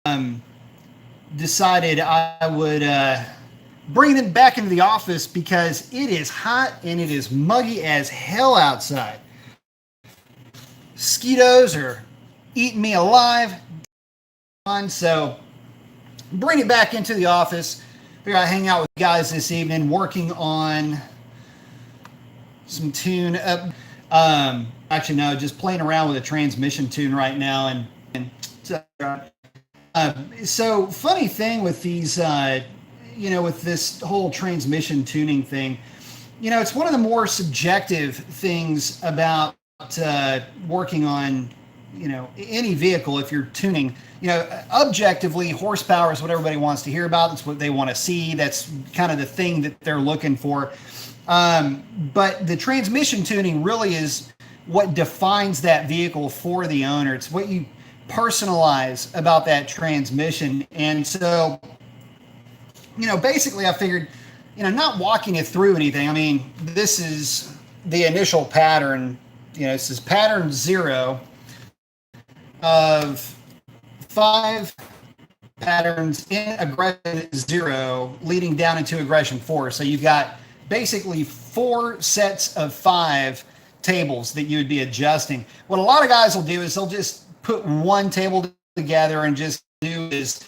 um, decided I would bring them back into the office because it is hot and it is muggy as hell outside. Mosquitoes are eating me alive. So bring it back into the office. Figure I hang out with guys this evening working on some tune up. Actually, no, just playing around with a transmission tune right now. So funny thing with these, with this whole transmission tuning thing, it's one of the more subjective things about working on, any vehicle. If you're tuning, objectively, horsepower is what everybody wants to hear about. That's what they want to see. That's kind of the thing that they're looking for. But the transmission tuning really is what defines that vehicle for the owner. It's what you personalize about that transmission. And so, basically I figured, not walking it through anything. I mean, this is the initial pattern. This is pattern 0 of 5 patterns in aggression 0 leading down into aggression 4. So you've got basically 4 sets of 5 tables that you would be adjusting. What a lot of guys will do is they'll just put one table together and just do is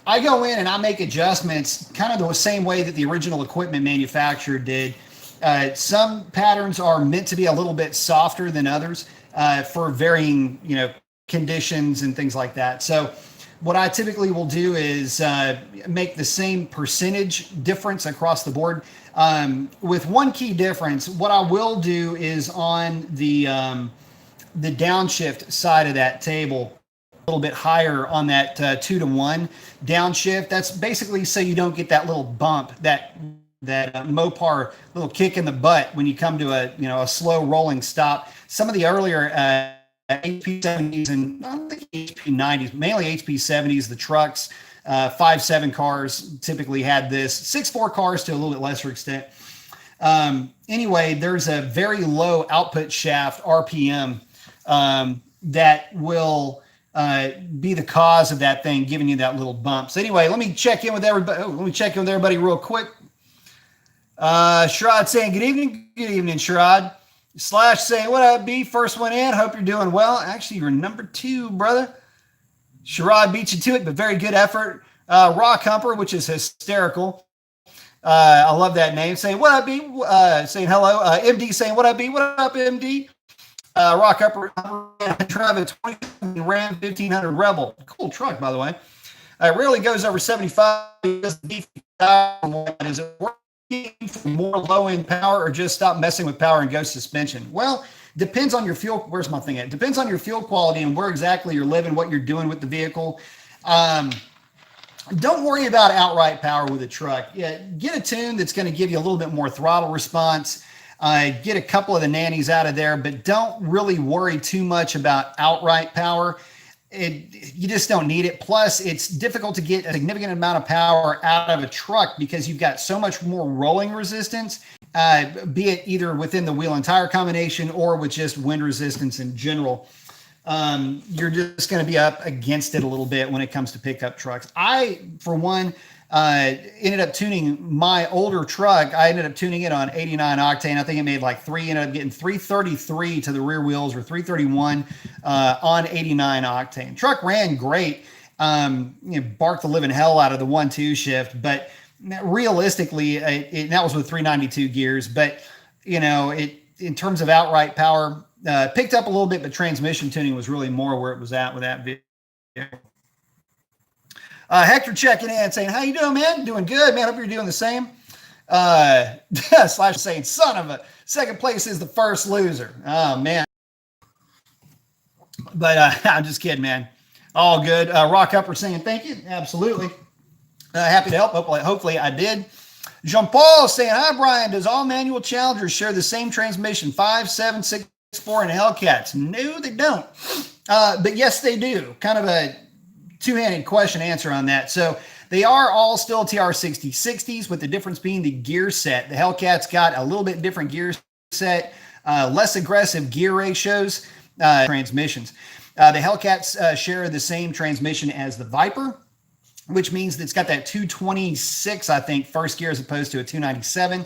I go in and I make adjustments kind of the same way that the original equipment manufacturer did. Some patterns are meant to be a little bit softer than others for varying, conditions and things like that. So what I typically will do is make the same percentage difference across the board. With one key difference, what I will do is on the downshift side of that table, a little bit higher on that 2-to-1 downshift. That's basically so you don't get that little bump, that Mopar little kick in the butt when you come to a slow rolling stop. Some of the earlier HP70s and I don't think HP90s, mainly HP70s, the trucks, 5.7 cars typically had this. 6.4 cars to a little bit lesser extent. Anyway, there's a very low output shaft RPM that will be the cause of that thing giving you that little bump. So anyway, let me check in with everybody real quick. Sherrod saying good evening. Good evening, Sherrod. Slash saying what up, B? First one in. Hope you're doing well. Actually, you're number 2, brother. Sherrod beat you to it, but very good effort. Rock Humper, which is hysterical. I love that name. Saying what up, B? Saying hello. MD saying what up, B? What up, MD? Rock Humper driving 20 Ram 1500 Rebel. Cool truck, by the way. It rarely goes over 75. Is it working for more low-end power or just stop messing with power and go suspension? Well, depends on your fuel. Where's my thing at? Depends on your fuel quality and where exactly you're living, what you're doing with the vehicle. Don't worry about outright power with a truck. Yeah, get a tune that's going to give you a little bit more throttle response. Get a couple of the nannies out of there, but don't really worry too much about outright power. You just don't need it. Plus, it's difficult to get a significant amount of power out of a truck because you've got so much more rolling resistance, be it either within the wheel and tire combination or with just wind resistance in general. You're just going to be up against it a little bit when it comes to pickup trucks. I, for one, ended up tuning my older truck. I ended up tuning it on 89 octane. I think it made ended up getting 333 to the rear wheels or 331 on 89 octane. Truck ran great. Barked the living hell out of the 1-2 shift, but realistically, that was with 392 gears. But in terms of outright power, picked up a little bit, but transmission tuning was really more where it was at with that vehicle. Hector checking in saying, how you doing, man? Doing good, man. Hope you're doing the same. Slash saying, son of a, second place is the first loser. Oh, man. But I'm just kidding, man. All good. Rock Upper saying, thank you. Absolutely. Happy to help. Hopefully I did. Jean-Paul saying, hi, Brian. Does all manual Challengers share the same transmission? 5, 7, 6, 4, and Hellcats? No, they don't. But yes, they do. Kind of a two-handed question answer on that. So they are all still TR6060s, with the difference being the gear set. The Hellcat's got a little bit different gear set, less aggressive gear ratios, transmissions. The Hellcats share the same transmission as the Viper, which means that it's got that 226, I think, first gear as opposed to a 297.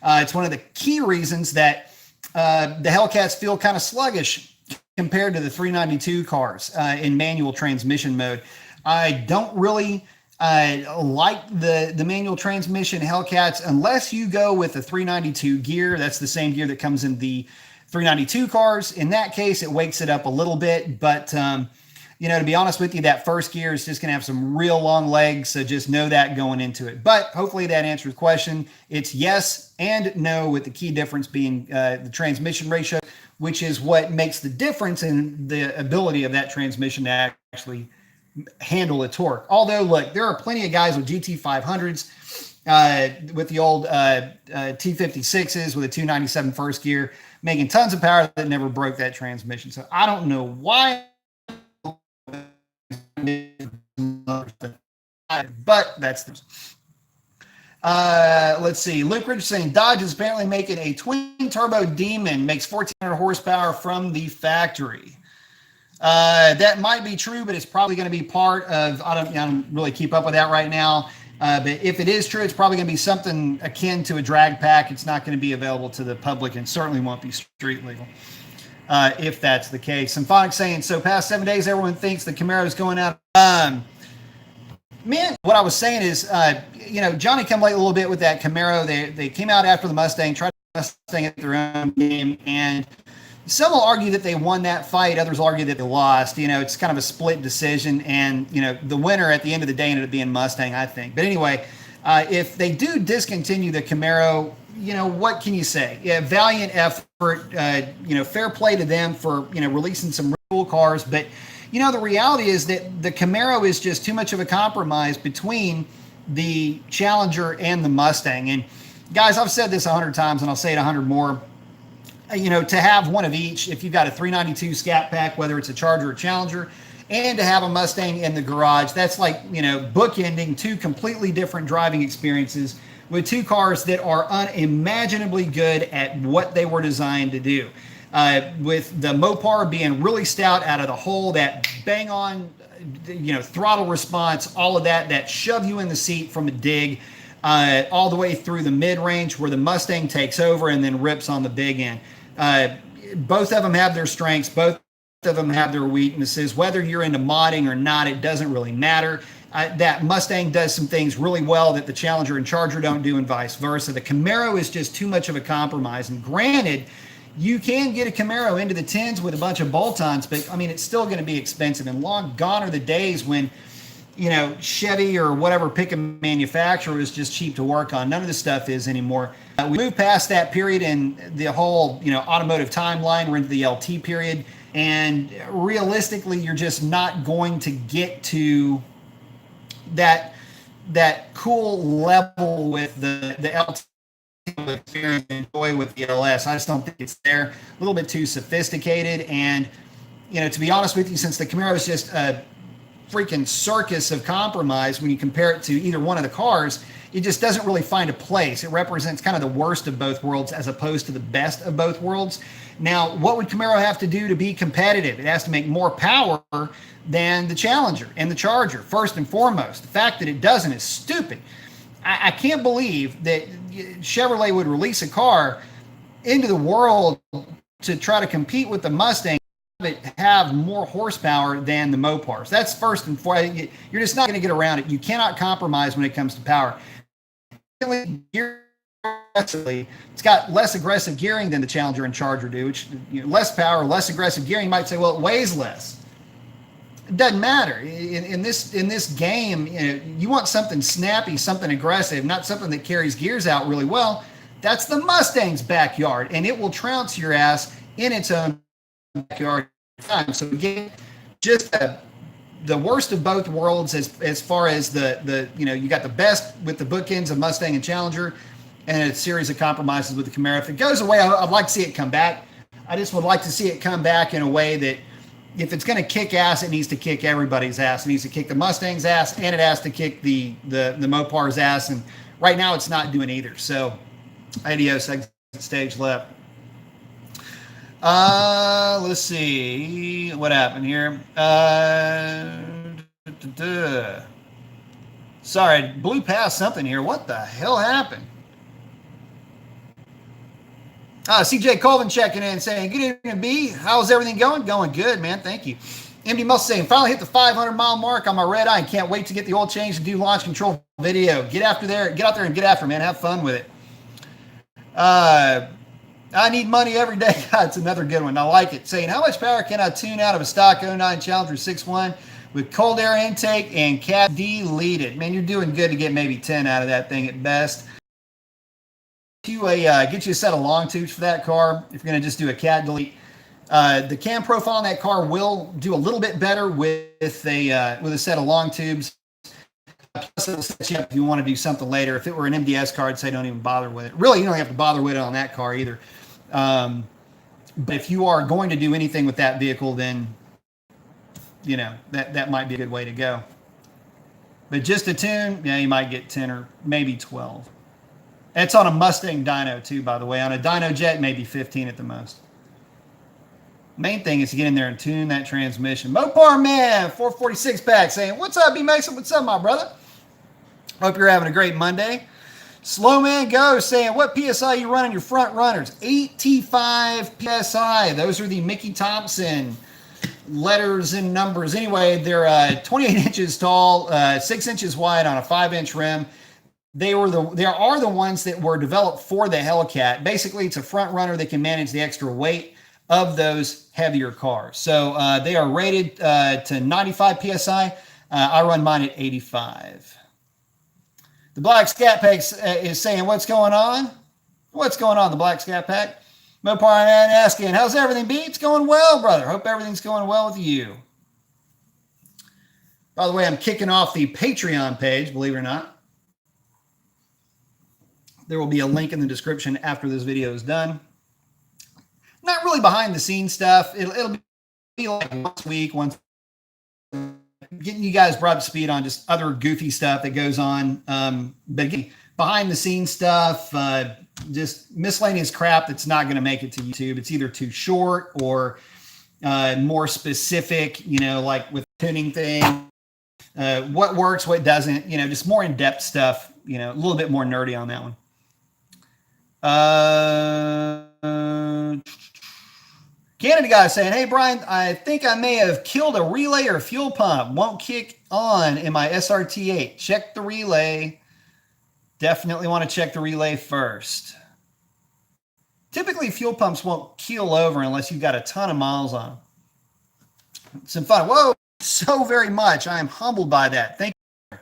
It's one of the key reasons that the Hellcats feel kind of sluggish compared to the 392 cars in manual transmission mode. I don't really like the manual transmission Hellcats unless you go with the 392 gear. That's the same gear that comes in the 392 cars. In that case, it wakes it up a little bit, but you know, to be honest with you, that first gear is just going to have some real long legs, so just know that going into it. But hopefully that answers the question. It's yes and no, with the key difference being the transmission ratio, which is what makes the difference in the ability of that transmission to actually handle a torque. Although, look, there are plenty of guys with GT500s, with the old T56s with a 297 first gear, making tons of power that never broke that transmission. So I don't know why, but that's the let's see. Luke Rich saying Dodge is apparently making a twin turbo Demon, makes 1,400 horsepower from the factory. That might be true, but it's probably going to be part of, I don't really keep up with that right now. But if it is true, it's probably going to be something akin to a drag pack. It's not going to be available to the public and certainly won't be street legal. If that's the case. Symphonic saying, so past 7 days, everyone thinks the Camaro is going out. Man, what I was saying is, you know, Johnny come late a little bit with that Camaro. They came out after the Mustang, tried the Mustang at their own game, and some will argue that they won that fight. Others argue that they lost. You know, it's kind of a split decision, and, you know, the winner at the end of the day ended up being Mustang, I think. But anyway, if they do discontinue the Camaro, you know, what can you say? Yeah, valiant effort, you know, fair play to them for, you know, releasing some cool cars. But, you know, the reality is that the Camaro is just too much of a compromise between the Challenger and the Mustang. And guys, I've said this 100 times and I'll say it 100 more. You know, to have one of each, if you've got a 392 Scat Pack, whether it's a Charger or Challenger, and to have a Mustang in the garage, that's like, you know, bookending two completely different driving experiences with two cars that are unimaginably good at what they were designed to do. With the Mopar being really stout out of the hole, that bang on, you know, throttle response, all of that shove you in the seat from a dig, all the way through the mid-range where the Mustang takes over and then rips on the big end. Both of them have their strengths. Both of them have their weaknesses. Whether you're into modding or not, it doesn't really matter. That Mustang does some things really well that the Challenger and Charger don't do, and vice versa. The Camaro is just too much of a compromise. And granted, you can get a Camaro into the tens with a bunch of bolt-ons, but I mean, it's still going to be expensive. And long gone are the days when, you know, Chevy or whatever pick a manufacturer is just cheap to work on. None of this stuff is anymore. We moved past that period in the whole, you know, automotive timeline. We're into the LT period, and realistically, you're just not going to get to that cool level with the LT experience and enjoy with the LS. I just don't think it's there. A little bit too sophisticated, and, you know, to be honest with you, since the Camaro is just a freaking circus of compromise when you compare it to either one of the cars, it just doesn't really find a place. It represents kind of the worst of both worlds as opposed to the best of both worlds. Now, what would Camaro have to do to be competitive? It has to make more power than the Challenger and the Charger, first and foremost. The fact that it doesn't is stupid. I can't believe that Chevrolet would release a car into the world to try to compete with the Mustang, but have more horsepower than the Mopars. That's first and foremost. You're just not going to get around it. You cannot compromise when it comes to power. It's got less aggressive gearing than the Challenger and Charger do, which, you know, less power, less aggressive gearing. You might say, well, it weighs less. It doesn't matter. In this game, you know, you want something snappy, something aggressive, not something that carries gears out really well. That's the Mustang's backyard, and it will trounce your ass in its own backyard time. So again, just the worst of both worlds as far as the you know, you got the best with the bookends of Mustang and Challenger, and a series of compromises with the Camaro. If it goes away, I'd like to see it come back. I just would like to see it come back in a way that, if it's going to kick ass, it needs to kick everybody's ass. It needs to kick the Mustang's ass, and it has to kick the Mopar's ass. And right now, it's not doing either. So, adios, exit stage left. Let's see what happened here. Sorry, blew past something here. What the hell happened? CJ Colvin checking in saying, good evening, B. How's everything going? Going good, man. Thank you. MD Muscle saying, finally hit the 500-mile mark on my red eye and can't wait to get the oil change and do launch control video. Get out there and get after, man. Have fun with it. I need money every day. That's another good one. I like it. Saying, how much power can I tune out of a stock 09 Challenger 6.1 with cold air intake and cat deleted? Man, you're doing good to get maybe 10 out of that thing at best. Get you a set of long tubes for that car if you're going to just do a cat delete. The cam profile on that car will do a little bit better with a set of long tubes. Plus, it'll set you up if you want to do something later. If it were an MDS car, I'd say don't even bother with it. Really, you don't have to bother with it on that car either. But if you are going to do anything with that vehicle, then you know that might be a good way to go. But just a tune, yeah, you might get 10 or maybe 12. It's on a Mustang dyno too, by the way. On a dyno jet, maybe 15 at the most. Main thing is to get in there and tune that transmission. Mopar man, 446 pack saying, what's up, B Mason? What's up, my brother? Hope you're having a great Monday. Slow Man Go saying, what PSI you running your front runners? 85 PSI. Those are the Mickey Thompson letters and numbers. Anyway, they're 28 inches tall, 6 inches wide on a 5-inch rim. They are the ones that were developed for the Hellcat. Basically, it's a front runner that can manage the extra weight of those heavier cars. So they are rated to 95 PSI. I run mine at 85. The Black Scat Pack is saying, what's going on? What's going on, the Black Scat Pack? Mopar man asking, how's everything, B? It's going well, brother. Hope everything's going well with you. By the way, I'm kicking off the Patreon page, believe it or not. There will be a link in the description after this video is done. Not really behind the scenes stuff. It'll be like once a week, getting you guys brought up to speed on just other goofy stuff that goes on. But again, behind the scenes stuff, just miscellaneous crap that's not going to make it to YouTube. It's either too short or more specific, you know, like with tuning thing, what works, what doesn't, you know, just more in-depth stuff, you know, a little bit more nerdy on that one. Canada guy saying, hey, Brian, I think I may have killed a relay or fuel pump. Won't kick on in my SRT8. Check the relay. Definitely want to check the relay first. Typically, fuel pumps won't keel over unless you've got a ton of miles on them. Some fun. Whoa, so very much. I am humbled by that. Thank you.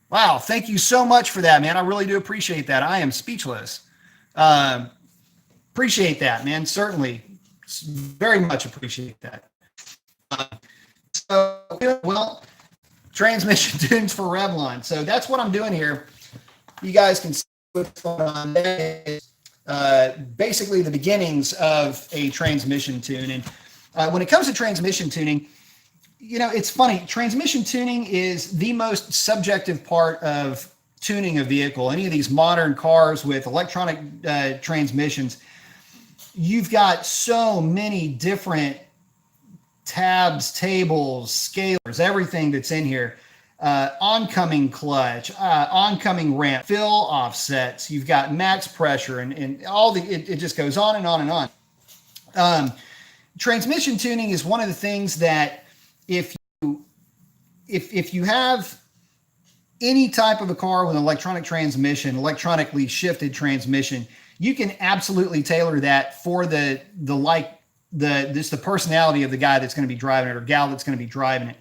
Wow, thank you so much for that, man. I really do appreciate that. I am speechless. Appreciate that, man. Certainly. Very much appreciate that. Well, transmission tunes for Revlon. So that's what I'm doing here. You guys can see what's going on there. Basically the beginnings of a transmission tune. And when it comes to transmission tuning, you know, it's funny. Transmission tuning is the most subjective part of tuning a vehicle. Any of these modern cars with electronic transmissions, you've got so many different tabs, tables, scalers, everything that's in here. Oncoming clutch, oncoming ramp, fill offsets. You've got max pressure and all the, it just goes on and on and on. Transmission tuning is one of the things that if you have any type of a car with an electronic transmission, electronically shifted transmission, you can absolutely tailor that for the personality of the guy that's going to be driving it or gal that's going to be driving it.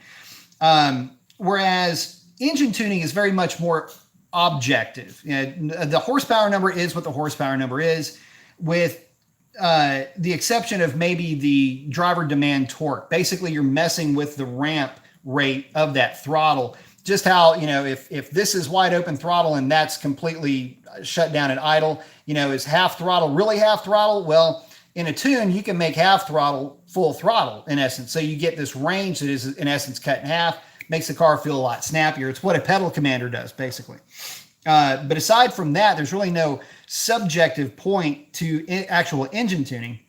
Whereas engine tuning is very much more objective. You know, the horsepower number is what the horsepower number is, with the exception of maybe the driver demand torque. Basically, you're messing with the ramp rate of that throttle. Just how, you know, if this is wide open throttle and that's completely shut down at idle, you know, is half throttle really half throttle? Well, in a tune, you can make half throttle full throttle in essence. So you get this range that is in essence cut in half, makes the car feel a lot snappier. It's what a pedal commander does basically. But aside from that, there's really no subjective point to actual engine tuning.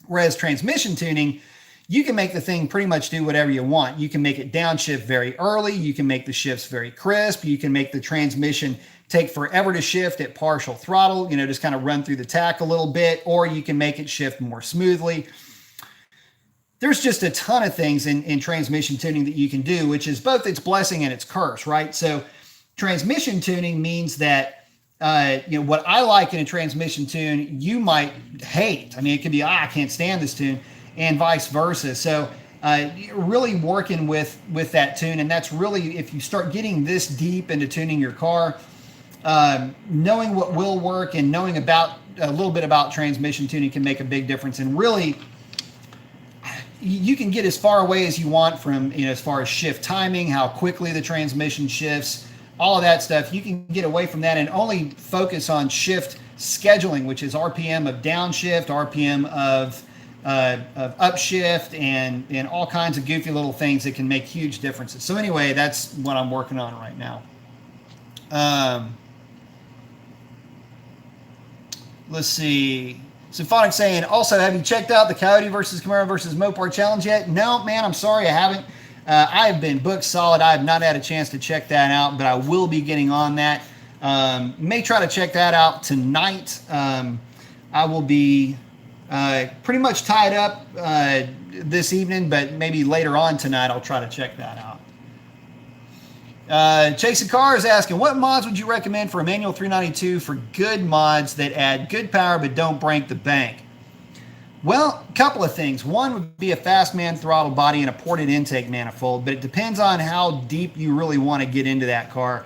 Whereas transmission tuning, you can make the thing pretty much do whatever you want. You can make it downshift very early. You can make the shifts very crisp. You can make the transmission take forever to shift at partial throttle, just kind of run through the tack a little bit, or you can make it shift more smoothly. There's just a ton of things in transmission tuning that you can do, which is both its blessing and its curse, right? So transmission tuning means that, what I like in a transmission tune, you might hate. I mean, it could be, I can't stand this tune, and vice versa. So really working with that tune, and that's really, if you start getting this deep into tuning your car, knowing what will work and knowing about a little bit about transmission tuning can make a big difference. And really, you can get as far away as you want from, as far as shift timing, how quickly the transmission shifts, all of that stuff. You can get away from that and only focus on shift scheduling, which is RPM of downshift, RPM of upshift, and all kinds of goofy little things that can make huge differences. So anyway, that's what I'm working on right now. Let's see. Symphonic saying, also, have you checked out the Coyote versus Camaro versus Mopar challenge yet? No, man, I'm sorry, I haven't. I have been booked solid. I have not had a chance to check that out, but I will be getting on that. May try to check that out tonight. I will be pretty much tied up this evening, but maybe later on tonight I'll try to check that out. Chasing Car is asking, what mods would you recommend for a manual 392 for good mods that add good power but don't break the bank? Well, a couple of things. One would be a fast man throttle body and a ported intake manifold, but it depends on how deep you really want to get into that car.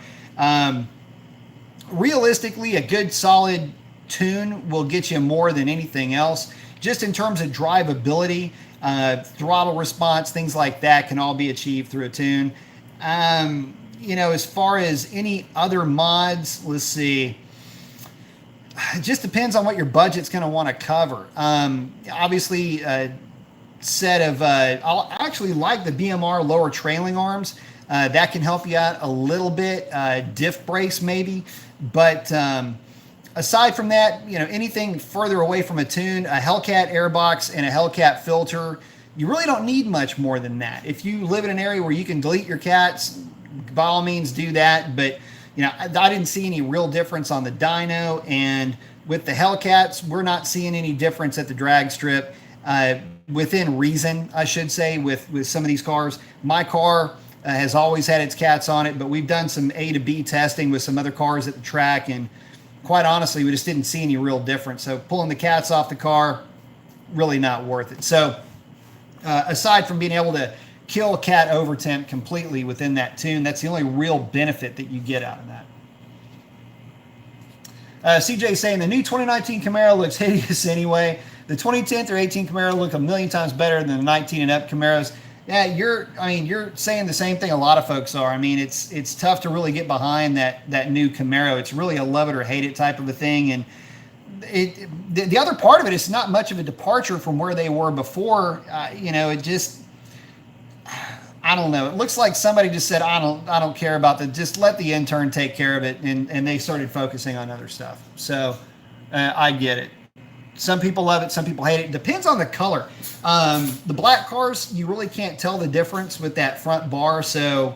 Realistically, a good solid tune will get you more than anything else. Just in terms of drivability, throttle response, things like that can all be achieved through a tune. As far as any other mods, let's see. It just depends on what your budget's going to want to cover. Obviously, a set of, I'll actually like the BMR lower trailing arms. That can help you out a little bit. Diff brace maybe. But aside from that, anything further away from a tune, a Hellcat airbox and a Hellcat filter, you really don't need much more than that. If you live in an area where you can delete your cats, by all means do that. But I didn't see any real difference on the dyno, and with the Hellcats, we're not seeing any difference at the drag strip within reason, I should say, with some of these cars. My car has always had its cats on it, but we've done some A to B testing with some other cars at the track, and quite honestly, we just didn't see any real difference. So pulling the cats off the car, really not worth it. So aside from being able to kill cat overtemp completely within that tune, that's the only real benefit that you get out of that. CJ saying the new 2019 Camaro looks hideous anyway. The 2010 through 18 Camaro look a million times better than the 19 and up Camaros. Yeah, you're saying the same thing a lot of folks are. I mean, it's tough to really get behind that new Camaro. It's really a love it or hate it type of a thing. And the other part of it is not much of a departure from where they were before. It just, I don't know. It looks like somebody just said, I don't care about that. Just let the intern take care of it. And they started focusing on other stuff. So I get it. Some people love it. Some people hate it. Depends on the color. The black cars, you really can't tell the difference with that front bar. So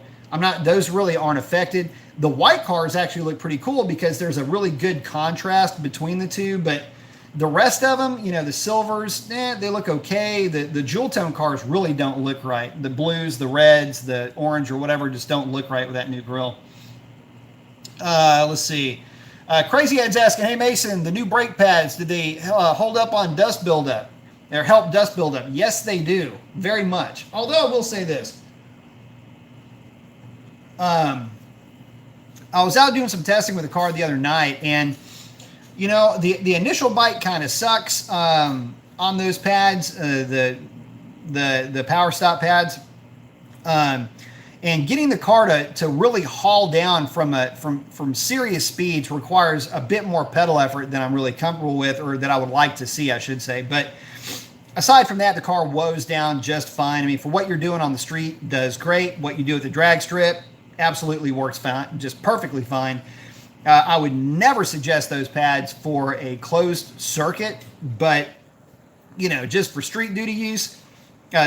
those really aren't affected. The white cars actually look pretty cool because there's a really good contrast between the two. But the rest of them, the silvers, they look okay. The jewel tone cars really don't look right. The blues, the reds, the orange or whatever just don't look right with that new grille. Let's see. Crazy Head's asking, hey Mason, the new brake pads, did they hold up on dust buildup or help dust buildup? Yes, they do, very much. Although I will say this. I was out doing some testing with a car the other night, and the initial bite kind of sucks on those pads, the power stop pads, and getting the car to really haul down from serious speeds requires a bit more pedal effort than I'm really comfortable with, or that I would like to see, I should say. But aside from that, the car woes down just fine. I mean, for what you're doing on the street, does great. What you do at the drag strip, absolutely works fine, just perfectly fine. I would never suggest those pads for a closed circuit, but you know, just for street duty use,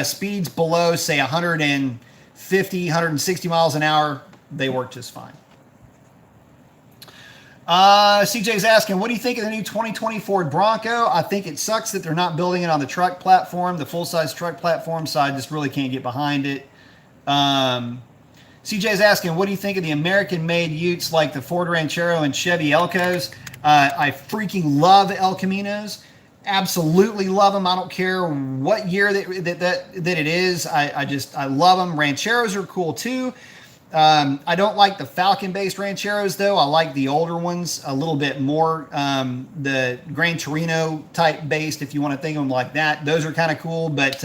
speeds below, say, 150, 160 miles an hour, they work just fine. CJ's asking, what do you think of the new 2020 Ford Bronco? I think it sucks that they're not building it on the truck platform, the full-size truck platform, so I just really can't get behind it. CJ's asking, what do you think of the American-made Utes like the Ford Ranchero and Chevy Elcos? I freaking love El Caminos. Absolutely love them. I don't care what year that it is. I love them. Rancheros are cool too. I don't like the Falcon-based Rancheros, though. I like the older ones a little bit more. The Gran Torino type based, if you want to think of them like that. Those are kind of cool, but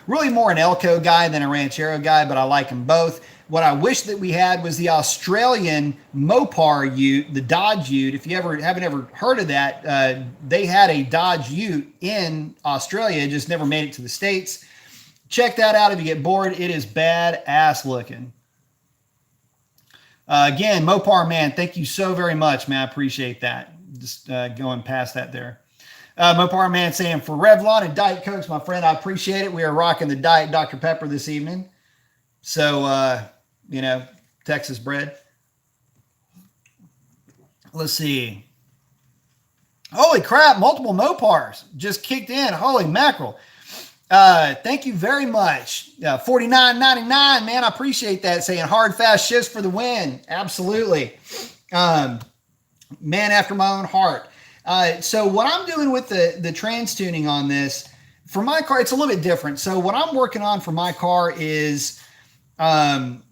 really more an Elco guy than a Ranchero guy, but I like them both. What I wish that we had was the Australian Mopar Ute, the Dodge Ute. If you haven't ever heard of that, they had a Dodge Ute in Australia, just never made it to the States. Check that out if you get bored. It is badass looking. Again, Mopar man, thank you so very much, man. I appreciate that. Just going past that there. Mopar man saying, for Revlon and Diet Cokes, my friend, I appreciate it. We are rocking the Diet Dr. Pepper this evening. So, you know, Texas bred. Let's see. Holy crap, multiple Mopars just kicked in. Holy mackerel. Thank you very much. $49.99, man. I appreciate that. Saying hard, fast shifts for the win. Absolutely. Man after my own heart. So what I'm doing with the trans tuning on this, for my car, it's a little bit different. So what I'm working on for my car is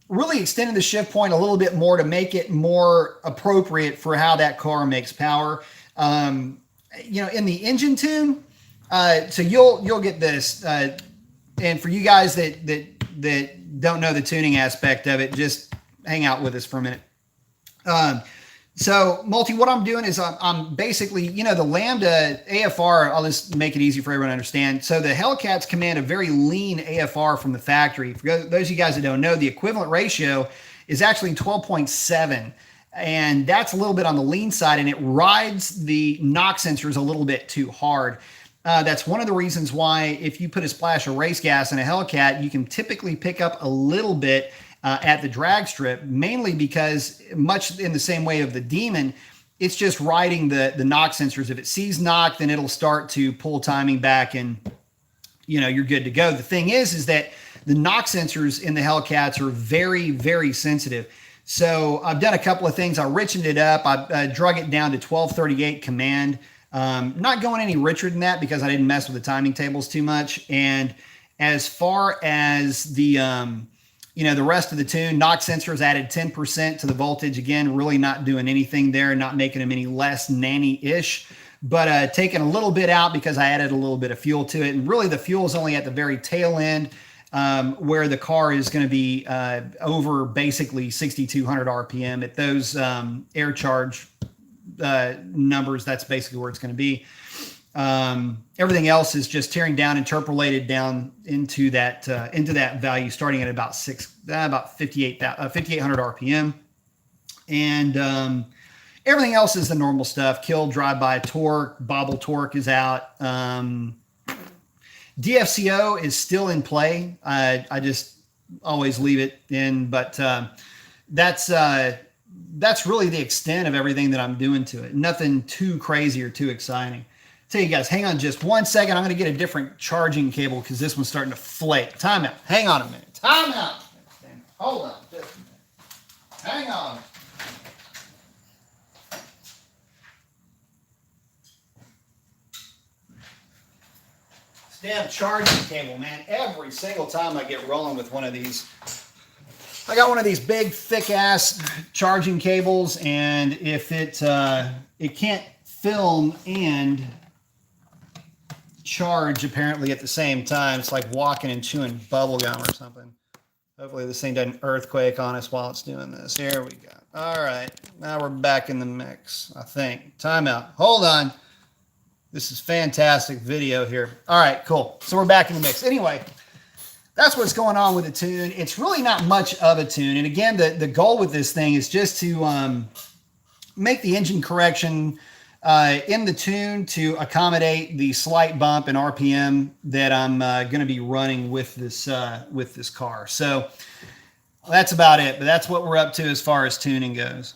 really extending the shift point a little bit more to make it more appropriate for how that car makes power. You know, in the engine tune, so you'll get this, and for you guys that don't know the tuning aspect of it, just hang out with us for a minute. So Multi, what I'm doing is I'm basically, you know, the Lambda AFR, I'll just make it easy for everyone to understand. So the Hellcats command a very lean AFR from the factory. For those of you guys that don't know, the equivalent ratio is actually 12.7. And that's a little bit on the lean side, and it rides the knock sensors a little bit too hard. That's one of the reasons why if you put a splash of race gas in a Hellcat, you can typically pick up a little bit at the drag strip, mainly because much in the same way of the Demon, it's just riding the knock sensors. If it sees knock, then it'll start to pull timing back and, you know, you're good to go. The thing is that the knock sensors in the Hellcats are very, very sensitive. So I've done a couple of things. I richened it up. I drug it down to 1238 command. Not going any richer than that because I didn't mess with the timing tables too much. And as far as the, you know, the rest of the tune, knock sensors added 10% to the voltage. Again, really not doing anything there, not making them any less nanny-ish, but taking a little bit out because I added a little bit of fuel to it. And really the fuel is only at the very tail end where the car is going to be over basically 6,200 RPM. At those air charge numbers, that's basically where it's going to be. Everything else is just tearing down, interpolated down into that value, starting at about 5,800 RPM, and everything else is the normal stuff. Kill, drive-by torque, bobble torque is out. DFCO is still in play. I just always leave it in, but that's really the extent of everything that I'm doing to it. Nothing too crazy or too exciting. Tell you guys, hang on just 1 second. I'm going to get a different charging cable because this one's starting to flake. Time out. Hang on a minute. Time out. Hold on. Just a minute. Hang on. This damn charging cable, man. Every single time I get rolling with one of these, I got one of these big, thick-ass charging cables, and if it can't film and charge apparently at the same time. It's like walking and chewing bubble gum or something. Hopefully this thing doesn't earthquake on us while it's doing this. Here we go. All right, now we're back in the mix, I think. Timeout. Hold on. This is fantastic video here. All right, cool. So we're back in the mix. Anyway, that's what's going on with the tune. It's really not much of a tune. And again, the goal with this thing is just to make the engine correction in the tune to accommodate the slight bump in RPM that I'm going to be running with this car. So that's about it. But that's what we're up to as far as tuning goes.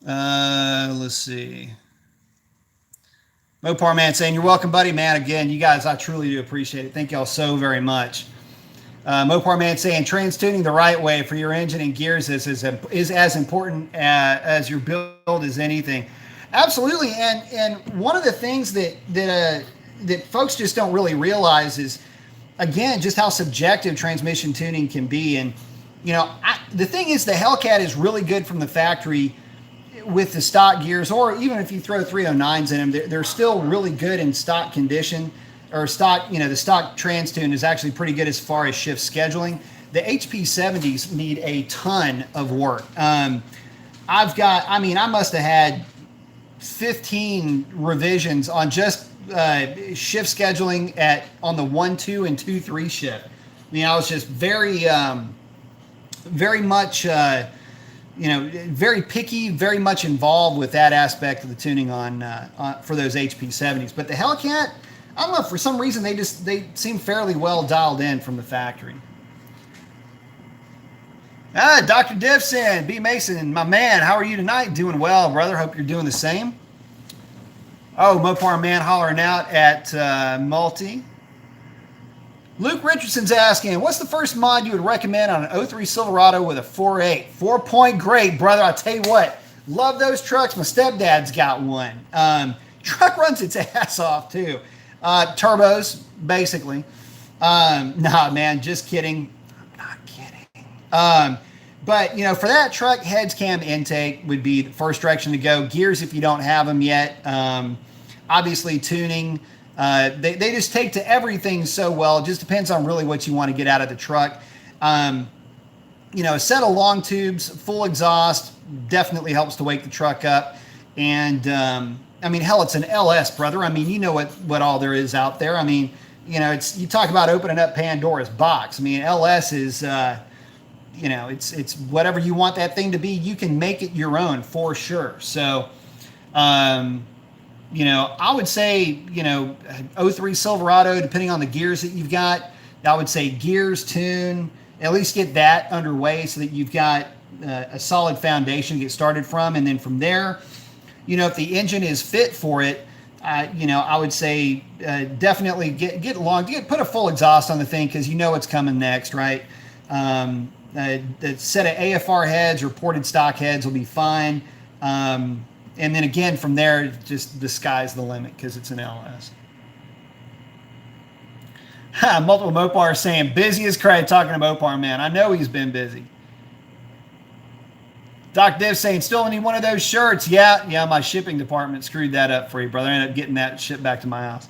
Let's see. Mopar Man saying, you're welcome, buddy. Man, again, you guys, I truly do appreciate it. Thank y'all so very much. Mopar Man saying, trans tuning the right way for your engine and gears is as important as your build as anything. Absolutely. And one of the things that folks just don't really realize is, again, just how subjective transmission tuning can be. And, you know, the thing is, the Hellcat is really good from the factory with the stock gears, or even if you throw 309s in them, they're still really good in stock condition, or stock, you know, the stock trans tune is actually pretty good as far as shift scheduling. The HP70s need a ton of work. I must have had 15 revisions on just shift scheduling on the 1-2 and 2-3 shift. I mean, I was just very much very picky, very much involved with that aspect of the tuning on for those HP70s. But the Hellcat, I don't know, for some reason they seem fairly well dialed in from the factory. Dr. Dipson, B. Mason, my man, how are you tonight? Doing well, brother. Hope you're doing the same. Oh, Mopar Man hollering out at Multi. Luke Richardson's asking, what's the first mod you would recommend on an 03 Silverado with a 4.8? 4-point grade, brother. I'll tell you what, love those trucks. My stepdad's got one. Truck runs its ass off, too. Turbos, basically. Nah, man, just kidding. I'm not kidding. But, you know, for that truck, heads, cam, intake would be the first direction to go. Gears, if you don't have them yet. Obviously, tuning. They just take to everything so well. It just depends on really what you want to get out of the truck. You know, a set of long tubes, full exhaust definitely helps to wake the truck up. And I mean, hell, it's an LS, brother. I mean, you know what all there is out there. I mean, you know, you talk about opening up Pandora's box. I mean, LS is, you know, it's whatever you want that thing to be. You can make it your own for sure. So, you know, I would say, you know, 03 Silverado, depending on the gears that you've got, I would say gears, tune, at least get that underway so that you've got a solid foundation to get started from. And then from there, you know, if the engine is fit for it, you know, I would say definitely put a full exhaust on the thing, because you know what's coming next, right? The set of AFR heads or ported stock heads will be fine. And then again, from there, just the sky's the limit, because it's an LS. Multiple Mopar saying, busy as crap talking to Mopar Man. I know he's been busy. Doc Div saying, still need one of those shirts. Yeah, my shipping department screwed that up for you, brother. I ended up getting that shipped back to my house.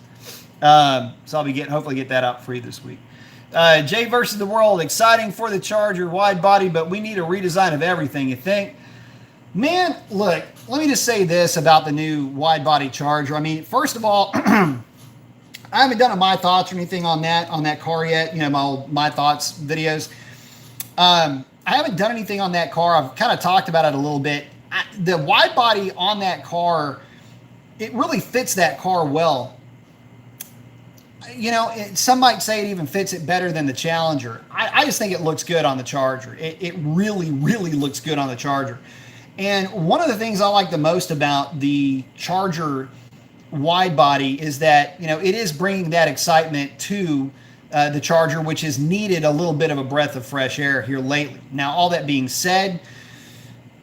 So I'll be hopefully get that out for you this week. Jay versus the world, exciting for the Charger, wide body, but we need a redesign of everything, you think? Man, look, let me just say this about the new wide body Charger. I mean, first of all, I haven't done a My Thoughts or anything on that car yet. You know, my old My Thoughts videos. I haven't done anything on that car. I've kind of talked about it a little bit. The wide body on that car, it really fits that car well. You know, some might say it even fits it better than the Challenger. I just think it looks good on the Charger. It really, really looks good on the Charger. And one of the things I like the most about the Charger wide body is that, you know, it is bringing that excitement to the Charger, which has needed a little bit of a breath of fresh air here lately. Now, all that being said,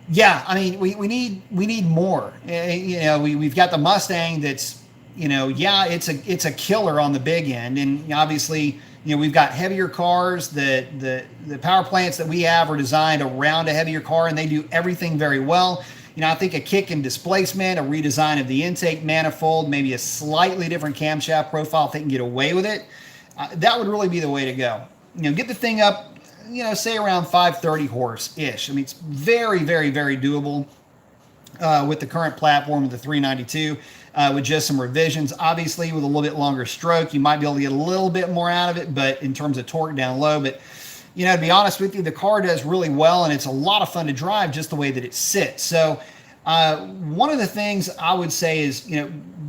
yeah, I mean, we need more. You know, we've got the Mustang that's, you know, yeah, it's a killer on the big end, and obviously, you know, we've got heavier cars. The power plants that we have are designed around a heavier car, and they do everything very well. You know, I think a kick in displacement, a redesign of the intake manifold, maybe a slightly different camshaft profile if they can get away with it, that would really be the way to go. You know, get the thing up, you know, say around 530 horse-ish. I mean, it's very, very, very doable with the current platform of the 392. With just some revisions. Obviously, with a little bit longer stroke, you might be able to get a little bit more out of it, but in terms of torque down low. But, you know, to be honest with you, the car does really well, and it's a lot of fun to drive just the way that it sits. So One of the things I would say is,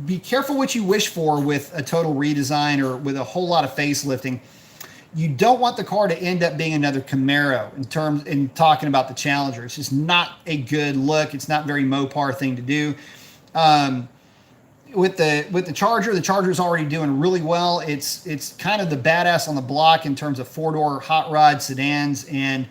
be careful what you wish for with a total redesign or with a whole lot of facelifting. You don't want the car to end up being another Camaro in talking about the Challenger. It's just not a good look. It's not very Mopar thing to do. With the Charger, the Charger's already doing really well. It's kind of the badass on the block in terms of four-door hot rod sedans, and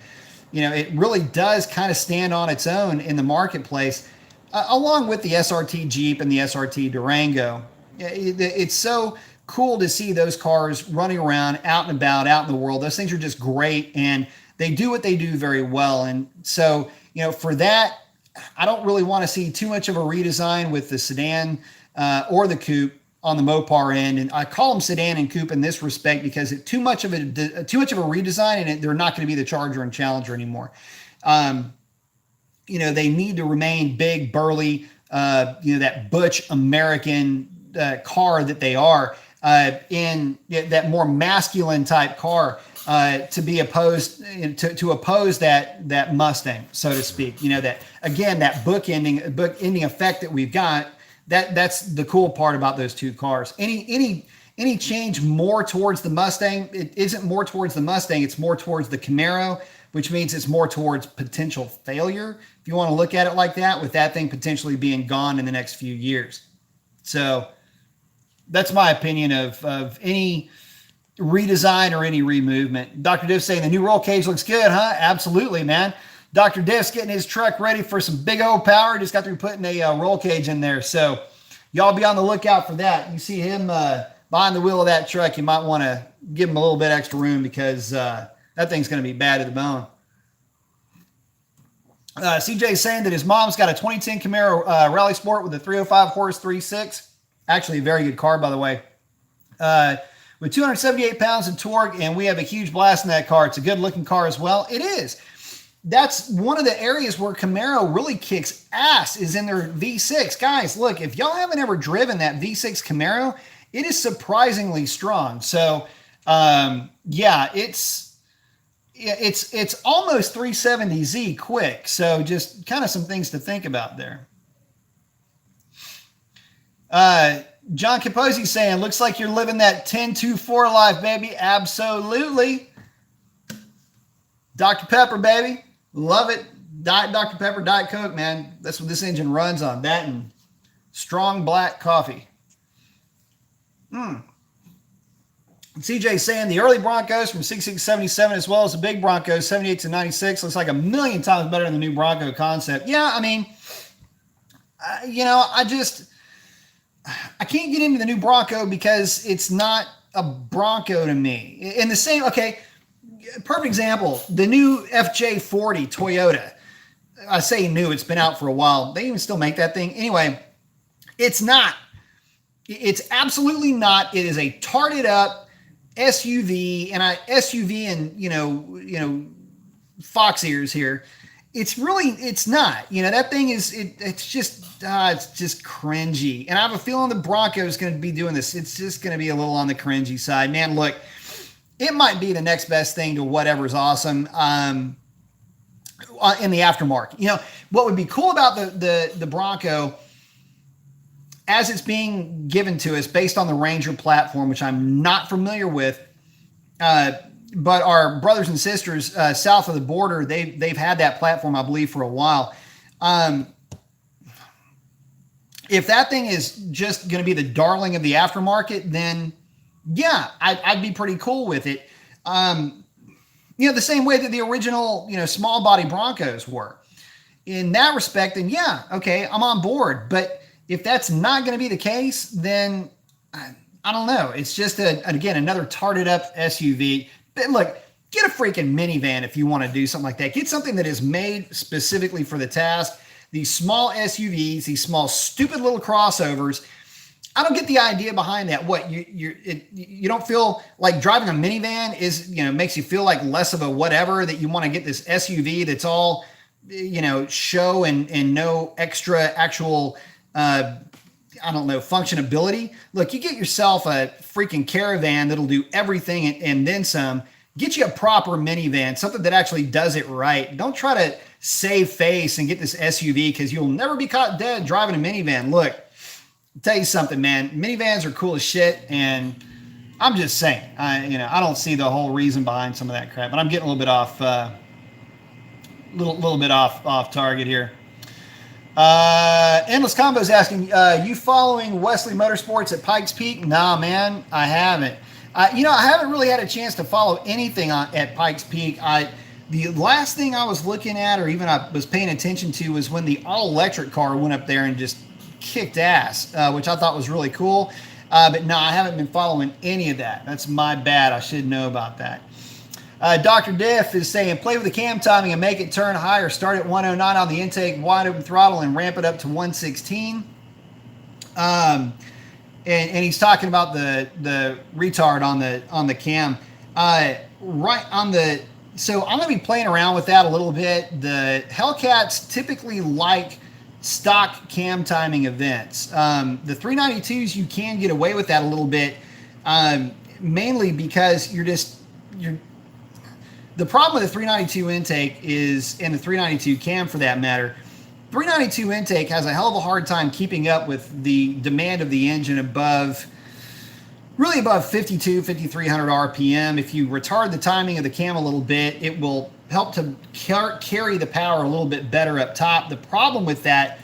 it really does kind of stand on its own in the marketplace, along with the SRT Jeep and the SRT Durango. It's so cool to see those cars running around out and about, out in the world. Those things are just great, and they do what they do very well. And so, for that, I don't really want to see too much of a redesign with the sedan or the coupe on the Mopar end. And I call them sedan and coupe in this respect because it's too much of a redesign, and they're not going to be the Charger and Challenger anymore. They need to remain big, burly, that butch American car that they are, in that more masculine type car, to be opposed to oppose that Mustang, so to speak. That again, that bookending effect that we've got. That's the cool part about those two cars. Any change more towards the Mustang, it isn't more towards the Mustang, it's more towards the Camaro, which means it's more towards potential failure, if you want to look at it like that, with that thing potentially being gone in the next few years. So that's my opinion of any redesign or any removement. Dr. Diff saying the new roll cage looks good, huh? Absolutely, man. Dr. Diff's getting his truck ready for some big old power. Just got through putting a roll cage in there. So y'all be on the lookout for that. You see him behind the wheel of that truck, you might want to give him a little bit extra room, because that thing's going to be bad to the bone. CJ saying that his mom's got a 2010 Camaro Rally Sport with a 305 horse 3.6. Actually, a very good car, by the way. With 278 pounds of torque, and we have a huge blast in that car. It's a good-looking car as well. It is. That's one of the areas where Camaro really kicks ass, is in their V6. Guys, look, if y'all haven't ever driven that V6 Camaro, it is surprisingly strong. So, yeah, it's almost 370Z quick. So just kind of some things to think about there. John Capozzi saying, looks like you're living that 10-2-4 life, baby. Absolutely. Dr. Pepper, baby. Love it. Diet Dr. Pepper, Diet Coke, man. That's what this engine runs on. That and strong black coffee. CJ saying the early Broncos from 66-77 as well as the big Broncos 78-96 looks like a million times better than the new Bronco concept. Yeah, I mean, I can't get into the new Bronco because it's not a Bronco to me. In the same, okay, perfect example, the new FJ40 Toyota. I say new, it's been out for a while. They even still make that thing. Anyway, it's not. It's absolutely not. It is a tarted up SUV, and SUV and, fox ears here. It's not. That thing is, it's just cringy. And I have a feeling the Bronco is going to be doing this. It's just going to be a little on the cringy side. Man, look, it might be the next best thing to whatever's awesome in the aftermarket. What would be cool about the Bronco, as it's being given to us based on the Ranger platform, which I'm not familiar with, but our brothers and sisters south of the border, they've had that platform, I believe, for a while. If that thing is just going to be the darling of the aftermarket, then yeah, I'd be pretty cool with it. The same way that the original, small body Broncos were. In that respect, then yeah, okay, I'm on board. But if that's not going to be the case, then I don't know. It's just again another tarted up SUV. But look, get a freaking minivan if you want to do something like that. Get something that is made specifically for the task. These small SUVs, these small stupid little crossovers. I don't get the idea behind that. What you don't feel like driving a minivan is makes you feel like less of a whatever, that you want to get this SUV that's all show and no extra actual functionability. Look, you get yourself a freaking Caravan that'll do everything and then some. get you a proper minivan, something that actually does it right. Don't try to save face and get this SUV because you'll never be caught dead driving a minivan. Look, I'll tell you something, man. Minivans are cool as shit, and I'm just saying, I don't see the whole reason behind some of that crap, but I'm getting a little bit off, little bit off target here. Endless Combos asking, you following Wesley Motorsports at Pikes Peak? Nah, man, I haven't. I haven't really had a chance to follow anything at Pikes Peak. The last thing I was looking at, or even I was paying attention to, was when the all-electric car went up there and just kicked ass, which I thought was really cool. But no, I haven't been following any of that. That's my bad. I should know about that. Dr. Diff is saying, play with the cam timing and make it turn higher. Start at 109 on the intake, wide open throttle, and ramp it up to 116. And he's talking about the retard on the cam. So I'm going to be playing around with that a little bit. The Hellcats typically like stock cam timing events. The 392s, you can get away with that a little bit, mainly because the problem with the 392 intake is, and the 392 cam for that matter, 392 intake has a hell of a hard time keeping up with the demand of the engine really above 5,300 RPM. If you retard the timing of the cam a little bit, it will help to carry the power a little bit better up top. The problem with that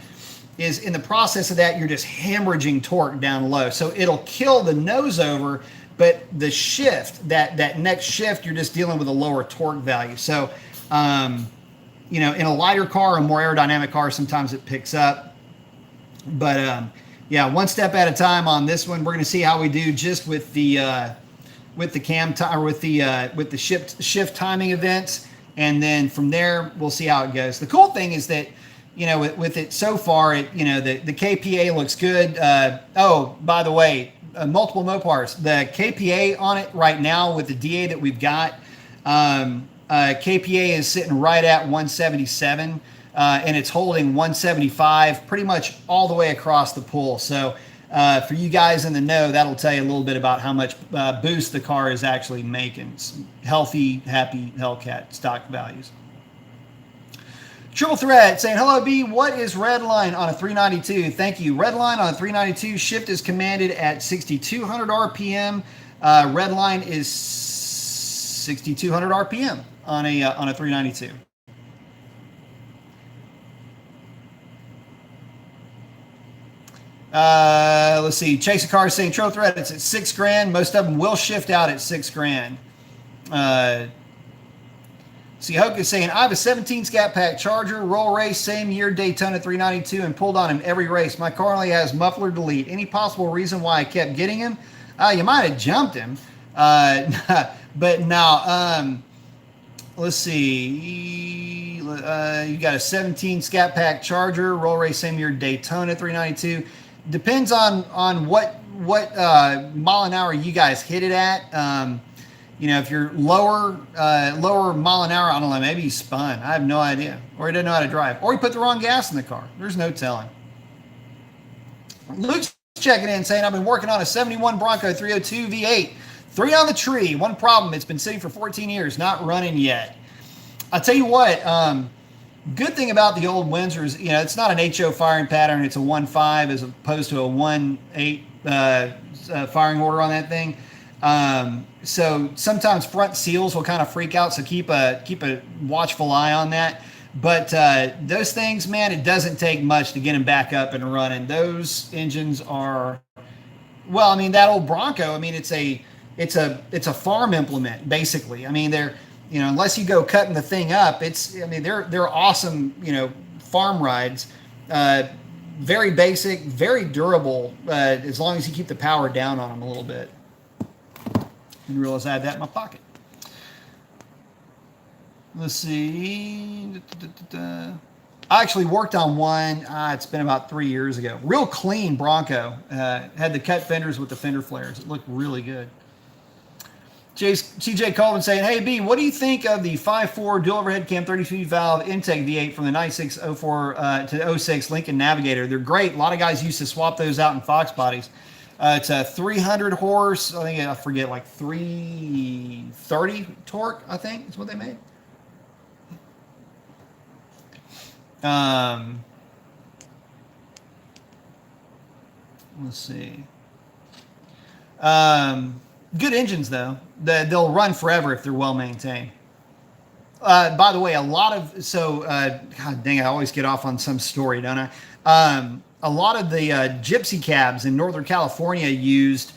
is, in the process of that, you're just hemorrhaging torque down low. So it'll kill the nose over, but the shift, that next shift, you're just dealing with a lower torque value. So, in a lighter car, a more aerodynamic car, sometimes it picks up. But yeah, one step at a time on this one. We're going to see how we do just with the cam or with the shift timing events, and then from there we'll see how it goes. The cool thing is that, with it so far, the KPA looks good. Oh, by the way, multiple Mopars. The KPA on it right now with the DA that we've got, KPA is sitting right at 177, and it's holding 175 pretty much all the way across the pool. So for you guys in the know, that'll tell you a little bit about how much boost the car is actually making. It's healthy, happy Hellcat stock values. Triple Threat saying, hello, B. What is redline on a 392? Thank you. Redline on a 392. Shift is commanded at 6,200 RPM. Redline is 6,200 RPM on a 392. Let's see. Chase a Car is saying, Triple Threat, it's at $6,000. Most of them will shift out at $6,000. See, Hoke is saying, I have a 17 Scat Pack Charger, roll race, same year Daytona 392, and pulled on him every race. My car only has muffler delete. Any possible reason why I kept getting him? You might have jumped him. But now, let's see. You got a 17 Scat Pack Charger, roll race, same year Daytona 392. Depends on what mile an hour you guys hit it at. If you're lower mile an hour, I don't know, maybe he spun. I have no idea. Or he doesn't know how to drive. Or he put the wrong gas in the car. There's no telling. Luke's checking in saying, I've been working on a 71 Bronco 302 V8. 3 on the tree. One problem, it's been sitting for 14 years, not running yet. I'll tell you what, good thing about the old Windsors, it's not an HO firing pattern. It's a 1.5 as opposed to a 1.8 firing order on that thing. So sometimes front seals will kind of freak out. So keep a watchful eye on that. But those things, man, it doesn't take much to get them back up and running. Those engines are, well, I mean, that old Bronco, I mean, it's a farm implement basically. I mean, they're, unless you go cutting the thing up, they're awesome, farm rides. Very basic, very durable, as long as you keep the power down on them a little bit. Didn't realize I had that in my pocket. Let's see. I actually worked on one. It's been about 3 years ago. Real clean Bronco. Had the cut fenders with the fender flares. It looked really good. CJ Colvin saying, hey, B, what do you think of the 5.4 dual overhead cam 32 valve intake V8 from the 9604 to 06 Lincoln Navigator? They're great. A lot of guys used to swap those out in Fox bodies. It's a 300 horse. I forget, like 330 torque, I think is what they made. Let's see. Good engines though. They'll run forever if they're well maintained. By the way, a lot of God dang, I always get off on some story, don't I? A lot of the gypsy cabs in Northern California used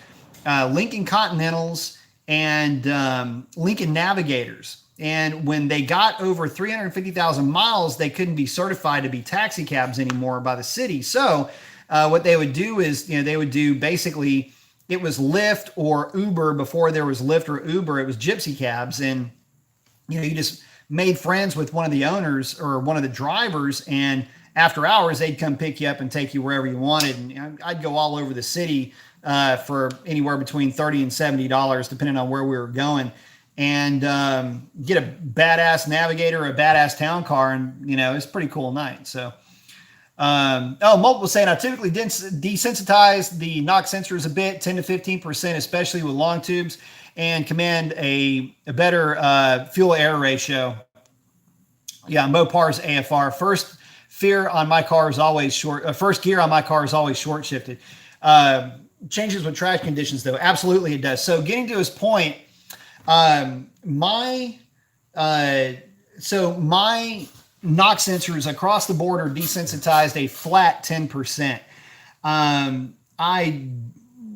Lincoln Continentals and Lincoln Navigators. And when they got over 350,000 miles, they couldn't be certified to be taxi cabs anymore by the city. So what they would do is, they would do basically, it was Lyft or Uber. Before there was Lyft or Uber, it was gypsy cabs. And, you just made friends with one of the owners or one of the drivers, and after hours, they'd come pick you up and take you wherever you wanted. And I'd go all over the city for anywhere between $30 and $70, depending on where we were going, and get a badass Navigator, a badass town car, and it's a pretty cool night. So, Molt was saying, I typically desensitize the knock sensors a bit, 10 to 15%, especially with long tubes, and command a better fuel air ratio. Yeah, Mopar's AFR. First gear on my car is always short shifted. Changes with track conditions though. Absolutely it does. So getting to his point, my knock sensors across the board are desensitized a flat 10%. I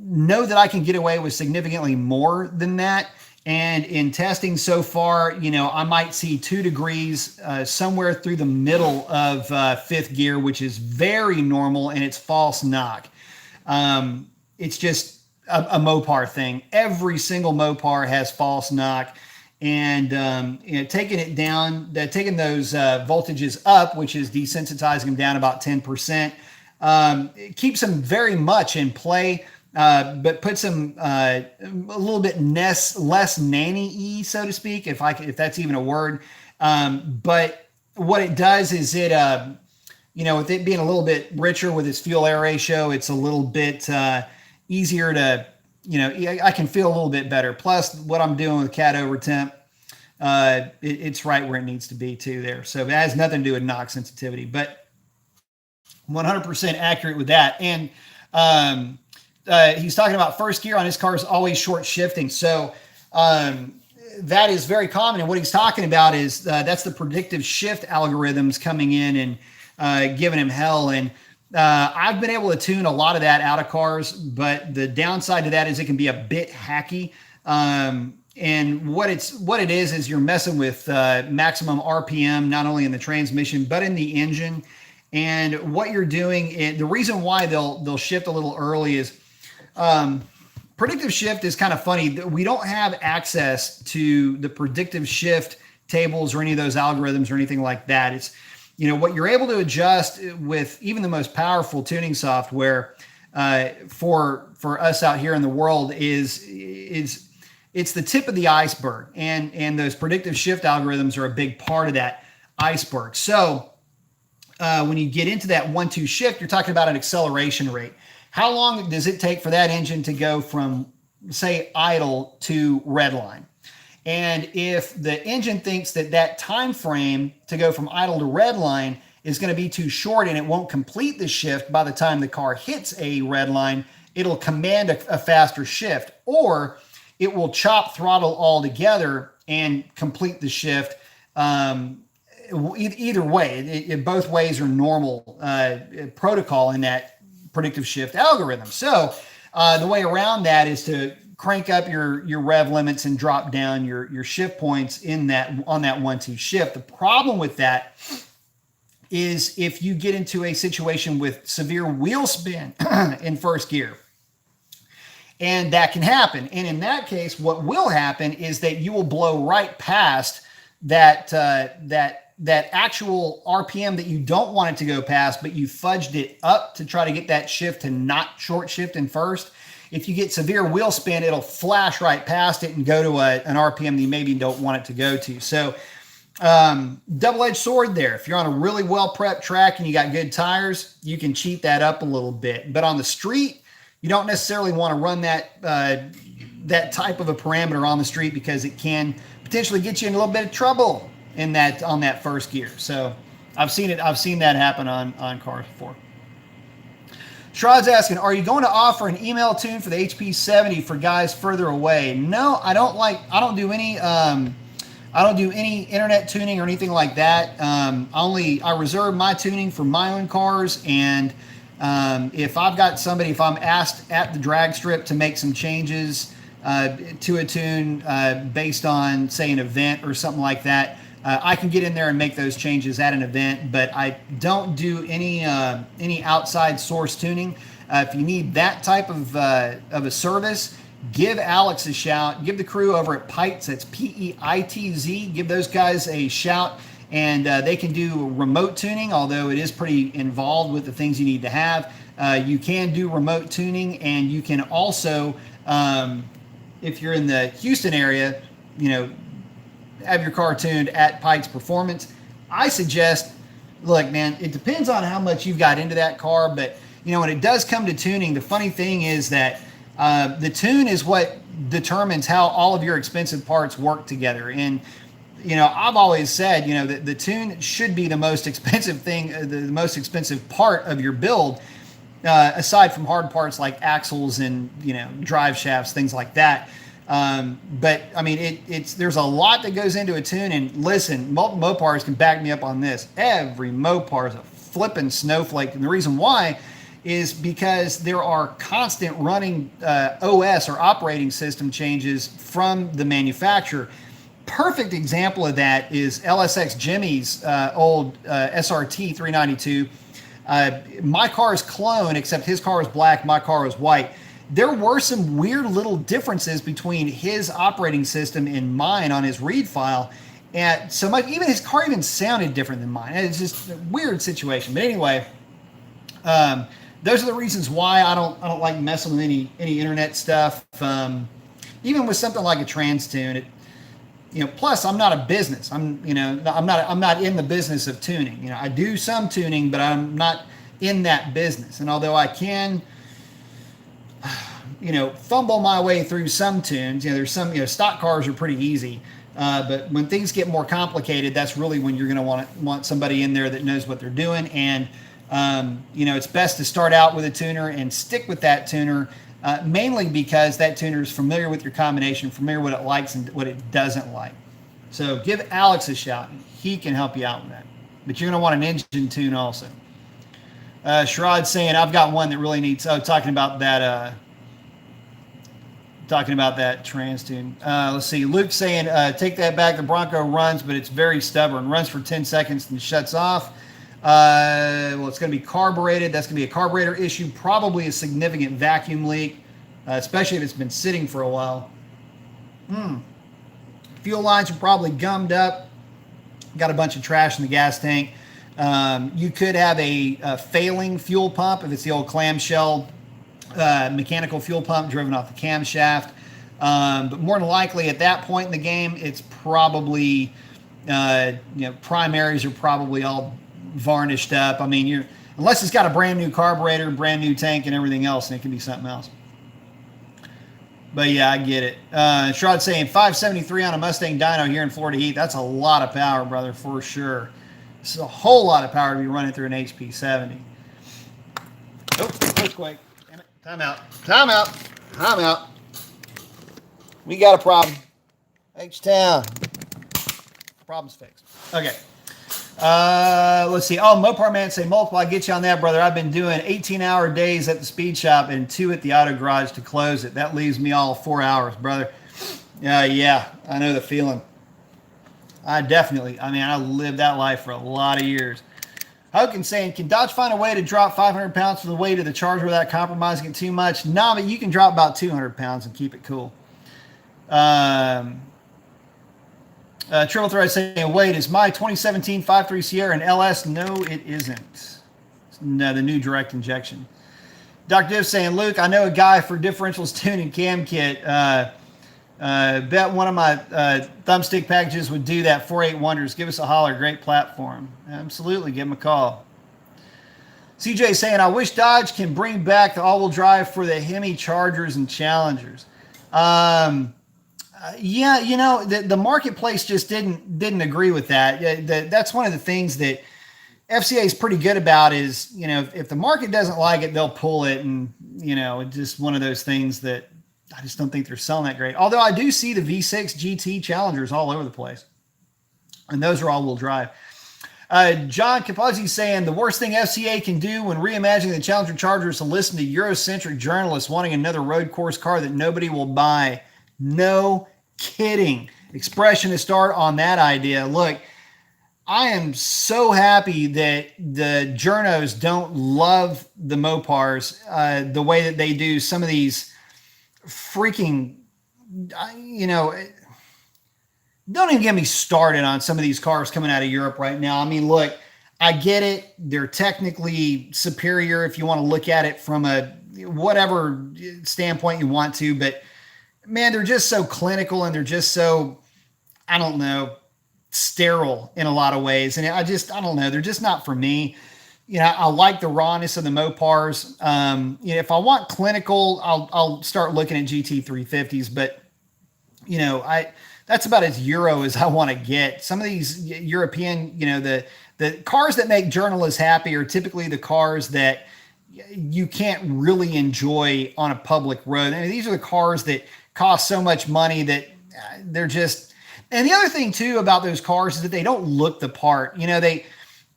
know that I can get away with significantly more than that. And in testing so far, I might see 2 degrees somewhere through the middle of fifth gear, which is very normal, and it's false knock. It's just a Mopar thing. Every single Mopar has false knock. And taking it down, taking those voltages up, which is desensitizing them down about 10%, it keeps them very much in play. But puts them a little bit less nanny-y, so to speak, if that's even a word. But what it does is it, with it being a little bit richer with its fuel air ratio, it's a little bit easier to, I can feel a little bit better. Plus, what I'm doing with cat over temp, it's right where it needs to be too there. So it has nothing to do with knock sensitivity, but 100% accurate with that. And he's talking about first gear on his car is always short shifting. So that is very common. And what he's talking about is that's the predictive shift algorithms coming in and giving him hell. And I've been able to tune a lot of that out of cars, but the downside to that is it can be a bit hacky. And what it is you're messing with maximum RPM, not only in the transmission, but in the engine. And what you're doing, the reason why they'll shift a little early is, predictive shift is kind of funny. We don't have access to the predictive shift tables or any of those algorithms or anything like that. It's, what you're able to adjust with even the most powerful tuning software for us out here in the world is it's the tip of the iceberg. And those predictive shift algorithms are a big part of that iceberg. So when you get into that 1-2 shift, you're talking about an acceleration rate. How long does it take for that engine to go from, say, idle to redline? And if the engine thinks that time frame to go from idle to redline is going to be too short and it won't complete the shift by the time the car hits a redline, it'll command a faster shift, or it will chop throttle altogether and complete the shift. Either way, both ways are normal protocol in that predictive shift algorithm. So the way around that is to crank up your rev limits and drop down your shift points on that 1-2 shift. The problem with that is if you get into a situation with severe wheel spin in first gear, and that can happen. And in that case, what will happen is that you will blow right past that actual RPM that you don't want it to go past, but you fudged it up to try to get that shift to not short shift in first. If you get severe wheel spin, it'll flash right past it and go to an RPM that you maybe don't want it to go to. So double-edged sword there. If you're on a really well-prepped track and you got good tires, you can cheat that up a little bit. But on the street, You don't necessarily want to run that type of a parameter on the street because it can potentially get you in a little bit of trouble in that on that first gear. So I've seen that happen on cars before. Shroud's asking, are you going to offer an email tune for the HP70 for guys further away? No, I don't do any internet tuning or anything like that. I reserve my tuning for my own cars, and if I'm asked at the drag strip to make some changes to a tune based on, say, an event or something like that, I can get in there and make those changes at an event, but I don't do any outside source tuning. If you need that type of a service, give Alex a shout. Give the crew over at Peitz, that's Peitz. Give those guys a shout, and they can do remote tuning, although it is pretty involved with the things you need to have. You can do remote tuning, and you can also, if you're in the Houston area, have your car tuned at Pikes Performance. I suggest, look, man, it depends on how much you've got into that car, but when it does come to tuning, the funny thing is that the tune is what determines how all of your expensive parts work together. And I've always said, that the tune should be the most expensive thing, the most expensive part of your build, aside from hard parts like axles and drive shafts, things like that. But I mean, there's a lot that goes into a tune, and listen, Mopars can back me up on this. Every Mopar is a flipping snowflake, and the reason why is because there are constant running OS or operating system changes from the manufacturer. Perfect example of that is LSX Jimmy's old SRT 392. My car's clone, except his car is black, my car is white. There were some weird little differences between his operating system and mine on his read file. And so much, even his car even sounded different than mine. It's just a weird situation. But anyway, those are the reasons why I don't like messing with any internet stuff. Even with something like a trans tune, plus I'm not a business. I'm not in the business of tuning. I do some tuning, but I'm not in that business. And although I can fumble my way through some tunes. There's some, stock cars are pretty easy. But when things get more complicated, that's really when you're going to want somebody in there that knows what they're doing. And, it's best to start out with a tuner and stick with that tuner, mainly because that tuner is familiar with your combination, familiar with what it likes and what it doesn't like. So give Alex a shout. He can help you out with that. But you're going to want an engine tune also. Sherrod's saying, I've got one that really needs, talking about that trans tune. Let's see. Luke's saying, take that back. The Bronco runs, but it's very stubborn. Runs for 10 seconds and shuts off. It's going to be carbureted. That's going to be a carburetor issue. Probably a significant vacuum leak, especially if it's been sitting for a while. Fuel lines are probably gummed up. Got a bunch of trash in the gas tank. You could have a failing fuel pump if it's the old clamshell mechanical fuel pump driven off the camshaft. But more than likely at that point in the game, it's probably, primaries are probably all varnished up. I mean, unless it's got a brand new carburetor, brand new tank and everything else, and it can be something else. But yeah, I get it. Sherrod's saying 573 on a Mustang dyno here in Florida heat. That's a lot of power, brother, for sure. It's a whole lot of power to be running through an HP70. Oh, earthquake. Damn it. Time out. We got a problem. H-Town. Problem's fixed. Okay. Let's see. Oh, Mopar Man say multiple. I get you on that, brother. I've been doing 18-hour days at the speed shop and 2 at the auto garage to close it. That leaves me all 4 hours, brother. Yeah, I know the feeling. I lived that life for a lot of years. Hogan saying, can Dodge find a way to drop 500 pounds from the weight of the Charger without compromising it too much? No, but you can drop about 200 pounds and keep it cool. Triple Thread saying, wait, is my 2017 5.3 Sierra an LS? No, it isn't. No, the new direct injection. Dr. Div saying, Luke, I know a guy for differentials tuning cam kit. Bet one of my thumbstick packages would do that. 48 Wonders. Give us a holler. Great platform. Absolutely. Give him a call. CJ saying, I wish Dodge can bring back the all-wheel drive for the Hemi Chargers and Challengers. Yeah, you know, the marketplace just didn't agree with that. That's one of the things that FCA is pretty good about is, you know, if the market doesn't like it, they'll pull it. And, you know, it's just one of those things that I just don't think they're selling that great. Although I do see the V6 GT Challengers all over the place. And those are all-wheel drive. John Capozzi saying the worst thing FCA can do when reimagining the Challenger Charger is to listen to Eurocentric journalists wanting another road course car that nobody will buy. No kidding. Expression to start on that idea. Look, I am so happy that the journos don't love the Mopars the way that they do some of these freaking, you know, don't even get me started on some of these cars coming out of Europe right now. I mean, look, I get it. They're technically superior if you want to look at it from a whatever standpoint you want to, but man, they're just so clinical and they're just so, I don't know, sterile in a lot of ways. And I don't know. They're just not for me. You know, I like the rawness of the Mopars. You know, if I want clinical, I'll start looking at GT350s, but you know, that's about as Euro as I want to get. Some of these European, you know, the cars that make journalists happy are typically the cars that you can't really enjoy on a public road. I mean, these are the cars that cost so much money that they're just, and the other thing too about those cars is that they don't look the part. You know,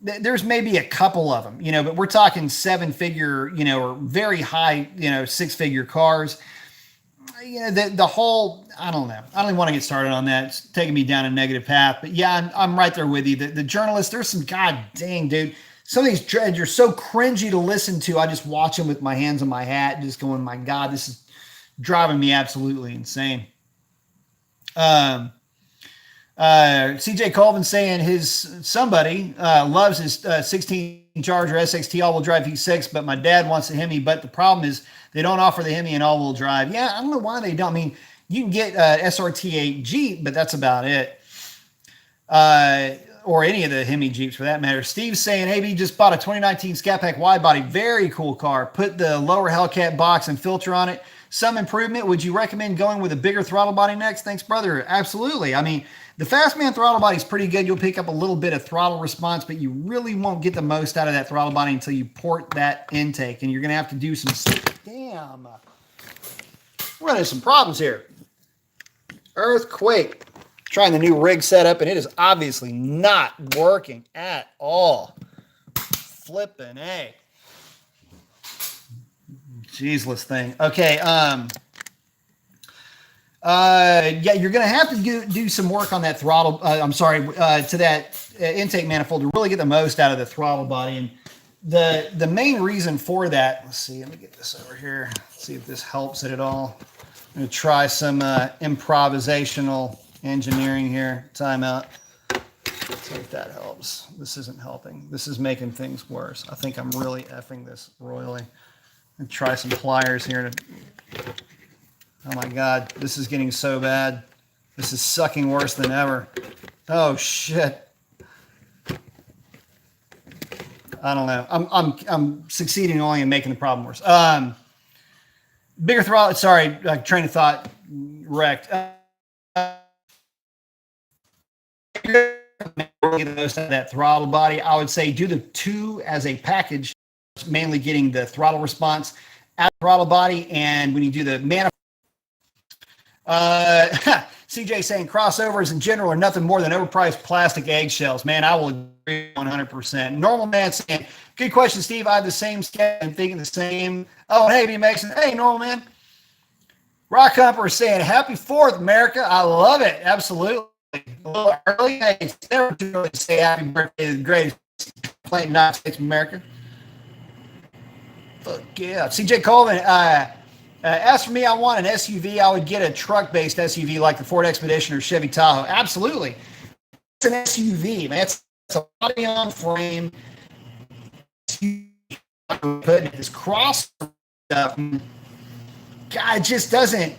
there's maybe a couple of them, you know, but we're talking 7-figure, you know, or very high, you know, 6-figure cars. You know, the whole, I don't know. I don't even want to get started on that. It's taking me down a negative path. But yeah, I'm right there with you. The journalists, there's some, god dang, dude. Some of these dreads are so cringy to listen to. I just watch them with my hands on my hat and just going, my God, this is driving me absolutely insane. CJ Colvin saying somebody loves his 16 Charger SXT all-wheel drive V6, but my dad wants a Hemi. But the problem is they don't offer the Hemi in all-wheel drive. Yeah, I don't know why they don't. I mean, you can get SRT8 Jeep, but that's about it. Or any of the Hemi Jeeps for that matter. Steve's saying, hey, he just bought a 2019 Scat Pack wide body. Very cool car. Put the lower Hellcat box and filter on it. Some improvement. Would you recommend going with a bigger throttle body next? Thanks, brother. Absolutely. I mean, the Fastman throttle body is pretty good. You'll pick up a little bit of throttle response, but you really won't get the most out of that throttle body until you port that intake. And you're going to have to do some... Damn. We're running some problems here. Earthquake. Trying the new rig setup, and it is obviously not working at all. Flipping A. Jeezless thing. Okay. Yeah, you're going to have to do some work on that throttle. To that intake manifold to really get the most out of the throttle body. And the main reason for that, let's see, let me get this over here. See if this helps it at all. I'm going to try some improvisational engineering here. Timeout. Let's see if that helps. This isn't helping. This is making things worse. I think I'm really effing this royally. And try some pliers here to... Oh my God, this is getting so bad. This is sucking worse than ever. Oh shit. I don't know. I'm succeeding only in making the problem worse. Bigger throttle. Sorry, train of thought wrecked. Get the most out of that throttle body. I would say do the two as a package, mainly getting the throttle response out of the throttle body, and when you do the manifold. CJ saying crossovers in general are nothing more than overpriced plastic eggshells. Man, I will agree 100%. Normal man saying, good question, Steve. I have the same sketch and thinking the same. Oh, hey, B-Max. Hey, normal man. Rock Humper is saying, happy 4th, America. I love it. Absolutely. A little early. Hey, it's never too early to say happy birthday to the greatest plane in the United States of America. Fuck yeah. CJ Colvin, as for me, I want an SUV. I would get a truck-based SUV like the Ford Expedition or Chevy Tahoe. Absolutely. It's an SUV, man. It's a body on frame. Putting this cross stuff. God, it just doesn't.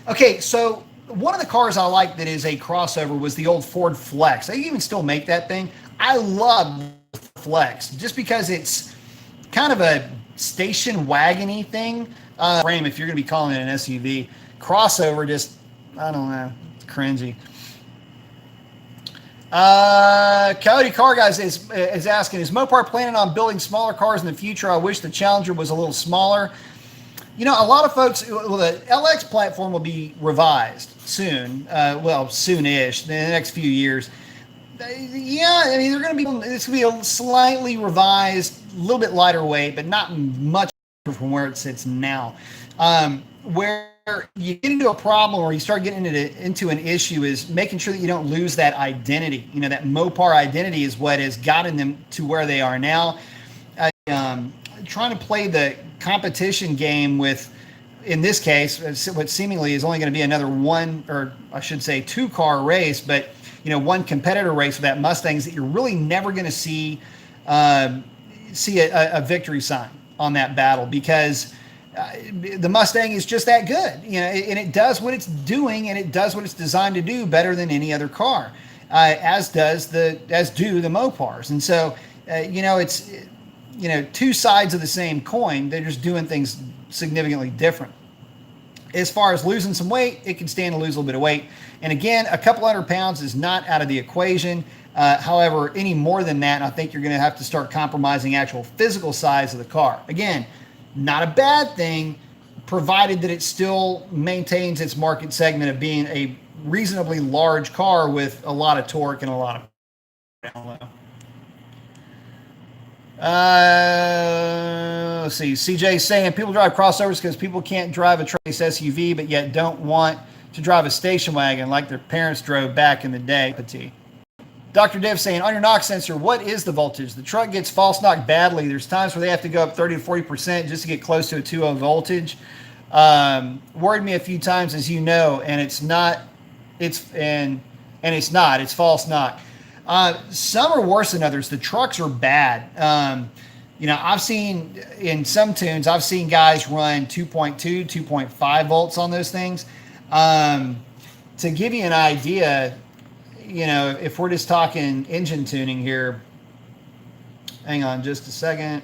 Okay, so one of the cars I like that is a crossover was the old Ford Flex. They even still make that thing. I love the Flex just because it's kind of a station wagony thing. Frame, if you're going to be calling it an SUV. Crossover, just, I don't know, it's cringy. Coyote Car Guys is asking, is Mopar planning on building smaller cars in the future? I wish the Challenger was a little smaller. You know, a lot of folks, well, the LX platform will be revised soon. Well, soon-ish, in the next few years. Yeah, I mean, it's going to be a slightly revised, a little bit lighter weight, but not much from where it sits now. Where you get into a problem or you start getting into an issue is making sure that you don't lose that identity. You know, that Mopar identity is what has gotten them to where they are now. Trying to play the competition game with, in this case, what seemingly is only going to be another one, or I should say 2-car race, but, you know, one competitor race with that Mustangs that you're really never going to see a victory sign on that battle, because the Mustang is just that good, you know, and it does what it's doing and it does what it's designed to do better than any other car, as do the Mopars. And so, you know, it's, you know, two sides of the same coin. They're just doing things significantly different. As far as losing some weight, it can stand to lose a little bit of weight. And again, a couple hundred pounds is not out of the equation. However, any more than that, I think you're going to have to start compromising actual physical size of the car. Again, not a bad thing, provided that it still maintains its market segment of being a reasonably large car with a lot of torque and a lot of down low. Let's see. CJ saying people drive crossovers because people can't drive a Trace SUV, but yet don't want to drive a station wagon like their parents drove back in the day. Petit. Dr. Dev saying, on your knock sensor, what is the voltage? The truck gets false knocked badly. There's times where they have to go up 30 to 40% just to get close to a 2.0 voltage. Worried me a few times, as you know, and it's not. It's false knock. Some are worse than others. The trucks are bad. You know, I've seen in some tunes, I've seen guys run 2.2, 2.5 volts on those things. To give you an idea, you know, if we're just talking engine tuning here, hang on just a second.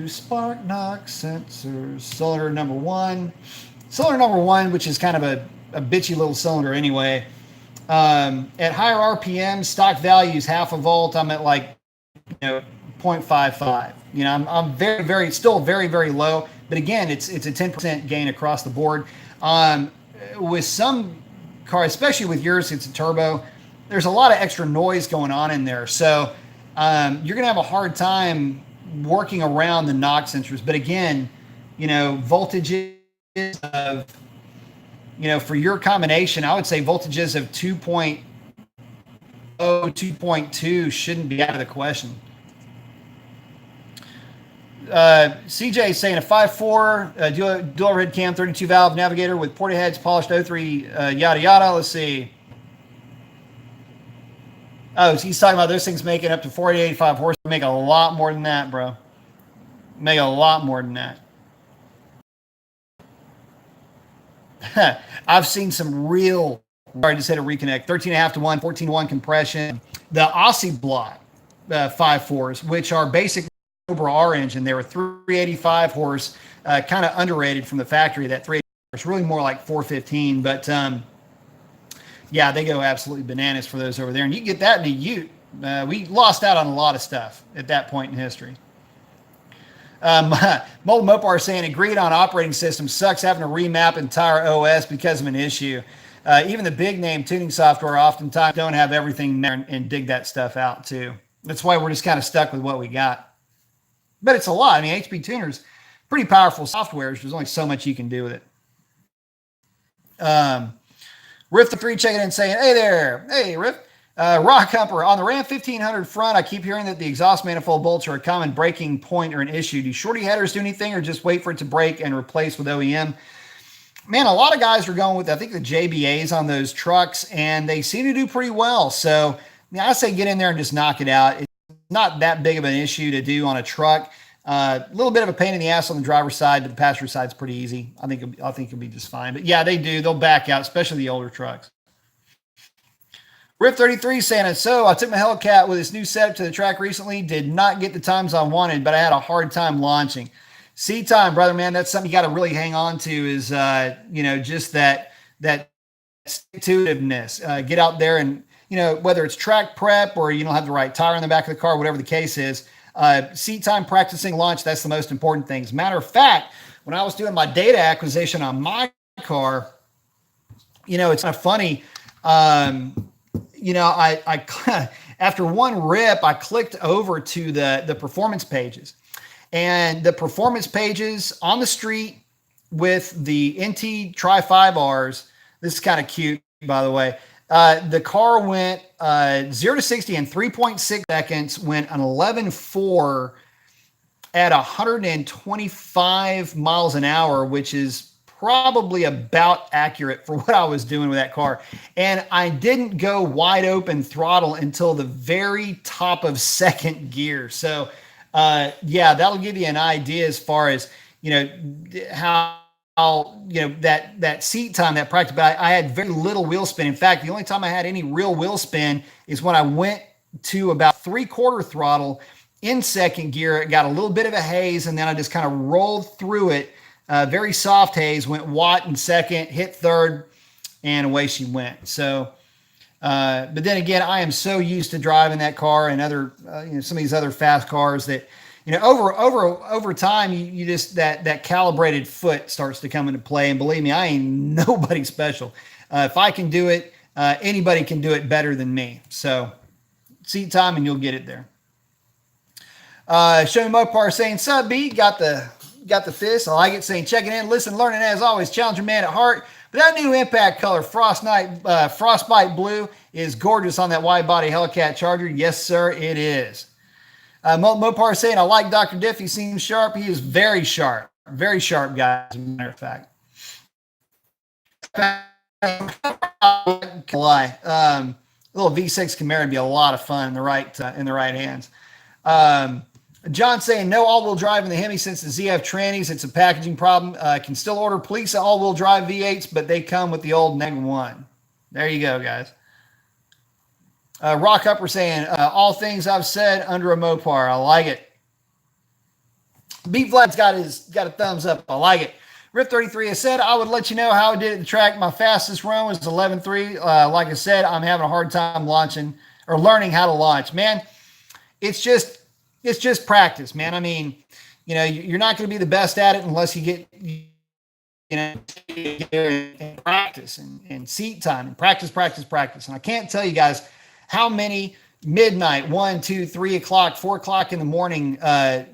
Spark knock sensors, cylinder number one, which is kind of a bitchy little cylinder anyway. At higher RPM, stock value is half a volt. I'm at like, you know, 0.55. You know, I'm still very, very low. But again, it's a 10% gain across the board. With some car, especially with yours, it's a turbo. There's a lot of extra noise going on in there, so you're gonna have a hard time working around the knock sensors. But again, you know, voltages of, you know, for your combination, I would say voltages of 2.0, 2.2 shouldn't be out of the question. CJ is saying a 5.4 dual overhead cam 32 valve navigator with ported heads, polished O3, yada yada. Let's see. Oh, so he's talking about those things making up to 485 horse. Make a lot more than that, bro. Make a lot more than that. I've seen some real, I just hit a reconnect, 13.5 to 1, 14 to 1 compression. The Aussie block 5.4s, which are basically Cobra R engine. They were 385 horse, kind of underrated from the factory. That 385 is really more like 415, but yeah, they go absolutely bananas for those over there. And you can get that in a Ute. We lost out on a lot of stuff at that point in history. Mold Mopar saying agreed on operating system, sucks having to remap entire OS because of an issue. Even the big name tuning software oftentimes don't have everything there and dig that stuff out too. That's why we're just kind of stuck with what we got. But it's a lot. I mean, HP Tuner's pretty powerful software. There's only so much you can do with it. Riff the 3 checking in saying, hey there. Hey, Riff. Rock Humper, on the Ram 1500 front, I keep hearing that the exhaust manifold bolts are a common breaking point or an issue. Do shorty headers do anything or just wait for it to break and replace with OEM? Man, a lot of guys are going with, I think, the JBAs on those trucks, and they seem to do pretty well. So I say get in there and just knock it out. It's not that big of an issue to do on a truck. A little bit of a pain in the ass on the driver's side, but the passenger side's pretty easy. I think it'll be just fine. But yeah, they do. They'll back out, especially the older trucks. Rip 33 saying, so I took my Hellcat with its new setup to the track recently. Did not get the times I wanted, but I had a hard time launching. Seat time, brother, man, that's something you got to really hang on to is, just that stick-to-itiveness. Get out there and, whether it's track prep or you don't have the right tire in the back of the car, whatever the case is, seat time, practicing launch, that's the most important thing. As a matter of fact, when I was doing my data acquisition on my car, it's kind of funny. I after one rip, I clicked over to the performance pages, and the performance pages on the street with the NT Tri 5Rs. This is kind of cute, by the way. The car went 0 to 60 in 3.6 seconds, went an 11.4 at 125 miles an hour, which is probably about accurate for what I was doing with that car. And I didn't go wide open throttle until the very top of second gear. So, that'll give you an idea as far as, how that seat time, that practice. But I had very little wheel spin. In fact, the only time I had any real wheel spin is when I went to about 3/4 throttle in second gear. It got a little bit of a haze, and then I just kind of rolled through it. Very soft haze, went watt in second, hit third, and away she went. So, but then again, I am so used to driving that car and other, some of these other fast cars that, over time, you just, that calibrated foot starts to come into play. And believe me, I ain't nobody special. If I can do it, anybody can do it better than me. So, seat time and you'll get it there. Show me Mopar saying, sub B, got the fist. I like it, saying checking in, listen, learning as always, challenger man at heart. But that new impact color, frostbite blue, is gorgeous on that wide body Hellcat Charger. Yes, sir, it is. Mopar saying, I like Dr. Diff. He seems sharp. He is very sharp guy, as a matter of fact. Lie. A little V6 Camaro would be a lot of fun in the right hands. John saying no all-wheel drive in the Hemi since the ZF trannies. It's a packaging problem. Can still order police all-wheel drive V8s, but they come with the old Neg 1. There you go, guys. Rock Upper saying all things I've said under a Mopar. I like it. Beat Vlad's got a thumbs up. I like it. Rip 33 has said I would let you know how I did at the track. My fastest run was 11.3. Like I said, I'm having a hard time launching or learning how to launch. Man, it's just practice, man. I mean, you're not going to be the best at it unless you get, and practice and seat time and practice. And I can't tell you guys how many midnight, 1, 2, 3 o'clock, 4 o'clock in the morning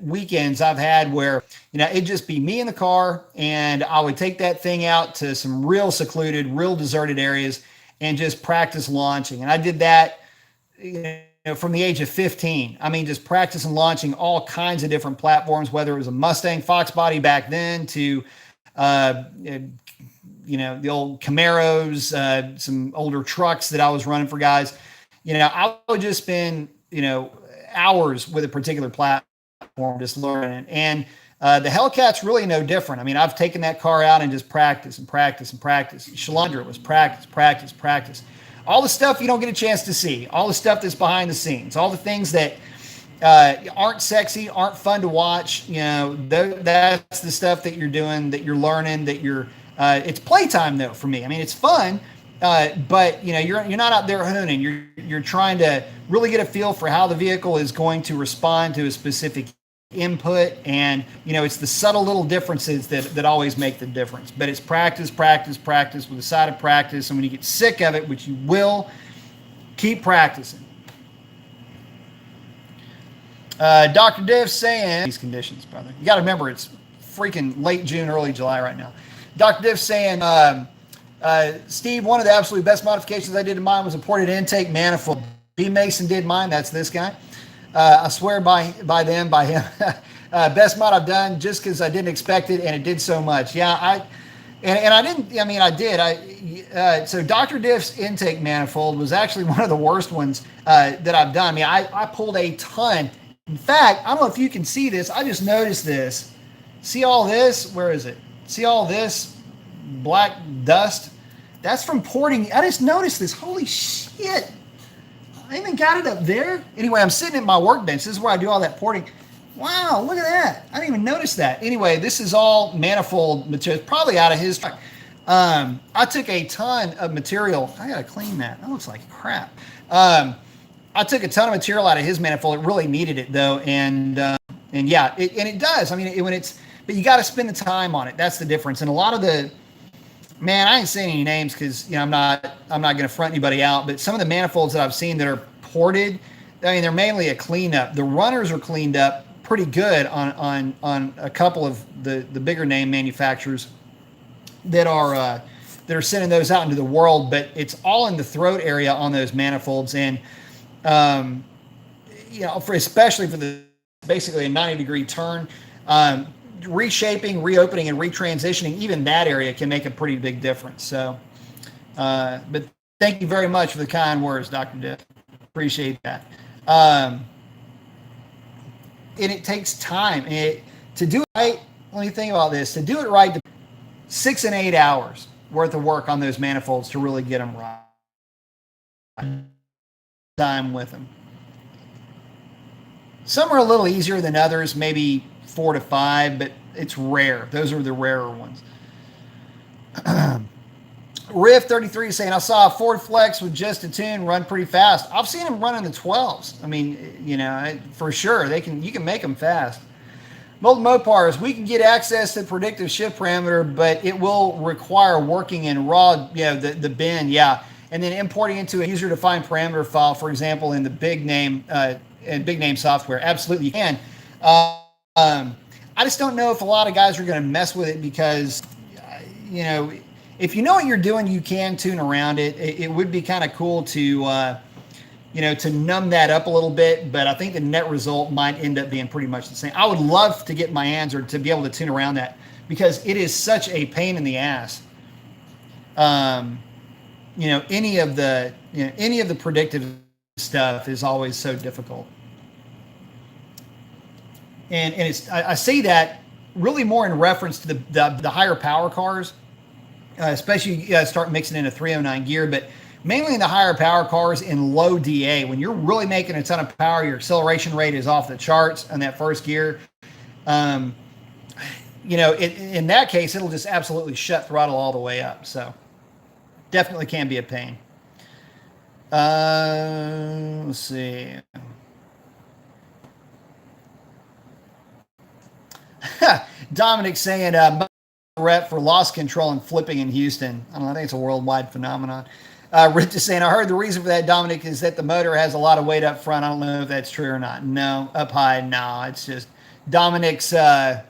weekends I've had where, it'd just be me in the car and I would take that thing out to some real secluded, real deserted areas and just practice launching. And I did that, from the age of 15. I mean, just practicing launching all kinds of different platforms, whether it was a Mustang Fox body back then to, the old Camaros, some older trucks that I was running for guys. I would just spend, hours with a particular platform just learning. And the Hellcat's really no different. I mean, I've taken that car out and just practice. Shalandra was practice. All the stuff you don't get a chance to see, all the stuff that's behind the scenes, all the things that aren't sexy, aren't fun to watch. That's the stuff that you're doing, that you're learning, that you're. It's playtime though for me. I mean, it's fun, but you're not out there hooning. You're trying to really get a feel for how the vehicle is going to respond to a specific input, and it's the subtle little differences that always make the difference. But it's practice with a side of practice, and when you get sick of it, which you will, keep practicing. Dr. Div saying these conditions, brother, you got to remember it's freaking late June, early July right now. Dr. Div saying Steve, one of the absolute best modifications I did to mine was a ported intake manifold. B Mason did mine. That's this guy. I swear by him. Best mod I've done, just because I didn't expect it and it did so much. Yeah, I did. So Dr. Diff's intake manifold was actually one of the worst ones that I've done. I mean, I pulled a ton. In fact, I don't know if you can see this. I just noticed this. See all this? Where is it? See all this black dust? That's from porting. I just noticed this. Holy shit. I even got it up there. Anyway, I'm sitting at my workbench. This is where I do all that porting. Wow, look at that. I didn't even notice that. Anyway, this is all manifold material, probably out of his truck. I took a ton of material. I got to clean that. That looks like crap. I took a ton of material out of his manifold. It really needed it though. And yeah, it does. I mean, but you got to spend the time on it. That's the difference. And a lot of man, I ain't saying any names because I'm not going to front anybody out. But some of the manifolds that I've seen that are ported, I mean, they're mainly a cleanup. The runners are cleaned up pretty good on a couple of the bigger name manufacturers that are sending those out into the world. But it's all in the throat area on those manifolds, and especially for basically a 90-degree turn. Reshaping, reopening, and retransitioning, even that area can make a pretty big difference. So, but thank you very much for the kind words, Dr. Diff. Appreciate that. And it takes time. To do it right, let me think about this. To do it right, 6 and 8 hours worth of work on those manifolds to really get them right. Time with them. Some are a little easier than others, maybe 4 to 5, but it's rare. Those are the rarer ones. Riff 33 is saying, I saw a Ford Flex with just a tune run pretty fast. I've seen them run in the 12s. I mean, for sure, you can make them fast. Molten Mopars, we can get access to predictive shift parameter, but it will require working in raw, the bin, yeah. And then importing into a user-defined parameter file, for example, in the big name software. Absolutely you can. I just don't know if a lot of guys are going to mess with it because, if you know what you're doing, you can tune around it. It would be kind of cool to, to numb that up a little bit, but I think the net result might end up being pretty much the same. I would love to get my hands or to be able to tune around that because it is such a pain in the ass. Any of the predictive stuff is always so difficult. And I say that really more in reference to the higher power cars, especially you guys start mixing in a 309 gear, but mainly in the higher power cars in low DA. When you're really making a ton of power, your acceleration rate is off the charts on that first gear. In that case, it'll just absolutely shut throttle all the way up. So definitely can be a pain. Let's see. Dominic saying rep for loss control and flipping in Houston. I don't know, I think it's a worldwide phenomenon. Rich is saying, I heard the reason for that, Dominic, is that the motor has a lot of weight up front. I don't know if that's true or not. No, up high, no. It's just Dominic's just,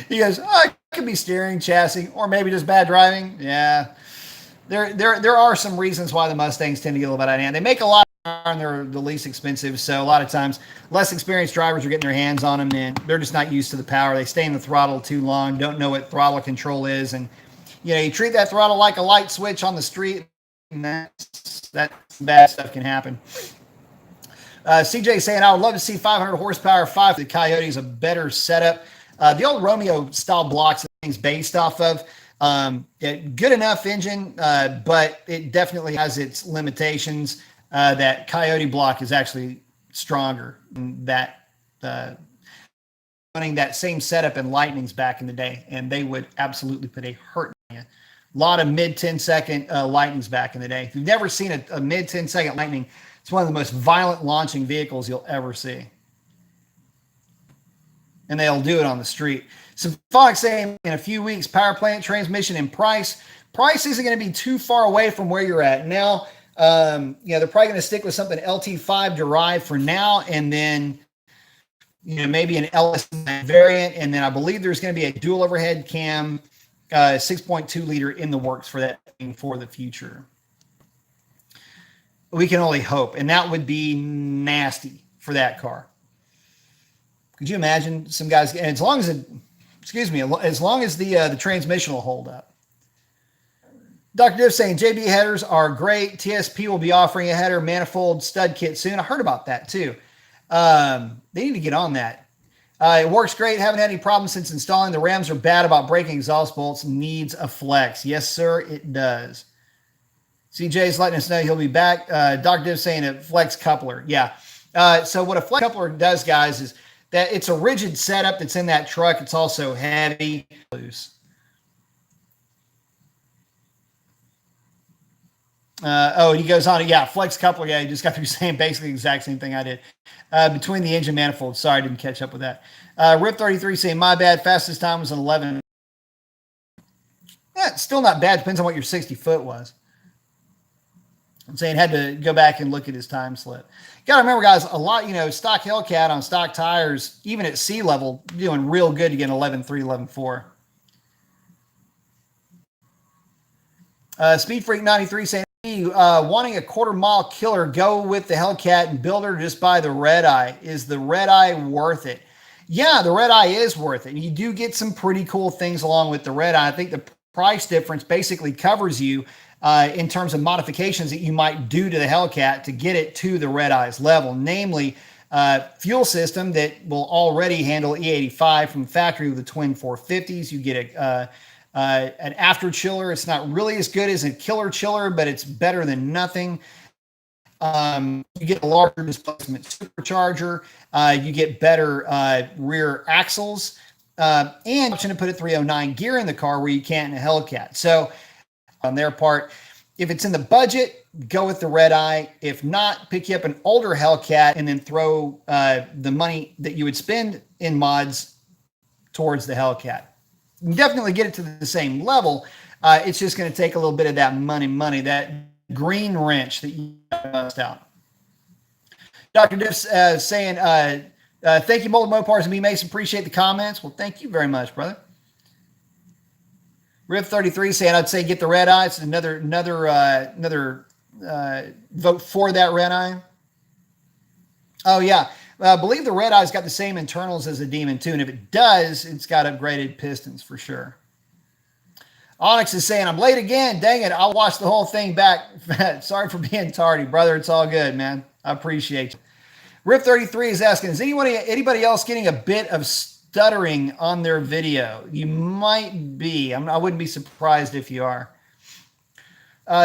he goes, it could be steering, chassis, or maybe just bad driving. Yeah. There are some reasons why the Mustangs tend to get a little bit dynamic. They make a lot and they're the least expensive, so a lot of times less experienced drivers are getting their hands on them and they're just not used to the power. They stay in the throttle too long, don't know what throttle control is, and you treat that throttle like a light switch on the street, and that bad stuff can happen. CJ saying, I would love to see 500 horsepower 5 for the Coyote is a better setup. The old Romeo style blocks that thing's based off of. Good enough engine, but it definitely has its limitations. That Coyote block is actually stronger than that, running that same setup in Lightnings back in the day, and they would absolutely put a hurt on you. A lot of mid 10-second Lightnings back in the day. If you've never seen a mid 10-second Lightning, it's one of the most violent launching vehicles you'll ever see. And they'll do it on the street. Symphonic saying in a few weeks, power plant, transmission, and price. Price isn't going to be too far away from where you're at now. They're probably going to stick with something LT5 derived for now, and then maybe an LS variant, and then I believe there's going to be a dual overhead cam 6.2 liter in the works for that thing for the future. We can only hope, and that would be nasty for that car. Could you imagine some guys? And as long as the transmission will hold up. Dr. Div saying JB headers are great. TSP will be offering a header manifold stud kit soon. I heard about that too. They need to get on that. It works great. Haven't had any problems since installing. The Rams are bad about breaking exhaust bolts. Needs a flex. Yes, sir, it does. CJ's letting us know he'll be back. Dr. Div saying a flex coupler. Yeah. So what a flex coupler does, guys, is that it's a rigid setup that's in that truck. It's also heavy. Loose. He goes on. Yeah, flex coupler. Yeah, he just got through saying basically the exact same thing I did. Between the engine manifolds. Sorry, I didn't catch up with that. Rip33 saying, my bad. Fastest time was an 11. Yeah, still not bad. Depends on what your 60 foot was. I'm saying had to go back and look at his time slip. Got to remember, guys, a lot, stock Hellcat on stock tires, even at sea level, doing real good to get an 11.3, 11.4. Speed Freak 93 saying, wanting a quarter-mile killer, go with the Hellcat and builder, just buy the Red Eye. Is the Red Eye worth it? Yeah, the Red Eye is worth it. You do get some pretty cool things along with the Red Eye. I think the price difference basically covers you in terms of modifications that you might do to the Hellcat to get it to the Red Eye's level, namely fuel system that will already handle E85 from the factory with the twin 450s. You get an after chiller. It's not really as good as a killer chiller, but it's better than nothing. You get a larger displacement supercharger. You get better rear axles, and option to put a 309 gear in the car where you can't in a Hellcat. So on their part, if it's in the budget, go with the Red Eye. If not, pick you up an older Hellcat and then throw the money that you would spend in mods towards the Hellcat. You can definitely get it to the same level. It's just going to take a little bit of that money, that green wrench that you bust out. Dr. Diff's saying, thank you, Molded Mopars and B Mason. Appreciate the comments. Well, thank you very much, brother. Rip 33 saying, I'd say get the Red Eye. It's another vote for that Red Eye. Oh, yeah. I believe the Red Eye's got the same internals as the Demon too, and if it does, it's got upgraded pistons for sure. Onyx is saying, I'm late again. Dang it, I'll watch the whole thing back. Sorry for being tardy, brother. It's all good, man. I appreciate you. Rip 33 is asking, is anybody else getting a bit of stuttering on their video? You might be. I wouldn't be surprised if you are.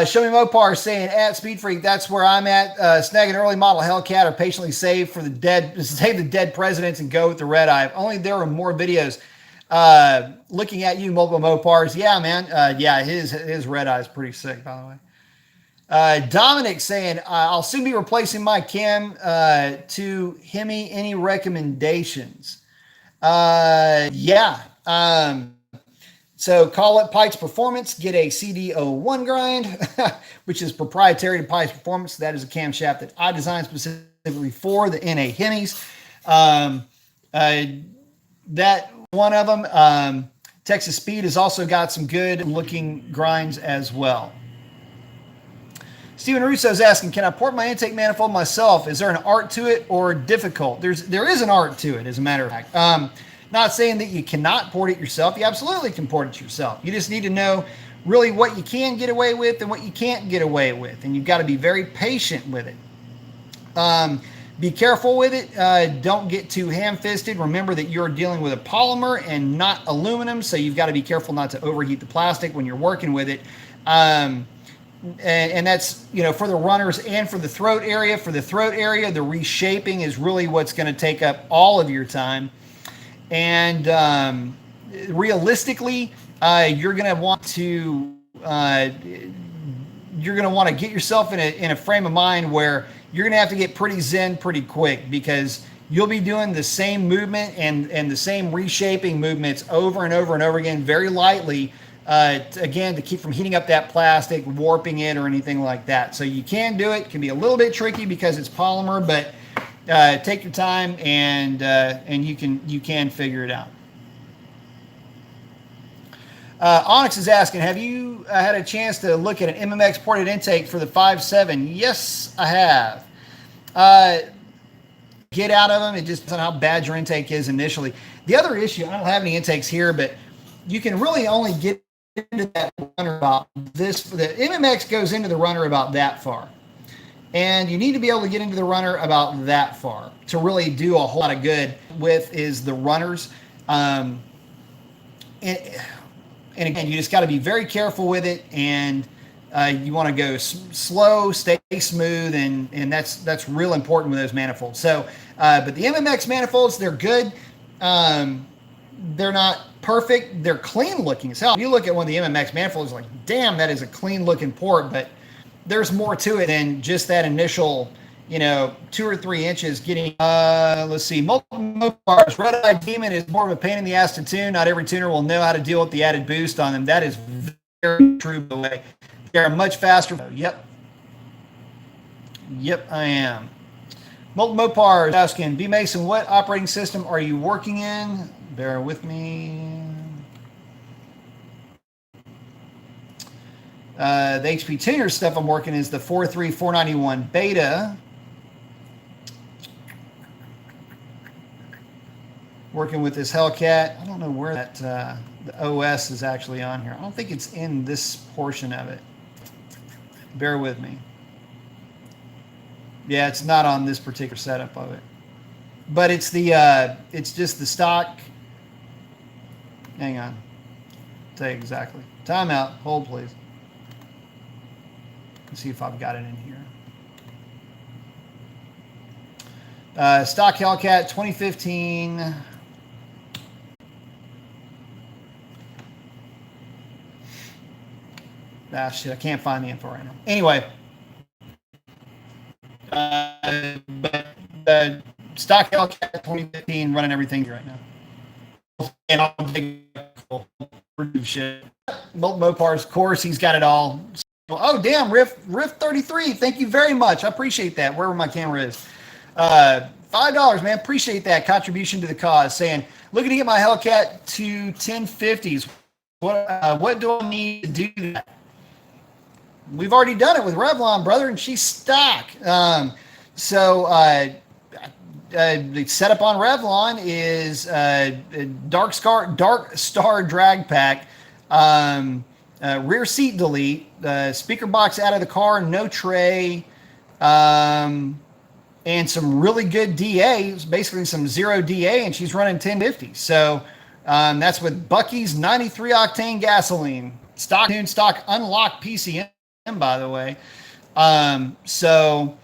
Show Me Mopar saying, at Speed Freak, that's where I'm at. Snag an early model Hellcat or patiently save the dead presidents and go with the Red Eye. If only there were more videos. Looking at you, Mobile Mopars. Yeah, man. Yeah, his Red Eye is pretty sick, by the way. Dominic saying, I'll soon be replacing my cam to Hemi. Any recommendations? Yeah. So call it Pikes Performance, get a CD01 grind, which is proprietary to Pikes Performance. That is a camshaft that I designed specifically for the NA Hemis. That one of them. Texas Speed has also got some good looking grinds as well. Steven Russo is asking, can I port my intake manifold myself? Is there an art to it or difficult? There is an art to it, as a matter of fact. Not saying that you cannot port it yourself. You absolutely can port it yourself. You just need to know really what you can get away with and what you can't get away with. And you've got to be very patient with it. Be careful with it. Don't get too ham-fisted. Remember that you're dealing with a polymer and not aluminum, so you've got to be careful not to overheat the plastic when you're working with it. And that's, for the runners and for the throat area. For the throat area, the reshaping is really what's going to take up all of your time. And realistically, you're going to want to get yourself in a frame of mind where you're going to have to get pretty zen pretty quick, because you'll be doing the same movement and the same reshaping movements over and over and over again, very lightly, again, to keep from heating up that plastic, warping it, or anything like that. So you can do it. It can be a little bit tricky because it's polymer, but take your time and you can figure it out. Onyx is asking, have you had a chance to look at an MMX ported intake for the 5.7? Yes, I have. Get out of them. It just depends on how bad your intake is initially. The other issue, I don't have any intakes here, but you can really only get into that runner about this. The MMX goes into the runner about that far. And you need to be able to get into the runner about that far to really do a whole lot of good with is the runners. And again, you just got to be very careful with it. And You want to go slow, stay smooth, and that's real important with those manifolds. So, but the MMX manifolds, they're good. They're not perfect. They're clean looking as hell. If you look at one of the MMX manifolds, like, damn, that is a clean looking port, but there's more to it than just that initial, 2 or 3 inches getting, let's see, multiple Mopars. Red Eye Demon is more of a pain in the ass to tune. Not every tuner will know how to deal with the added boost on them. That is very true, by the way. They're much faster. Yep, I am. Multiple Mopars asking, B Mason, what operating system are you working in? Bear with me. The HP Tuner stuff I'm working is the 43491 beta. Working with this Hellcat. I don't know where that the OS is actually on here. I don't think it's in this portion of it. Bear with me. Yeah, it's not on this particular setup of it. But it's the it's just the stock. Hang on. I'll tell you exactly. Timeout. Hold, please. Let's see if I've got it in here. Stock Hellcat 2015. Ah, shit, I can't find the info right now. Anyway. But stock Hellcat 2015 running everything right now. And I'll take shit. Mopars, of course, he's got it all. Oh, damn, Riff 33. Thank you very much. I appreciate that. Wherever my camera is. $5, man. Appreciate that contribution to the cause. Saying, looking to get my Hellcat to 1050s. What do I need to do that? We've already done it with Revlon, brother, and she's stock. The setup on Revlon is Dark Star drag pack, rear seat delete, speaker box out of the car, no tray, and some really good DA, basically some zero DA, and she's running 1050. So that's with Bucky's 93 octane gasoline, stock tune, stock unlocked PCM, by the way. So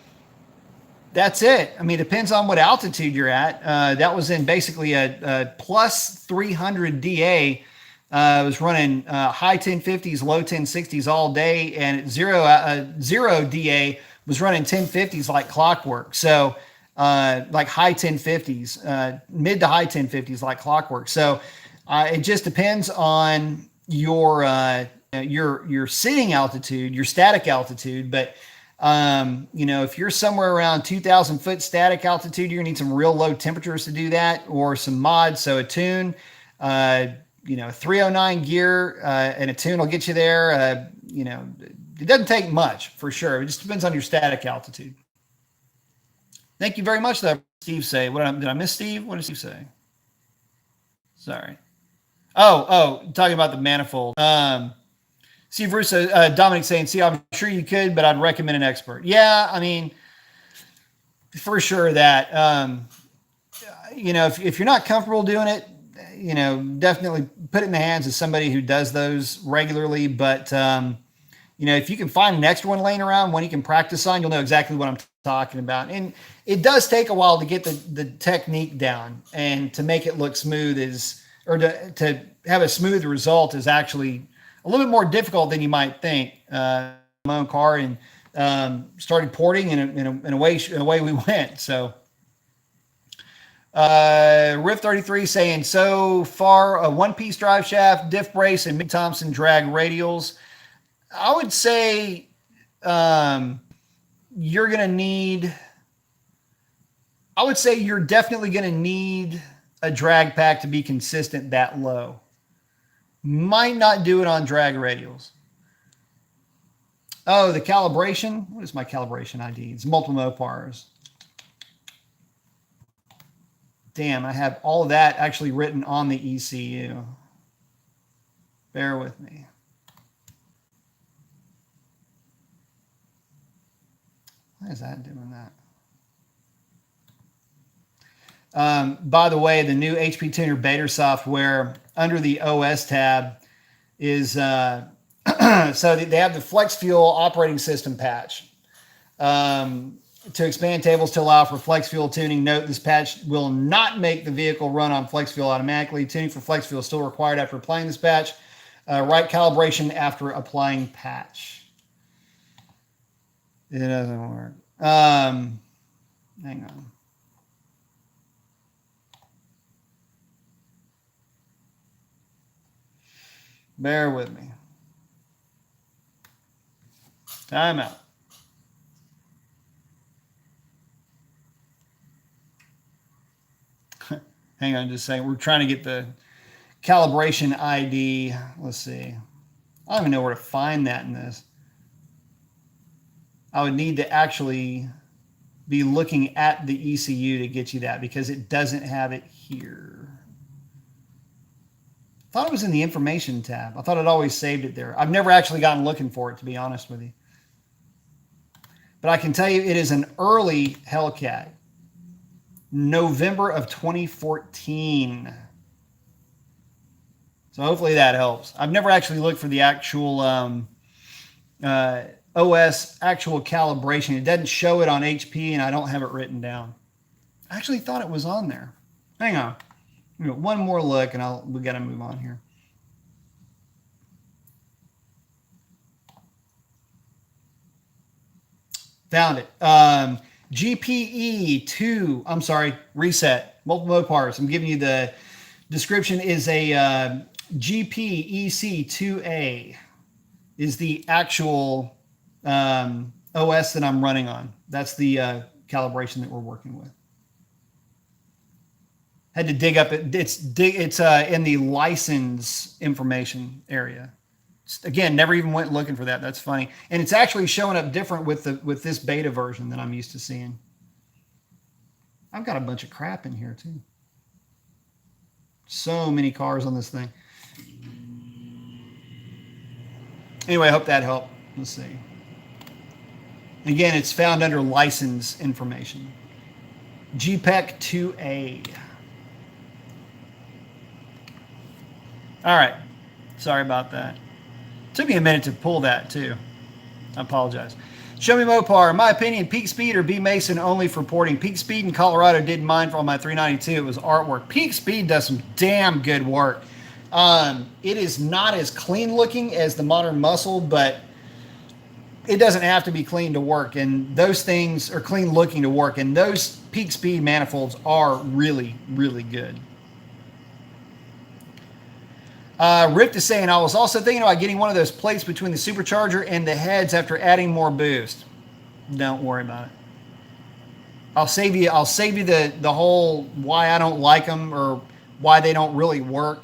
that's it. I mean, it depends on what altitude you're at. That was in basically a plus 300 DA. It was running high 1050s, low 1060s all day, and zero DA was running 1050s like clockwork. So like high 1050s, mid to high 1050s like clockwork. So it just depends on your sitting altitude, your static altitude. But if you're somewhere around 2,000 foot static altitude, you're gonna need some real low temperatures to do that, or some mods. So a tune, 309 gear and a tune will get you there. It doesn't take much for sure. It just depends on your static altitude. Thank you very much, though. Steve say, did I miss Steve? What did Steve say? Sorry. Oh, talking about the manifold. Steve Russo, Dominic saying, see, I'm sure you could, but I'd recommend an expert. Yeah, I mean, for sure that, if you're not comfortable doing it, definitely put it in the hands of somebody who does those regularly. But, if you can find an extra one laying around, one you can practice on, you'll know exactly what I'm talking about. And it does take a while to get the technique down, and to make it look smooth to have a smooth result is actually a little bit more difficult than you might think. My own car, and started porting, and away we went. So Riff 33 saying, so far a one-piece drive shaft, diff brace, and Mick Thompson drag radials. I would say you're definitely going to need a drag pack to be consistent that low. Might not do it on drag radials. Oh, the calibration. What is my calibration ID? It's multiple Mopars. Damn, I have all of that actually written on the ECU. Bear with me. Why is that doing that? By the way, the new HP Tuner beta software under the OS tab is So they have the Flex Fuel operating system patch. To expand tables to allow for flex fuel tuning. Note this patch will not make the vehicle run on flex fuel automatically. Tuning for flex fuel is still required after applying this patch. Right calibration after applying patch. It doesn't work. Hang on. Bear with me. Time out. Hang on just a second. We're trying to get the calibration ID. Let's see. I don't even know where to find that in this. I would need to actually be looking at the ECU to get you that because it doesn't have it here. I thought it was in the information tab. I thought it always saved it there. I've never actually gotten looking for it, to be honest with you. But I can tell you it is an early Hellcat. November of 2014. So hopefully that helps. I've never actually looked for the actual OS actual calibration. It doesn't show it on HP, and I don't have it written down. I actually thought it was on there. Hang on. One more look, and we got to move on here. Found it. GPE2, I'm sorry, reset, multiple Mopars. I'm giving you the description is a GPEC2A is the actual OS that I'm running on. That's the calibration that we're working with. Had to dig up it. It's in the license information area. Again, never even went looking for that. That's funny. And it's actually showing up different with this beta version than I'm used to seeing. I've got a bunch of crap in here too. So many cars on this thing. Anyway, I hope that helped. Let's see. Again, it's found under license information. GPEC 2A. All right. Sorry about that. Took me a minute to pull that too. I apologize. Show me Mopar. In my opinion, Peak Speed or B Mason only for porting. Peak Speed in Colorado did mine for my 392. It was artwork. Peak Speed does some damn good work. It is not as clean looking as the Modern Muscle, but it doesn't have to be clean to work. And those things are clean looking to work. And those Peak Speed manifolds are really, really good. Rick is saying, I was also thinking about getting one of those plates between the supercharger and the heads after adding more boost. Don't worry about it. I'll save you the whole why I don't like them or why they don't really work.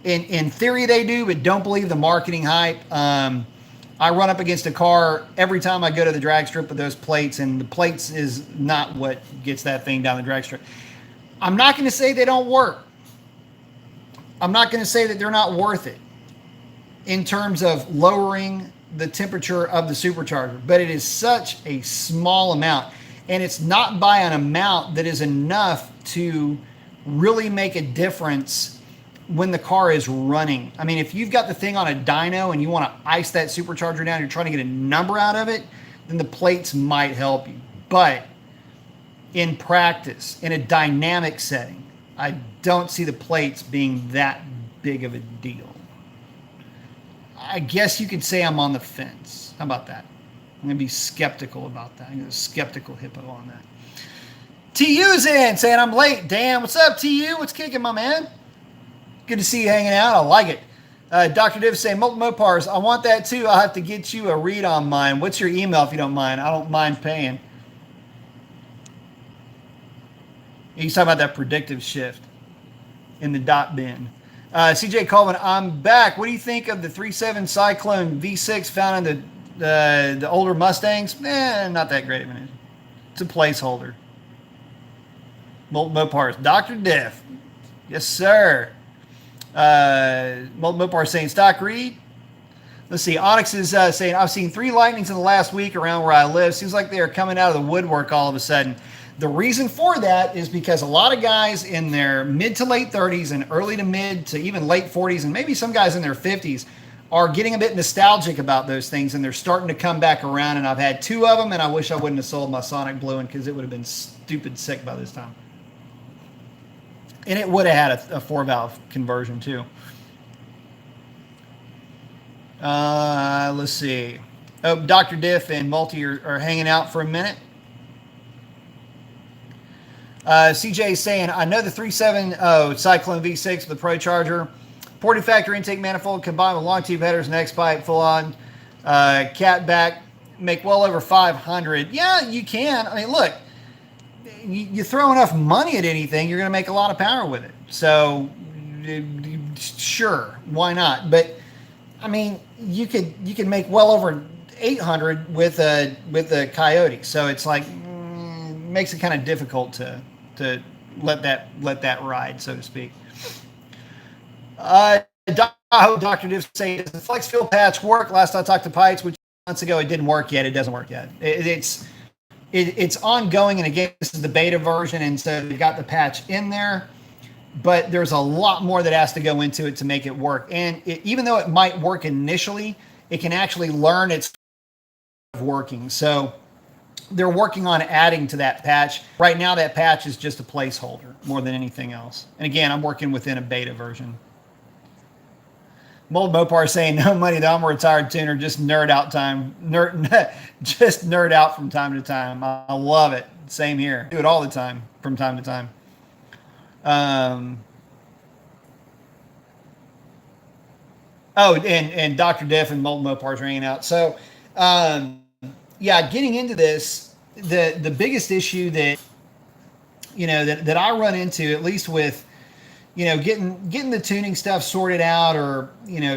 In theory they do, but don't believe the marketing hype. I run up against a car every time I go to the drag strip with those plates, and the plates is not what gets that thing down the drag strip. I'm not going to say they don't work. I'm not going to say that they're not worth it in terms of lowering the temperature of the supercharger, but it is such a small amount, and it's not by an amount that is enough to really make a difference when the car is running. I mean, if you've got the thing on a dyno and you want to ice that supercharger down, you're trying to get a number out of it, then the plates might help you. But in practice, in a dynamic setting, I don't see the plates being that big of a deal. I guess you could say I'm on the fence. How about that? I'm going to be skeptical about that. I'm going to skeptical hippo on that. TU's in saying I'm late. Damn, what's up, TU? What's kicking, my man? Good to see you hanging out. I like it. Dr. Div saying, Mopars, I want that too. I'll have to get you a read on mine. What's your email if you don't mind? I don't mind paying. He's talking about that predictive shift in the dot bin. CJ Colvin, I'm back. What do you think of the 3.7 Cyclone V6 found in the older Mustangs? Not that great of an engine. It's a placeholder. Molten Mopars. Dr. Diff. Yes, sir. Molten Mopar saying, stock read. Let's see. Onyx is saying, I've seen 3 lightnings in the last week around where I live. Seems like they are coming out of the woodwork all of a sudden. The reason for that is because a lot of guys in their mid to late 30s and early to mid to even late 40s, and maybe some guys in their 50s, are getting a bit nostalgic about those things, and they're starting to come back around. And I've had two of them, and I wish I wouldn't have sold my Sonic Blue one, because it would have been stupid sick by this time. And it would have had a 4-valve conversion too. Let's see. Oh, Dr. Diff and Multi are hanging out for a minute. CJ is saying, I know the 3.7 Cyclone V6 with the Pro Charger, ported factory intake manifold combined with long tube headers and X pipe full on cat back, make well over 500. Yeah, you can. I mean, look, you throw enough money at anything, you're going to make a lot of power with it. So sure, why not? But I mean, you can make well over 800 with a Coyote. So it's like makes it kind of difficult to let that ride, so to speak. I hope Dr. Div say, does the flex fuel patch work? Last I talked to Pikes, which months ago, it didn't work yet. It doesn't work yet. It's ongoing, and again, this is the beta version, and so they've got the patch in there, but there's a lot more that has to go into it to make it work. And even though it might work initially, it can actually learn its working. So they're working on adding to that patch. Right now, that patch is just a placeholder more than anything else. And again, I'm working within a beta version. Mold Mopar saying, no money though, I'm a retired tuner, just nerd out just nerd out from time to time. I love it. Same here. Do it all the time from time to time. And Dr. Diff and Mold Mopar's ringing out. So, yeah, getting into this, the biggest issue that, that I run into, at least with, getting the tuning stuff sorted out, or,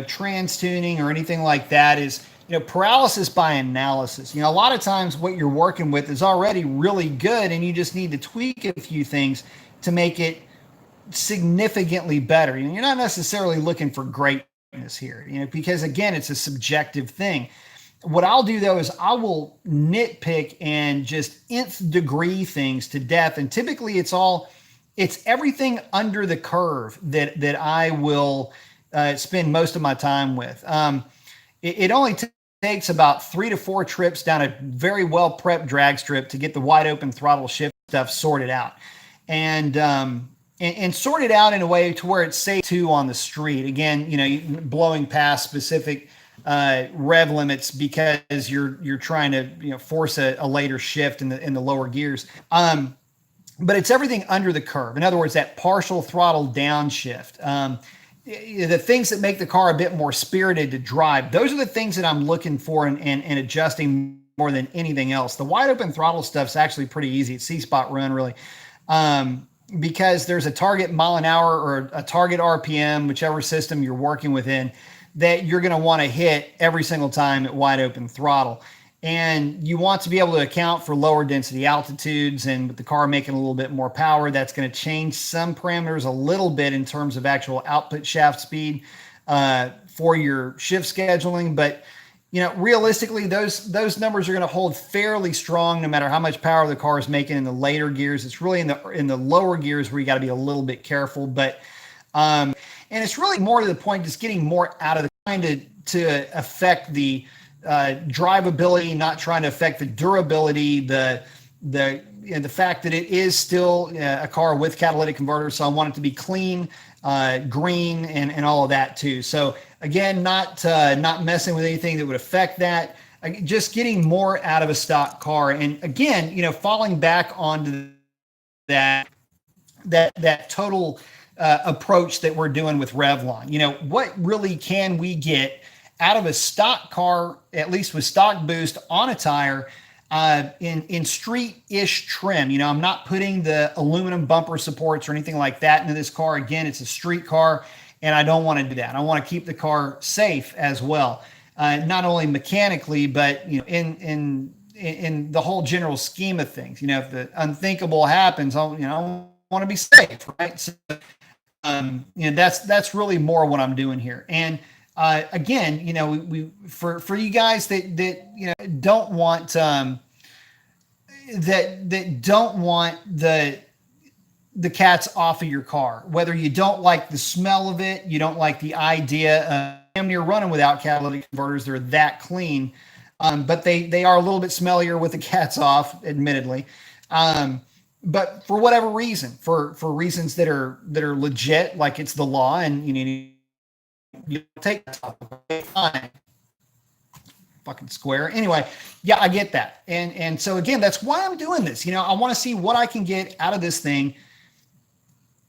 trans tuning or anything like that, is, paralysis by analysis. A lot of times what you're working with is already really good, and you just need to tweak a few things to make it significantly better. You're not necessarily looking for greatness here, because again, it's a subjective thing. What I'll do though is I will nitpick and just nth degree things to death. And typically it's everything under the curve that I will spend most of my time with. It only takes about 3 to 4 trips down a very well prepped drag strip to get the wide open throttle shift stuff sorted out. And sort it out in a way to where it's safe to on the street. Again, blowing past specific rev limits because you're trying to force a later shift in the lower gears. But it's everything under the curve. In other words, that partial throttle downshift. The things that make the car a bit more spirited to drive, those are the things that I'm looking for and adjusting more than anything else. The wide open throttle stuff's actually pretty easy. It's C-spot run, really. Because there's a target mile an hour or a target RPM, whichever system you're working within, that you're going to want to hit every single time at wide open throttle. And you want to be able to account for lower density altitudes, and with the car making a little bit more power, that's going to change some parameters a little bit in terms of actual output shaft speed for your shift scheduling. But realistically, those numbers are going to hold fairly strong no matter how much power the car is making in the later gears. It's really in the lower gears where you got to be a little bit careful. But and it's really more to the point, just getting more out of the trying to affect the drivability, not trying to affect the durability, the fact that it is still a car with catalytic converters. So I want it to be clean, green, and all of that too. So again, not messing with anything that would affect that. Just getting more out of a stock car, and again, falling back onto that total approach that we're doing with Revlon. What really can we get out of a stock car, at least with stock boost on a tire, in street-ish trim? I'm not putting the aluminum bumper supports or anything like that into this car. Again, it's a street car, and I don't want to do that. I want to keep the car safe as well, not only mechanically, but in the whole general scheme of things. If the unthinkable happens, I want to be safe, right? So, that's really more what I'm doing here. And again, we for you guys that don't want that don't want the cats off of your car. Whether you don't like the smell of it, you don't like the idea of damn near running without catalytic converters. They're that clean, but they are a little bit smellier with the cats off, admittedly. But for whatever reason, for reasons that are legit, like it's the law, and you take that off, fine. Fucking square. Anyway, yeah, I get that. And so again, that's why I'm doing this. I want to see what I can get out of this thing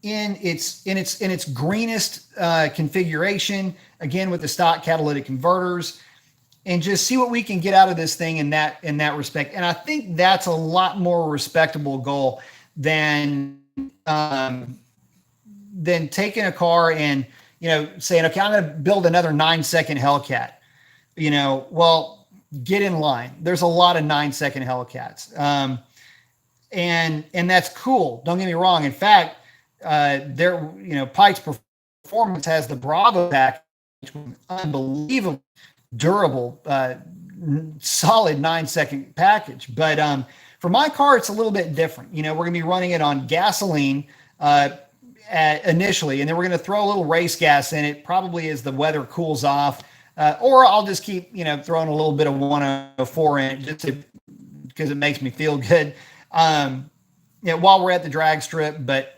in its greenest configuration, again with the stock catalytic converters, and just see what we can get out of this thing in that respect. And I think that's a lot more respectable goal than taking a car and saying, okay, I'm going to build another 9-second Hellcat. Well, get in line. There's a lot of 9-second Hellcats. And that's cool. Don't get me wrong. In fact, Pike's Performance has the Bravo package, unbelievable, durable, solid 9-second package. But for my car, it's a little bit different. We're going to be running it on gasoline initially, and then we're going to throw a little race gas in it, probably as the weather cools off. Or I'll just keep, throwing a little bit of 104 in it just because it makes me feel good, while we're at the drag strip. But,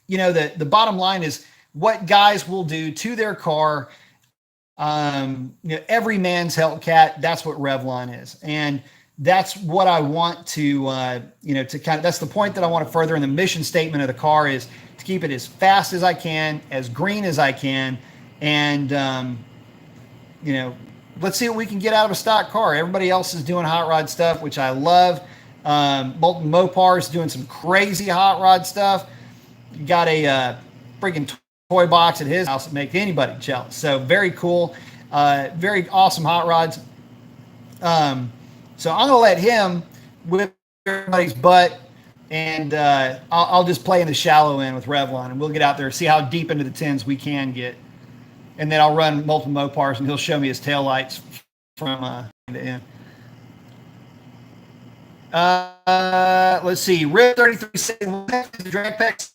the bottom line is what guys will do to their car. Every man's Hellcat, that's what Revlon is. And that's what I want to, that's the point that I want to further in the mission statement of the car, is to keep it as fast as I can, as green as I can. And, let's see what we can get out of a stock car. Everybody else is doing hot rod stuff, which I love. Molten Mopar is doing some crazy hot rod stuff. Got a freaking toy box at his house that makes anybody jealous. So very cool. Very awesome hot rods. So I'm going to let him whip everybody's butt, and I'll just play in the shallow end with Revlon, and we'll get out there, see how deep into the tens we can get. And then I'll run multiple Mopars, and he'll show me his taillights from the end. Let's see. Rip 33 saying, the drag packs.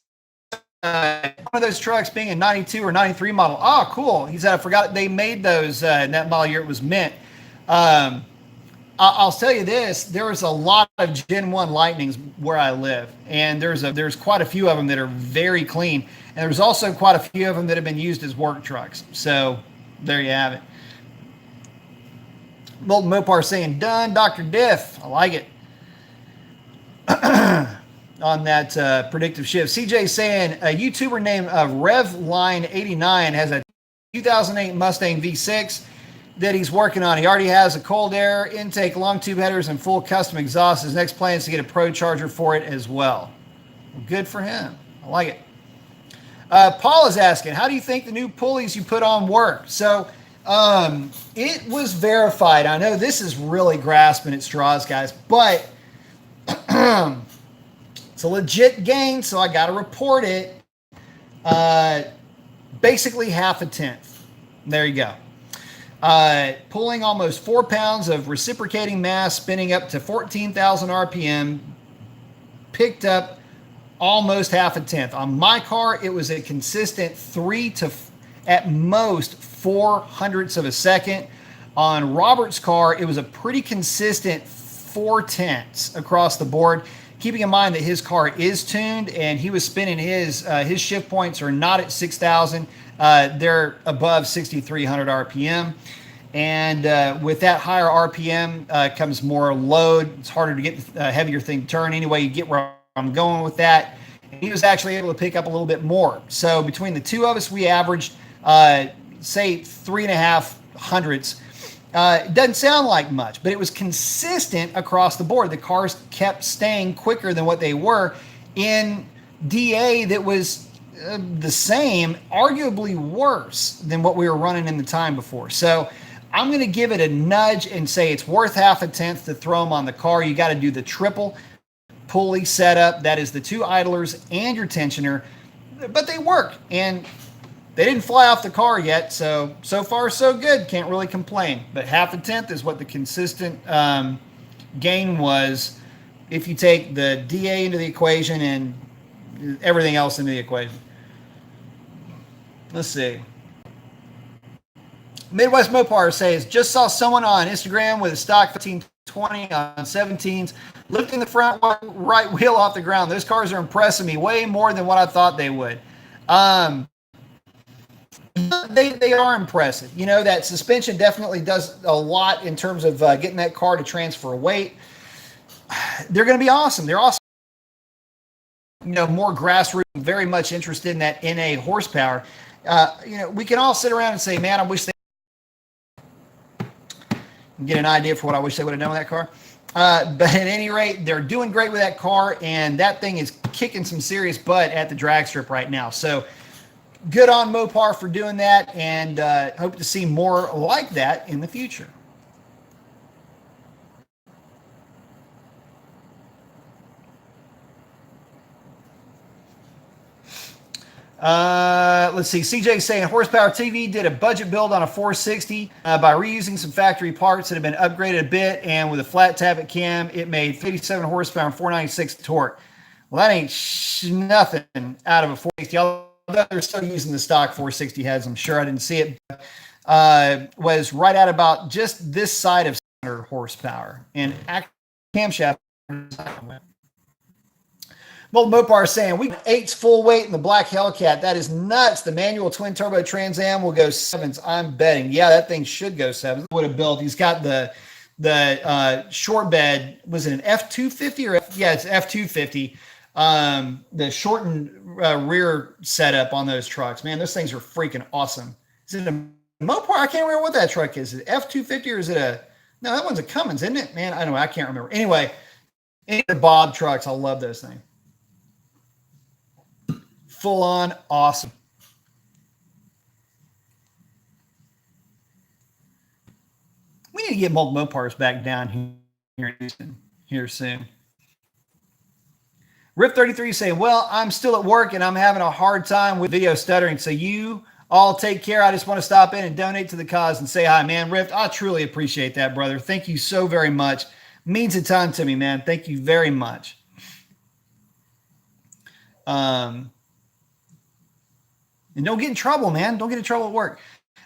One of those trucks being a 92 or 93 model. Oh, cool. He said, I forgot they made those in that model year. It was mint. I'll tell you this. There was a lot of Gen 1 Lightnings where I live, and there's quite a few of them that are very clean. And there's also quite a few of them that have been used as work trucks. So there you have it. Molten Mopar saying, done, Dr. Diff. I like it. On that predictive shift. CJ saying, a YouTuber named Revline89 has a 2008 Mustang V6 that he's working on. He already has a cold air intake, long tube headers, and full custom exhaust. His next plan is to get a Pro Charger for it as well. Good for him. I like it. Paul is asking, how do you think the new pulleys you put on work? So it was verified. I know this is really grasping at straws, guys, but it's a legit gain, so I got to report it. Basically half a tenth. There you go. Pulling almost 4 pounds of reciprocating mass, spinning up to 14,000 RPM, picked up almost half a tenth. On my car, it was a consistent 3 to at most 4 hundredths of a second. On Robert's car, it was a pretty consistent 4 tenths across the board. Keeping in mind that his car is tuned and he was spinning his shift points are not at 6,000. They're above 6,300 RPM. And with that higher RPM comes more load. It's harder to get a heavier thing to turn. Anyway, you get where I'm going with that. And he was actually able to pick up a little bit more. So between the two of us, we averaged, say, 3.5 hundredths. It doesn't sound like much, but it was consistent across the board. The cars kept staying quicker than what they were in DA that was the same, arguably worse than what we were running in the time before. So I'm going to give it a nudge and say it's worth half a tenth to throw them on the car. You got to do the triple pulley setup. That is the 2 idlers and your tensioner, but they work. And they didn't fly off the car yet, so far so good. Can't really complain. But half a tenth is what the consistent gain was if you take the DA into the equation and everything else into the equation. Let's see. Midwest Mopar says, just saw someone on Instagram with a stock 1520 on 17s lifting the front right wheel off the ground. Those cars are impressing me way more than what I thought they would. They are impressive. You know, that suspension definitely does a lot in terms of getting that car to transfer weight. They're going to be awesome. They're awesome. You know, more grassroots, very much interested in that NA horsepower. You know, we can all sit around and say, man, I wish they get an idea for what I wish they would have done with that car. But at any rate, they're doing great with that car, and that thing is kicking some serious butt at the drag strip right now. So good on Mopar for doing that, and hope to see more like that in the future. Let's see. CJ saying Horsepower TV did a budget build on a 460 by reusing some factory parts that have been upgraded a bit, and with a flat tappet cam, it made 37 horsepower and 496 torque. Well, that ain't nothing out of a 460. Although they're still using the stock 460 heads, I'm sure I didn't see it. Was right at about just this side of 100 horsepower, and camshaft. Well, Mopar saying we got 8's full weight in the black Hellcat. That is nuts. The manual twin turbo Trans Am will go 7s. I'm betting. Yeah, that thing should go 7s. Would have built. He's got the short bed. Was it an F250 or yeah, it's F250. The shortened rear setup on those trucks. Man, those things are freaking awesome. Is it a Mopar? I can't remember what that truck is. Is it F250 or is it a? No, that one's a Cummins, isn't it? Man, I don't know. I can't remember. Anyway, any of the Bob trucks, I love those things. Full on awesome. We need to get Mopars back down here soon. Rip33 saying, well, I'm still at work and I'm having a hard time with video stuttering. So you all take care. I just want to stop in and donate to the cause and say hi, man. Rift, I truly appreciate that, brother. Thank you so very much. Means a ton to me, man. Thank you very much. And don't get in trouble, man. Don't get in trouble at work.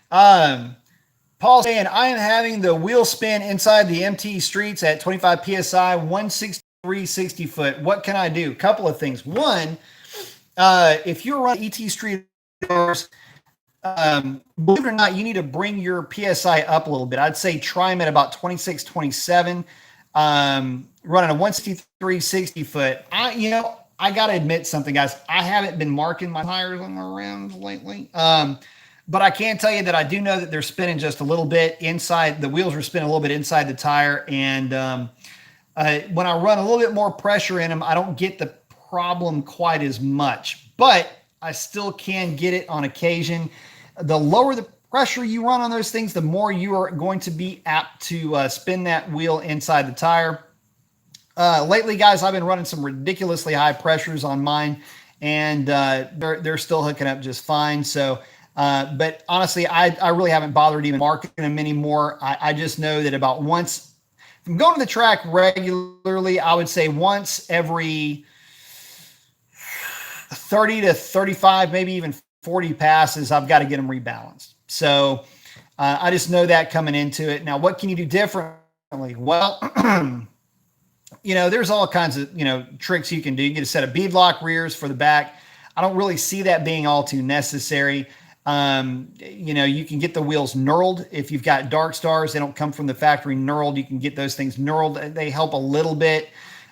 Paul saying, I am having the wheel spin inside the MT streets at 25 PSI, 163 60 foot. What can I do? Couple of things. One, if you're running ET street doors, believe it or not, you need to bring your PSI up a little bit. I'd say try them at about 26, 27, running a 163 60 foot. I got to admit something, guys. I haven't been marking my tires on the rims lately. But I can tell you that I do know that they're spinning just a little bit inside. The wheels are spinning a little bit inside the tire. And when I run a little bit more pressure in them, I don't get the problem quite as much. But I still can get it on occasion. The lower the pressure you run on those things, the more you are going to be apt to spin that wheel inside the tire. Lately, guys, I've been running some ridiculously high pressures on mine, and they're still hooking up just fine. So, but honestly, I really haven't bothered even marking them anymore. I just know that about once, if I'm going to the track regularly, I would say once every 30 to 35, maybe even 40 passes, I've got to get them rebalanced. So I just know that coming into it. Now, what can you do differently? Well, there's all kinds of, tricks you can do. You get a set of beadlock rears for the back. I don't really see that being all too necessary. You can get the wheels knurled. If you've got dark stars, they don't come from the factory knurled. You can get those things knurled. They help a little bit.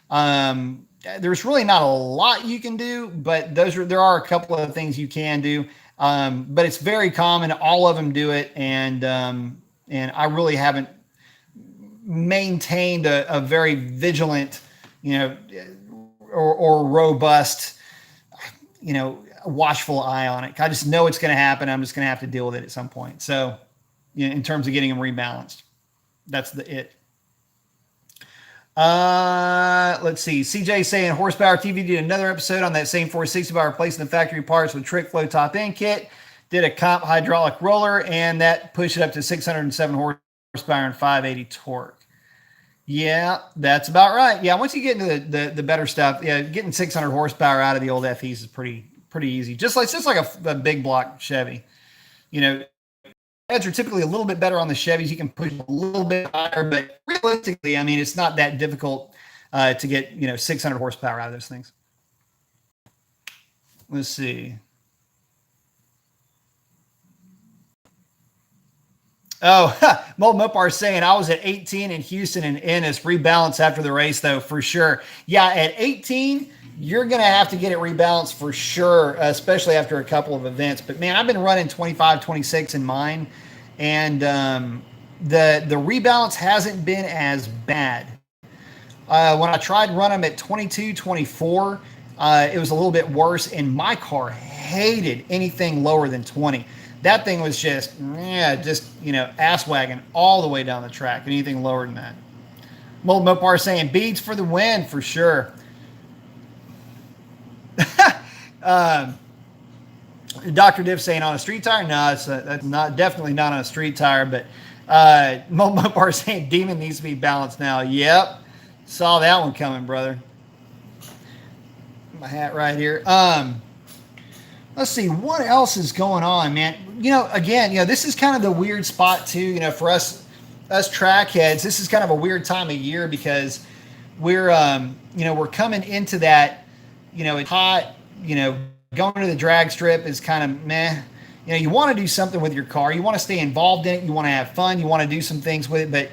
There's really not a lot you can do, but there are a couple of things you can do. But it's very common. All of them do it. And I really haven't maintained a very vigilant, or robust, watchful eye on it. I just know it's going to happen. I'm just going to have to deal with it at some point. So, in terms of getting them rebalanced, that's it. Let's see. CJ saying Horsepower TV did another episode on that same 460 by replacing the factory parts with trick flow top end kit. Did a comp hydraulic roller, and that pushed it up to 607 horsepower and 580 torque. Yeah, that's about right. Yeah, once you get into the better stuff, yeah, getting 600 horsepower out of the old FEs is pretty easy. Just like a big block Chevy. You know, heads are typically a little bit better on the Chevys. You can push a little bit higher, but realistically, I mean, it's not that difficult to get 600 horsepower out of those things. Let's see. Oh, Mopar is saying I was at 18 in Houston and Ennis. Rebalance after the race, though, for sure. Yeah, at 18, you're going to have to get it rebalanced for sure, especially after a couple of events. But man, I've been running 25, 26 in mine, and the rebalance hasn't been as bad. When I tried running them at 22, 24, it was a little bit worse, and my car hated anything lower than 20. That thing was just ass wagging all the way down the track. Anything lower than that. Mold Mopar saying beads for the win for sure. Dr. Div saying on a street tire. No, that's definitely not on a street tire. But Mold Mopar saying Demon needs to be balanced now. Yep, saw that one coming, brother. My hat right here. Let's see what else is going on, man. Again, this is kind of the weird spot too. For us track heads, this is kind of a weird time of year because we're coming into that. It's hot. Going to the drag strip is kind of meh. You want to do something with your car. You want to stay involved in it. You want to have fun. You want to do some things with it. But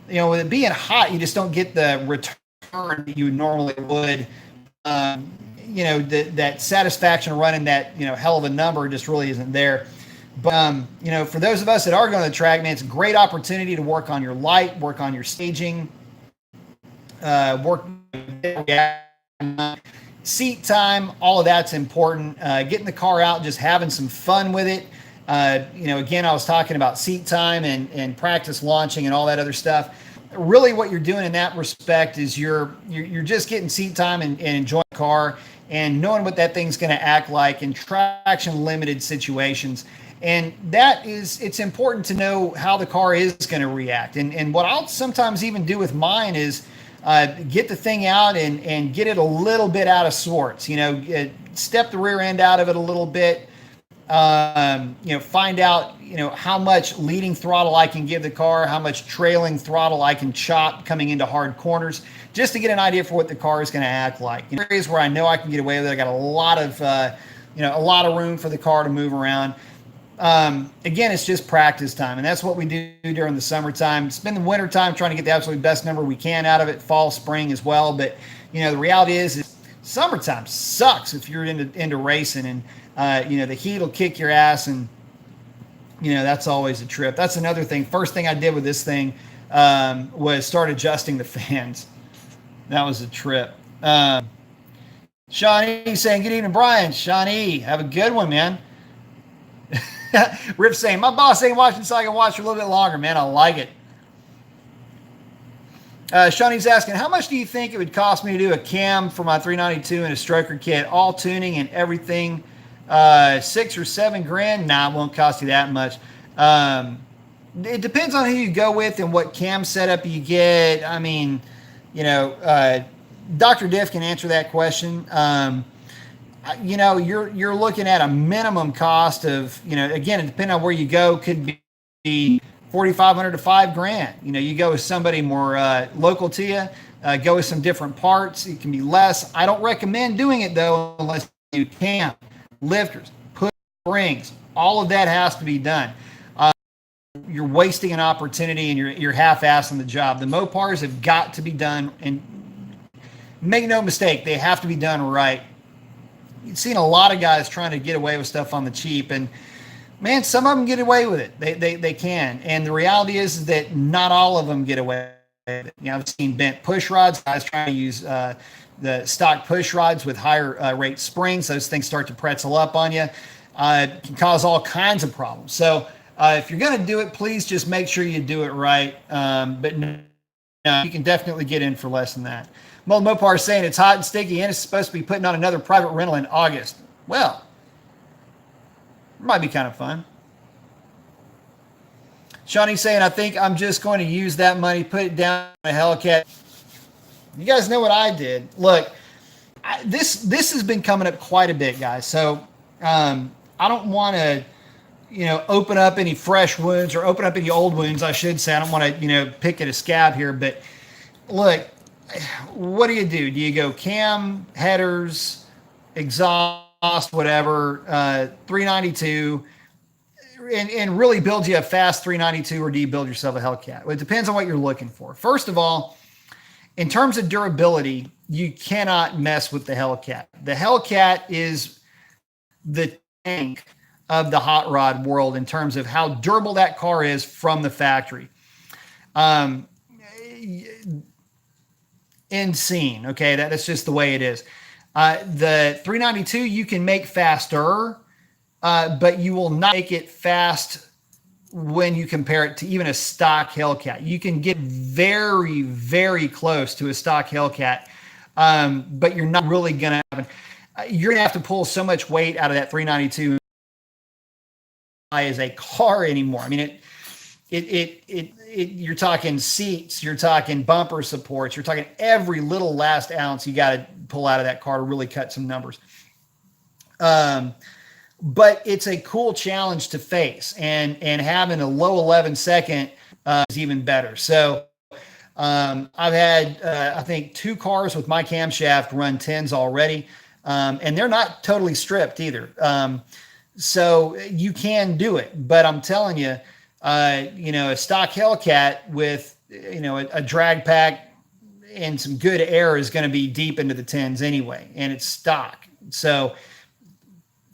with it being hot, you just don't get the return that you normally would. That satisfaction of running that hell of a number just really isn't there. But for those of us that are going to the track, man, it's a great opportunity to work on your light, work on your staging, work seat time. All of that's important. Getting the car out, just having some fun with it. Again, I was talking about seat time and practice launching and all that other stuff. Really, what you're doing in that respect is you're just getting seat time and enjoying the car and knowing what that thing's going to act like in traction limited situations. And it's important to know how the car is going to react. And what I'll sometimes even do with mine is get the thing out and get it a little bit out of sorts. Step the rear end out of it a little bit. Find out, how much leading throttle I can give the car, how much trailing throttle I can chop coming into hard corners, just to get an idea for what the car is going to act like. In areas where I know I can get away with it, I got a lot of room for the car to move around. Again, it's just practice time, and that's what we do during the summertime. Spend the winter time trying to get the absolute best number we can out of it, fall, spring as well. But, the reality is summertime sucks if you're into racing, and, the heat will kick your ass, and, that's always a trip. That's another thing. First thing I did with this thing was start adjusting the fans. That was a trip. Shawnee saying, good evening, Brian. Shawnee, have a good one, man. Rip saying, my boss ain't watching so I can watch for a little bit longer, man. I like it. Shawnee's asking, how much do you think it would cost me to do a cam for my 392 and a stroker kit, all tuning and everything? 6 or 7 grand? Nah, it won't cost you that much. It depends on who you go with and what cam setup you get. I mean, Dr. Diff can answer that question. You're looking at a minimum cost of, again, depending on where you go, could be $4,500 to $5,000. You go with somebody more local to you, go with some different parts. It can be less. I don't recommend doing it though unless you can. Lifters, push springs, all of that has to be done. You're wasting an opportunity and you're half-assing the job. The Mopars have got to be done, and make no mistake, they have to be done right. You've seen a lot of guys trying to get away with stuff on the cheap, and man, some of them get away with it. They can, and the reality is that not all of them get away with it. I've seen bent push rods, guys trying to use the stock push rods with higher rate springs. Those things start to pretzel up on you. It can cause all kinds of problems. So if you're going to do it, please just make sure you do it right. But no, you can definitely get in for less than that. Mold Mopar is saying it's hot and sticky and it's supposed to be putting on another private rental in August. Well, it might be kind of fun. Shawnee's saying, I think I'm just going to use that money, put it down on a Hellcat. You guys know what I did. Look, this has been coming up quite a bit, guys. So I don't want to, open up any fresh wounds or open up any old wounds, I should say. I don't want to, pick at a scab here. But look, what do? Do you go cam, headers, exhaust, whatever, 392, and really build you a fast 392, or do you build yourself a Hellcat? Well, it depends on what you're looking for. First of all, in terms of durability, you cannot mess with the Hellcat. The Hellcat is the tank of the hot rod world in terms of how durable that car is from the factory. Insane. Okay, that's just the way it is. The 392 you can make faster, but you will not make it fast when you compare it to even a stock Hellcat. You can get very, very close to a stock Hellcat, but you're not really going to you're going to have to pull so much weight out of that 392 as a car anymore. I mean, you're talking seats, you're talking bumper supports, you're talking every little last ounce you got to pull out of that car to really cut some numbers. But it's a cool challenge to face, and having a low 11 second is even better. So I've had, I think, 2 cars with my camshaft run 10s already, and they're not totally stripped either. So you can do it, but I'm telling you, a stock Hellcat with, a drag pack and some good air is going to be deep into the 10s anyway, and it's stock. So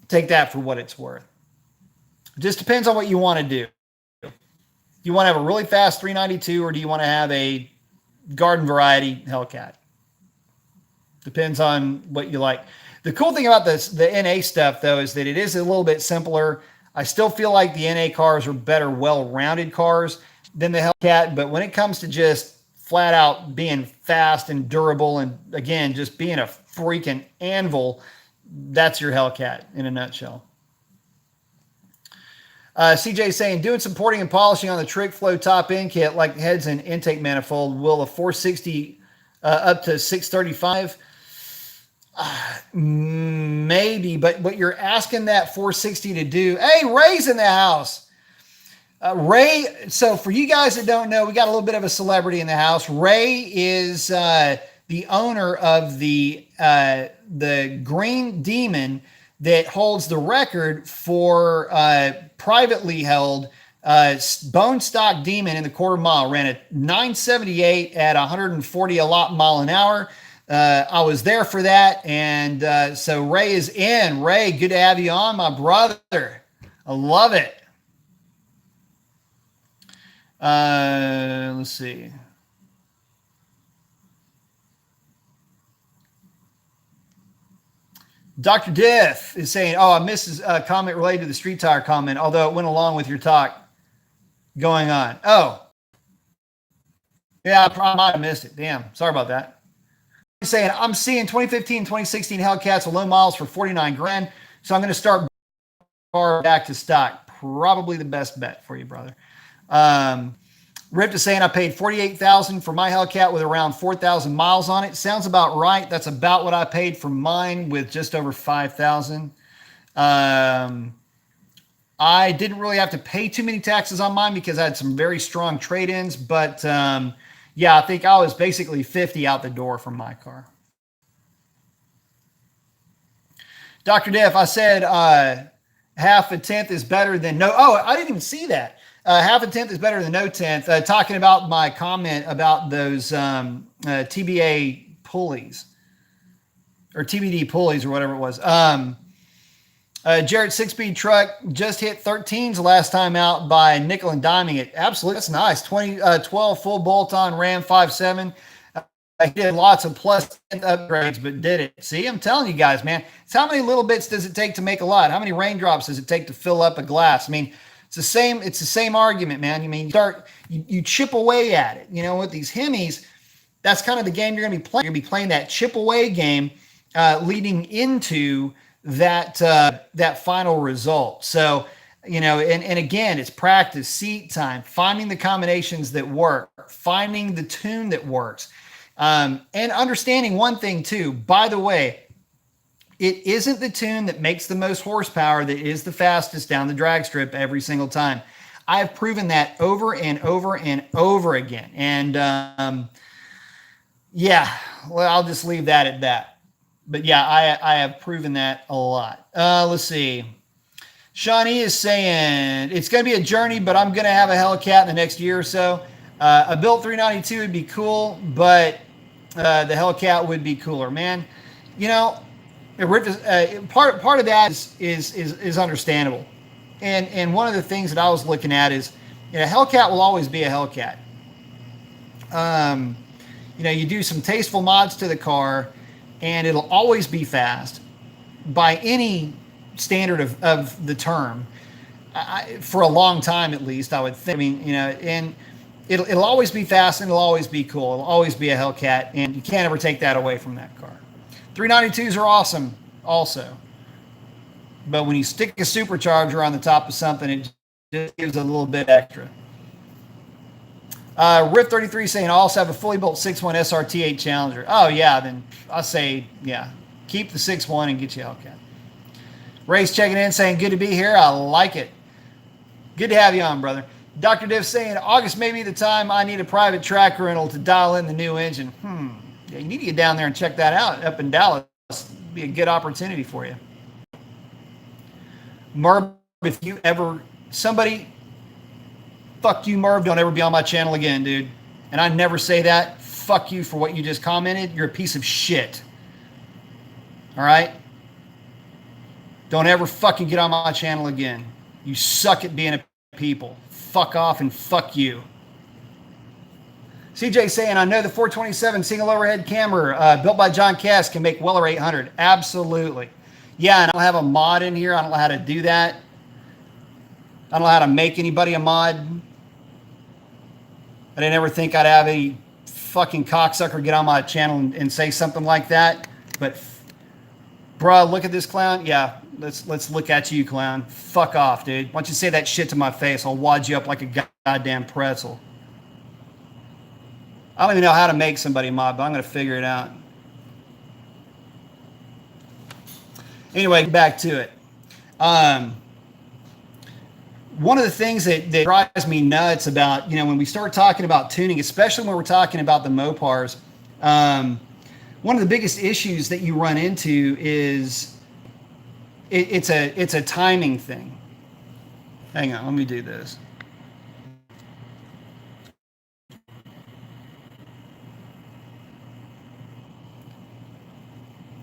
take that for what it's worth. It just depends on what you want to do. Do you want to have a really fast 392, or do you want to have a garden variety Hellcat? Depends on what you like. The cool thing about the NA stuff, though, is that it is a little bit simpler. I still feel like the NA cars are better, well-rounded cars than the Hellcat, but when it comes to just flat out being fast and durable, and again, just being a freaking anvil, that's your Hellcat in a nutshell. CJ saying, doing some porting and polishing on the Trick Flow top end kit, like heads and intake manifold. Will a 460 up to 635? Maybe, but you're asking that 460 to do. Hey, Ray's in the house. Ray, so for you guys that don't know, we got a little bit of a celebrity in the house. Ray is the owner of the Green Demon that holds the record for privately held bone stock Demon in the quarter mile. Ran a 978 at 140 a lot mile an hour. I was there for that, and so Ray is in. Ray, good to have you on, my brother. I love it. Let's see. Dr. Diff is saying, oh, I missed his comment related to the street tire comment, although it went along with your talk going on. Oh, yeah, I might have missed it. Damn, sorry about that. He's saying, I'm seeing 2015, 2016 Hellcats with low miles for 49 grand, so I'm going to start back to stock. Probably the best bet for you, brother. Ripped is saying, I paid $48,000 for my Hellcat with around 4,000 miles on it. Sounds about right. That's about what I paid for mine with just over 5,000. I didn't really have to pay too many taxes on mine because I had some very strong trade-ins, but yeah, I think I was basically 50 out the door from my car. Dr. Diff, I said half a tenth is better than no. Oh, I didn't even see that. Half a tenth is better than no tenth. Talking about my comment about those TBA pulleys or TBD pulleys or whatever it was. Jarrett 6-speed truck just hit 13s last time out by nickel and diming it. Absolutely. That's nice. 12 full bolt-on Ram 5.7. He did lots of plus upgrades, but did it. See, I'm telling you guys, man, it's how many little bits does it take to make a lot? How many raindrops does it take to fill up a glass? I mean, it's the same argument, man. I mean, you chip away at it. You know, with these Hemis, that's kind of the game you're going to be playing. You're going to be playing that chip away game leading into that final result. So You know, and again, it's practice, seat time, finding the combinations that work, finding the tune that works, and understanding one thing too. By the way, it isn't the tune that makes the most horsepower that is the fastest down the drag strip every single time. I have proven that over and over and over again. And yeah, well, I'll just leave that at that. But yeah, I have proven that a lot. Let's see. Shawnee is saying it's going to be a journey, but I'm going to have a Hellcat in the next year or so. A built 392 would be cool, but the Hellcat would be cooler, man. You know, part of that is understandable, and one of the things that I was looking at is, you know, Hellcat will always be a Hellcat. You know, you do some tasteful mods to the car, and it'll always be fast by any standard of the term, for a long time at least, I would think. I mean, you know, and it'll always be fast, and it'll always be cool. It'll always be a Hellcat, and you can't ever take that away from that car. 392s are awesome also, but when you stick a supercharger on the top of something, it just gives a little bit extra. Riff 33 saying, I also have a fully built 6.1 SRT8 Challenger. Oh yeah, then I say, yeah, keep the 6.1 and get you a Hellcat. Ray's checking in saying, good to be here. I like it. Good to have you on, brother. Dr. Div saying, August may be the time I need a private track rental to dial in the new engine. Yeah, you need to get down there and check that out up in Dallas. It'd be a good opportunity for you. Merv, if you ever, somebody, fuck you, Merv, don't ever be on my channel again, dude. And I never say that. Fuck you for what you just commented. You're a piece of shit. All right? Don't ever fucking get on my channel again. You suck at being a people. Fuck off and fuck you. CJ saying, I know the 427 single overhead camera built by John Cass can make Weller 800. Absolutely. Yeah, and I don't have a mod in here. I don't know how to do that. I don't know how to make anybody a mod. I didn't ever think I'd have any fucking cocksucker get on my channel and say something like that. But, bruh, look at this clown. Yeah, let's look at you, clown. Fuck off, dude. Why don't you say that shit to my face? I'll wad you up like a goddamn pretzel. I don't even know how to make somebody a mod, but I'm going to figure it out. Anyway, back to it. One of the things that drives me nuts about, you know, when we start talking about tuning, especially when we're talking about the Mopars, one of the biggest issues that you run into is it's a timing thing. Hang on, let me do this.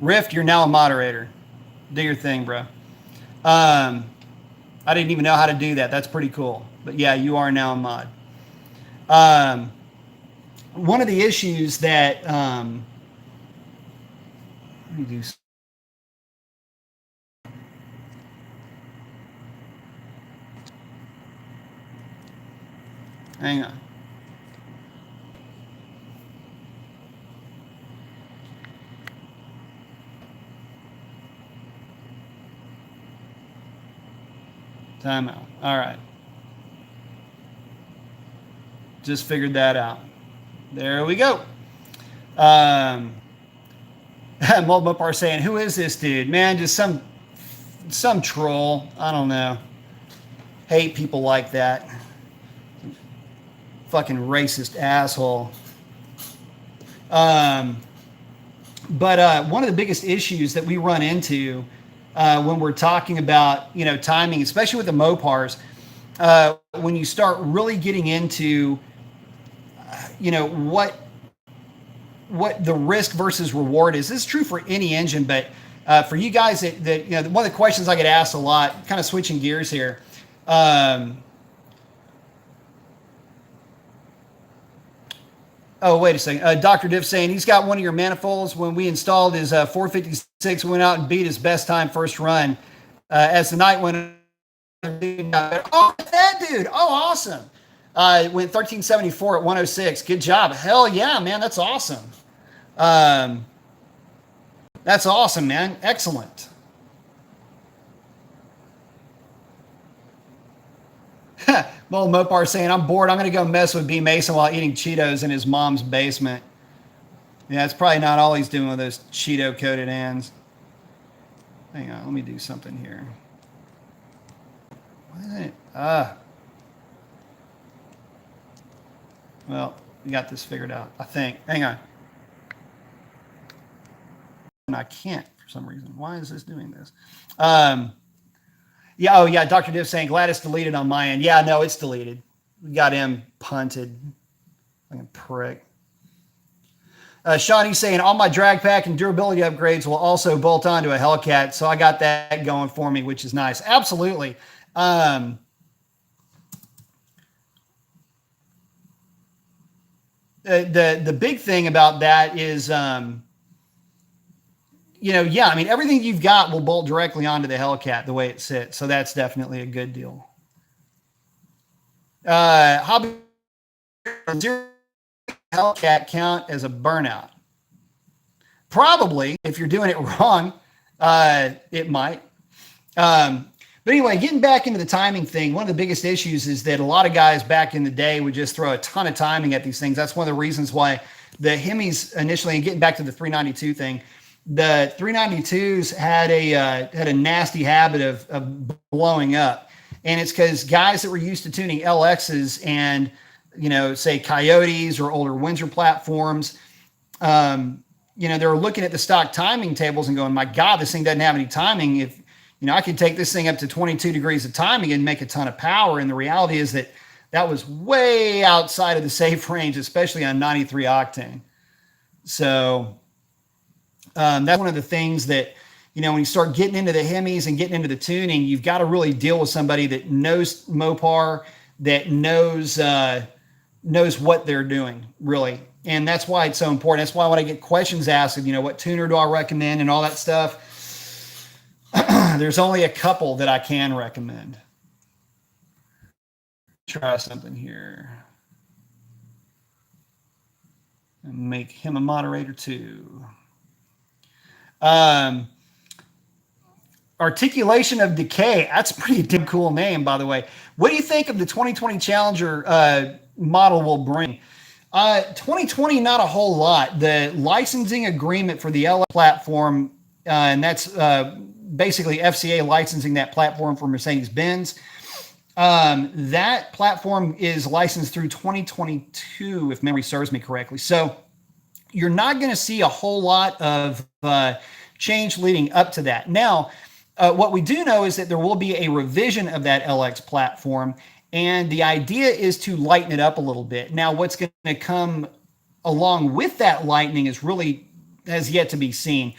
Rift, you're now a moderator. Do your thing, bro. I didn't even know how to do that. That's pretty cool. But yeah, you are now a mod. One of the issues that let me do. Hang on. Timeout. All right. Just figured that out. There we go. Mopar saying, who is this dude? Man, just some troll. I don't know. Hate people like that. Fucking racist asshole. But one of the biggest issues that we run into when we're talking about, you know, timing, especially with the Mopars, when you start really getting into, you know, what the risk versus reward is. This is true for any engine, but for you guys that you know, one of the questions I get asked a lot, kind of switching gears here. Oh, wait a second. Dr. Diff saying he's got one of your manifolds. When we installed his 456, we went out and beat his best time first run. As the night went on, oh, that dude. Oh, awesome. Went 1374 at 106. Good job. Hell yeah, man. That's awesome. That's awesome, man. Excellent. Well, Mopar saying, I'm bored. I'm going to go mess with B Mason while eating Cheetos in his mom's basement. Yeah, it's probably not all he's doing with those Cheeto coated hands. Hang on, let me do something here. What? Well, we got this figured out, I think. Hang on. And I can't for some reason. Why is this doing this? Yeah, oh yeah, Dr. Div saying, glad it's deleted on my end. Yeah, no, it's deleted. We got him punted. Like a prick. Shawnee's saying, all my drag pack and durability upgrades will also bolt onto a Hellcat. So I got that going for me, which is nice. Absolutely. The big thing about that is, you know, yeah, I mean, everything you've got will bolt directly onto the Hellcat the way it sits. So that's definitely a good deal. Hobby zero Hellcat count as a burnout? Probably, if you're doing it wrong, it might. But anyway, getting back into the timing thing, one of the biggest issues is that a lot of guys back in the day would just throw a ton of timing at these things. That's one of the reasons why the Hemis initially, and getting back to the 392 thing, the 392s had a nasty habit of blowing up. And it's because guys that were used to tuning LXs and, you know, say Coyotes or older Windsor platforms, you know, they were looking at the stock timing tables and going, my God, this thing doesn't have any timing. If, you know, I could take this thing up to 22 degrees of timing and make a ton of power. And the reality is that that was way outside of the safe range, especially on 93 octane. So that's one of the things that, you know, when you start getting into the Hemis and getting into the tuning, you've got to really deal with somebody that knows Mopar, that knows what they're doing, really. And that's why it's so important. That's why when I get questions asked of, you know, what tuner do I recommend and all that stuff, there's only a couple that I can recommend. Try something here. And make him a moderator too. Articulation of Decay. That's a pretty damn cool name, by the way. What do you think of the 2020 Challenger model will bring? 2020, not a whole lot. The licensing agreement for the LX platform, and that's basically FCA licensing that platform for Mercedes-Benz. That platform is licensed through 2022, if memory serves me correctly. So you're not going to see a whole lot of change leading up to that. Now, what we do know is that there will be a revision of that LX platform, and the idea is to lighten it up a little bit. Now, what's going to come along with that lightening is really has yet to be seen.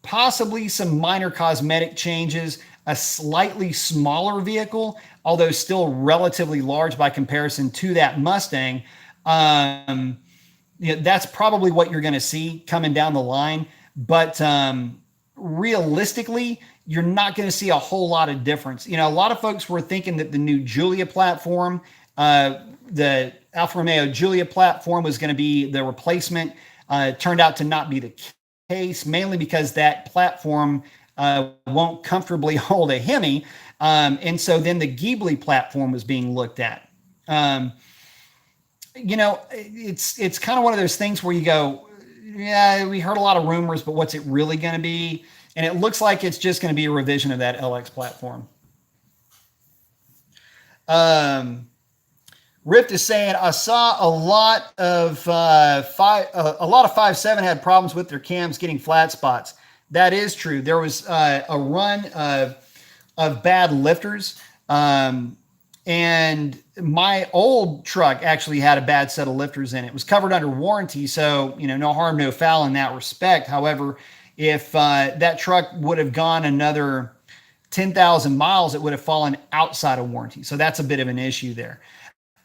Possibly some minor cosmetic changes, a slightly smaller vehicle, although still relatively large by comparison to that Mustang. You know, that's probably what you're going to see coming down the line. But realistically, you're not going to see a whole lot of difference. You know, a lot of folks were thinking that the new Giulia platform, the Alfa Romeo Giulia platform was going to be the replacement. Turned out to not be the case, mainly because that platform won't comfortably hold a Hemi. And so then the Ghibli platform was being looked at. You know, it's kind of one of those things where you go, yeah, we heard a lot of rumors, but what's it really going to be? And it looks like it's just going to be a revision of that LX platform. Rift is saying, I saw a lot of 5.7 had problems with their cams getting flat spots. That is true. There was a run of bad lifters. And my old truck actually had a bad set of lifters in it. It was covered under warranty, so, you know, no harm, no foul in that respect. However, if that truck would have gone another 10,000 miles, it would have fallen outside of warranty. So that's a bit of an issue there.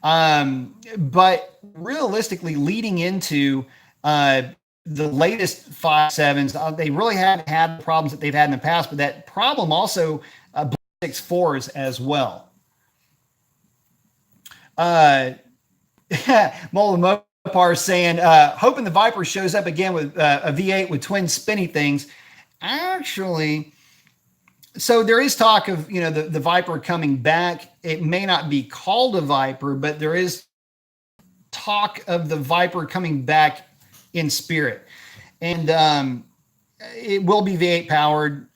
But realistically, leading into the latest 5.7s, they really haven't had the problems that they've had in the past, but that problem also 6.4s as well. Mola Mopar saying, hoping the Viper shows up again with a V8 with twin spinny things. Actually, So there is talk of, the Viper coming back. It may not be called a Viper, but there is talk of the Viper coming back in spirit. And it will be V8 powered,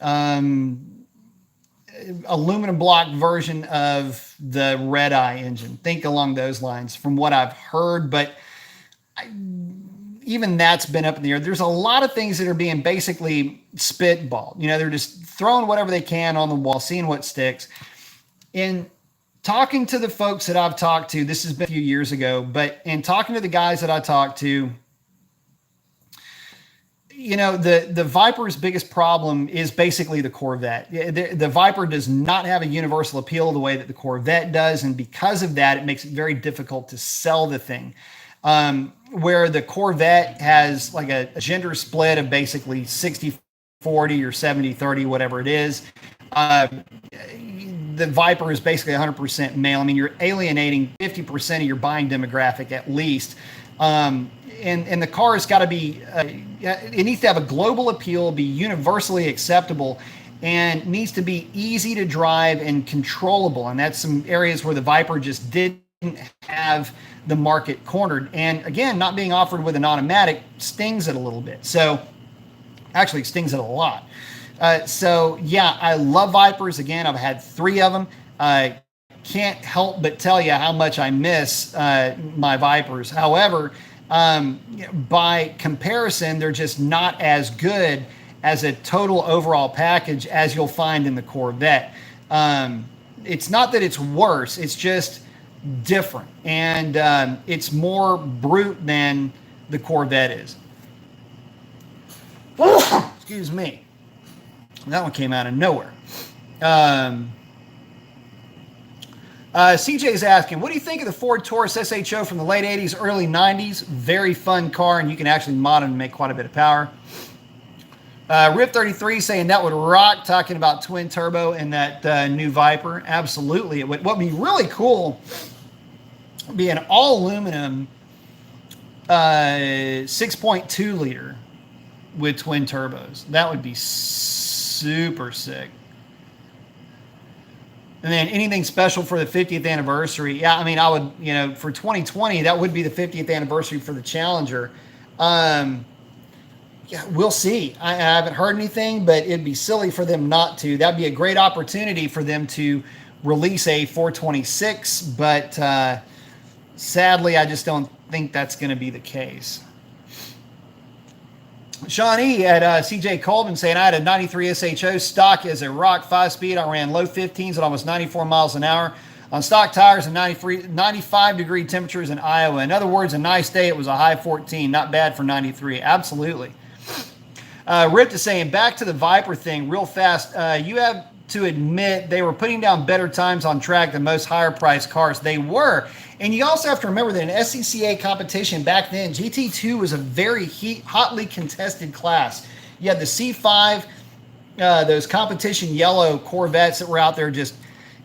aluminum block version of the Red Eye engine. Think along those lines from what I've heard, but even that's been up in the air. There's a lot of things that are being basically spitballed. They're just throwing whatever they can on the wall, seeing what sticks. In talking to the folks that I've talked to, this has been a few years ago, but in talking to the guys that I talked to, the Viper's biggest problem is basically the Corvette. The Viper does not have a universal appeal the way that the Corvette does, and because of that, it makes it very difficult to sell the thing. Where the Corvette has like a gender split of basically 60-40 or 70-30, whatever it is. The Viper is basically 100% male. I mean, you're alienating 50% of your buying demographic at least. And the car has got to be, it needs to have a global appeal, be universally acceptable, and needs to be easy to drive and controllable. And that's some areas where the Viper just didn't have the market cornered. And again, not being offered with an automatic stings it a little bit. So actually stings it a lot. So yeah, I love Vipers. Again, I've had 3 of them. I can't help but tell you how much I miss my Vipers. However, by comparison, they're just not as good as a total overall package as you'll find in the Corvette. It's not that it's worse, it's just different. And it's more brute than the Corvette is. Excuse me. That one came out of nowhere. CJ's asking, what do you think of the Ford Taurus SHO from the late 80s, early 90s? Very fun car, and you can actually mod it and make quite a bit of power. Rip33 saying that would rock, talking about twin turbo and that new Viper. Absolutely. What would be really cool would be an all aluminum 6.2 liter with twin turbos. That would be super sick. And then anything special for the 50th anniversary. Yeah, I mean, I would, for 2020, that would be the 50th anniversary for the Challenger. Yeah, we'll see. I haven't heard anything, but it'd be silly for them not to. That'd be a great opportunity for them to release a 426, but sadly, I just don't think that's going to be the case. Sean E. at CJ Colvin saying, I had a 93 SHO stock as a rock 5-speed. I ran low 15s at almost 94 miles an hour on stock tires and 95-degree temperatures in Iowa. In other words, a nice day. It was a high 14. Not bad for 93. Absolutely. Rip is saying, back to the Viper thing real fast. You have to admit they were putting down better times on track than most higher-priced cars. They were. And you also have to remember that in SCCA competition back then, GT2 was a very hotly contested class. You had the C5, those competition yellow Corvettes that were out there just,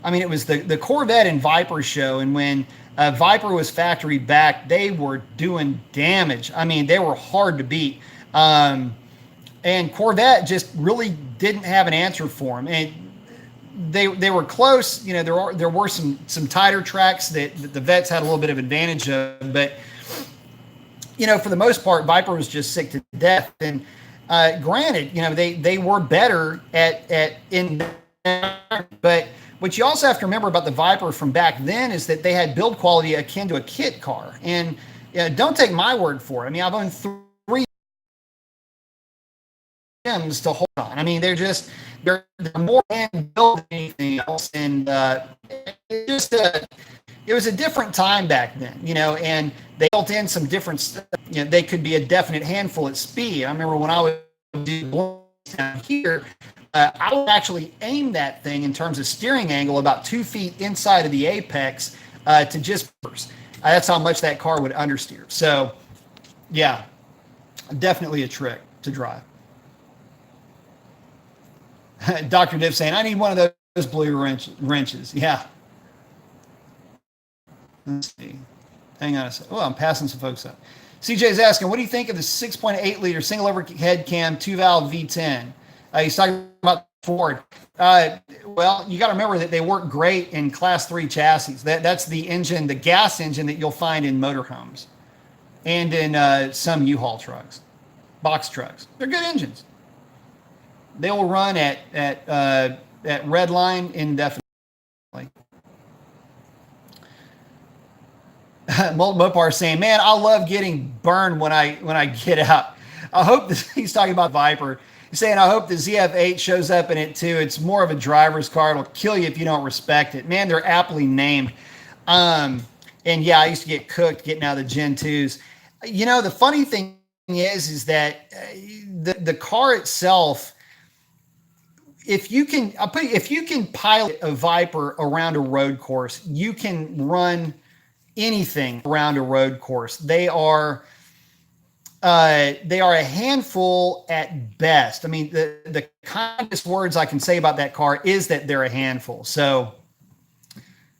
I mean, it was the Corvette and Viper show. And when Viper was factory back, they were doing damage. I mean, they were hard to beat. And Corvette just really didn't have an answer for them. And they were close. There were some tighter tracks that the vets had a little bit of advantage of, but for the most part, Viper was just sick to death. And granted, they were better but what you also have to remember about the Viper from back then is that they had build quality akin to a kit car. And don't take my word for it. I mean, I've owned 3 M's to hold on. I mean, they're more hand built than anything else, and it was a different time back then, and they built in some different stuff. They could be a definite handful at speed. I remember when I would do down here, I would actually aim that thing in terms of steering angle about 2 feet inside of the apex to just that's how much that car would understeer. So yeah, definitely a trick to drive. Dr. Div saying, I need one of those blue wrenches. Yeah. Let's see. Hang on a second. Oh, I'm passing some folks up. CJ's asking, what do you think of the 6.8 liter single overhead cam 2-valve V10? He's talking about Ford. Well, you got to remember that they work great in Class 3 chassis. That's the engine, the gas engine that you'll find in motorhomes and in some U-Haul trucks, box trucks. They're good engines. They will run at red line indefinitely. Molten Mopar saying, "Man, I love getting burned when I get out." I hope this, he's talking about Viper. He's saying, "I hope the ZF8 shows up in it too. It's more of a driver's car. It'll kill you if you don't respect it." Man, they're aptly named. And yeah, I used to get cooked getting out of the Gen 2s. You know, the funny thing is that the car itself, if you can pilot a Viper around a road course, you can run anything around a road course. They are a handful at best. I mean, the kindest words I can say about that car is that they're a handful. So,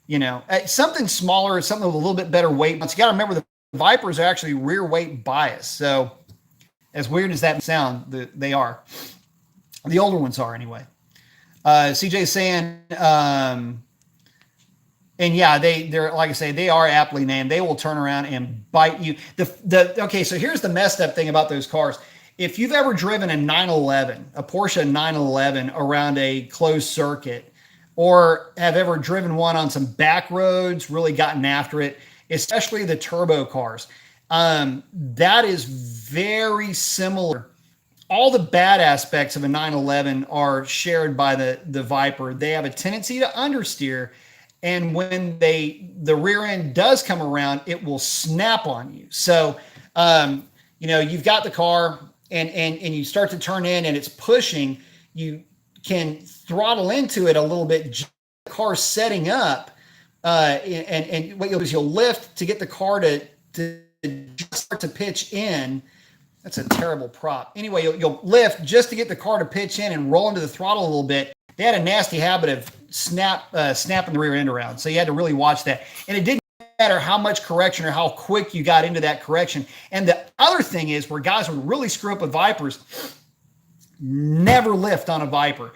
you know, something smaller, something with a little bit better weight. But you got to remember the Vipers are actually rear weight biased. So, as weird as that sound, they are. The older ones are anyway. CJ saying, and yeah, they're like I say, they are aptly named. They will turn around and bite you. Okay, so here's the messed up thing about those cars. If you've ever driven a 911, a Porsche 911 around a closed circuit, or have ever driven one on some back roads, really gotten after it, especially the turbo cars, that is very similar. All the bad aspects of a 911 are shared by the Viper. They have a tendency to understeer. And when the rear end does come around, it will snap on you. So, you know, you've got the car and you start to turn in and it's pushing, you can throttle into it a little bit. The car's setting up, and what you'll do is you'll lift to get the car to start to pitch in. That's a terrible prop. Anyway, you'll lift just to get the car to pitch in and roll into the throttle a little bit. They had a nasty habit of snapping the rear end around. So you had to really watch that. And it didn't matter how much correction or how quick you got into that correction. And the other thing is where guys would really screw up with Vipers, never lift on a Viper.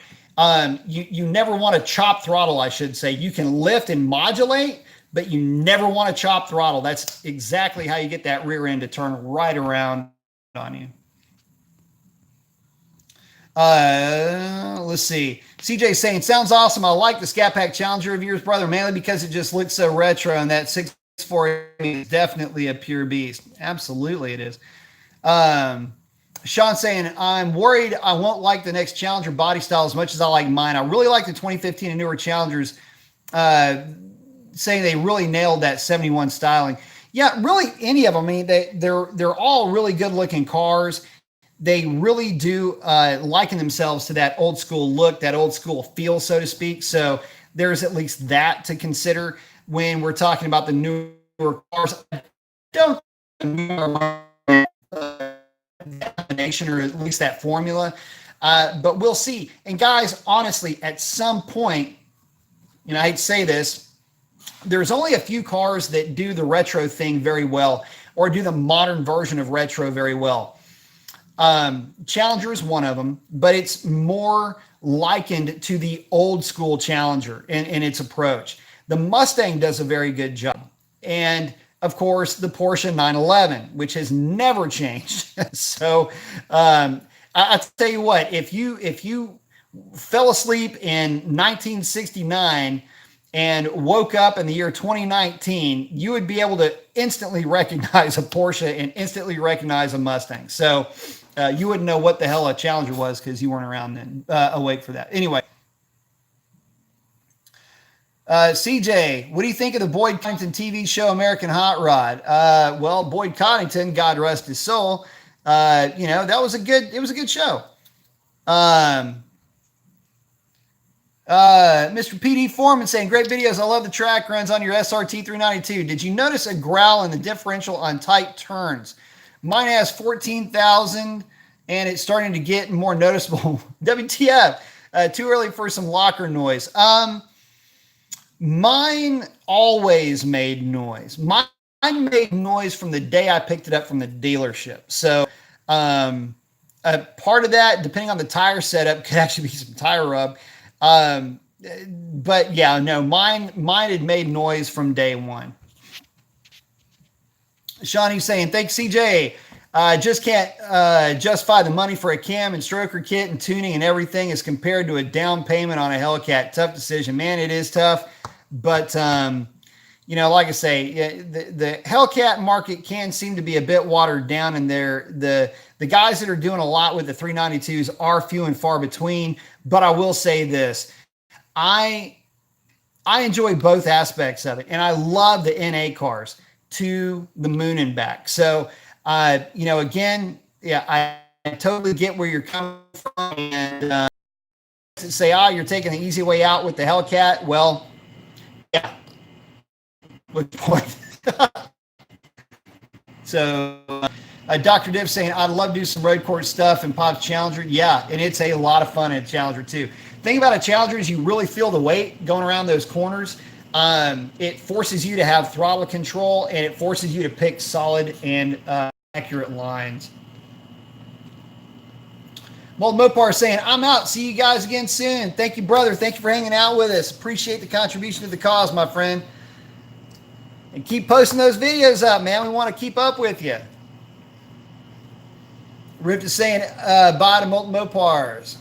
You never want to chop throttle, I should say. You can lift and modulate, but you never want to chop throttle. That's exactly how you get that rear end to turn right around on you. Let's see. CJ saying, sounds awesome. I like the Scat Pack Challenger of yours, brother, mainly because it just looks so retro, and that 6.4 is definitely a pure beast. Absolutely it is. Sean saying, I'm worried I won't like the next Challenger body style as much as I like mine. I really like the 2015 and newer Challengers, saying they really nailed that 71 styling. Yeah, really any of them. I mean, they're all really good looking cars. They really do liken themselves to that old school look, that old school feel, so to speak. So there's at least that to consider when we're talking about the newer cars. I don't combination, or at least that formula, but we'll see. And guys, honestly, at some point, you know, I hate to say this, there's only a few cars that do the retro thing very well, or do the modern version of retro very well. Challenger is one of them, but it's more likened to the old school Challenger in its approach. The Mustang does a very good job. And of course, the Porsche 911, which has never changed. So I'll tell you what, if you fell asleep in 1969 and woke up in the year 2019, you would be able to instantly recognize a Porsche and instantly recognize a Mustang. So you wouldn't know what the hell a Challenger was because you weren't around then, awake for that. Anyway, CJ, what do you think of the Boyd Coddington TV show American Hot Rod? Well, Boyd Coddington, God rest his soul, you know, it was a good show. Mr. PD Foreman saying, great videos. I love the track runs on your SRT 392. Did you notice a growl in the differential on tight turns? Mine has 14,000 and it's starting to get more noticeable. WTF, too early for some locker noise. Mine always made noise. Mine made noise from the day I picked it up from the dealership. So Part of that, depending on the tire setup, could actually be some tire rub. But yeah, no, mine had made noise from day one. Shawnee's saying, thanks, CJ. Just can't justify the money for a cam and stroker kit and tuning and everything as compared to a down payment on a Hellcat. Tough decision, man. It is tough, but you know, like I say, the Hellcat market can seem to be a bit watered down in there. The guys that are doing a lot with the 392s are few and far between. But I will say this: I enjoy both aspects of it, and I love the NA cars to the moon and back. So, you know, again, yeah, I totally get where you're coming from, and say, you're taking the easy way out with the Hellcat. Well, yeah. Good point. So, Dr. Div saying, I'd love to do some road course stuff and Pop's Challenger. Yeah, and it's a lot of fun at Challenger too. The thing about a Challenger is you really feel the weight going around those corners. It forces you to have throttle control, and it forces you to pick solid and accurate lines. Mold Mopar saying, I'm out. See you guys again soon. Thank you, brother. Thank you for hanging out with us. Appreciate the contribution to the cause, my friend. And keep posting those videos up, man. We want to keep up with you. Rift is saying, buy to Molten Mopars.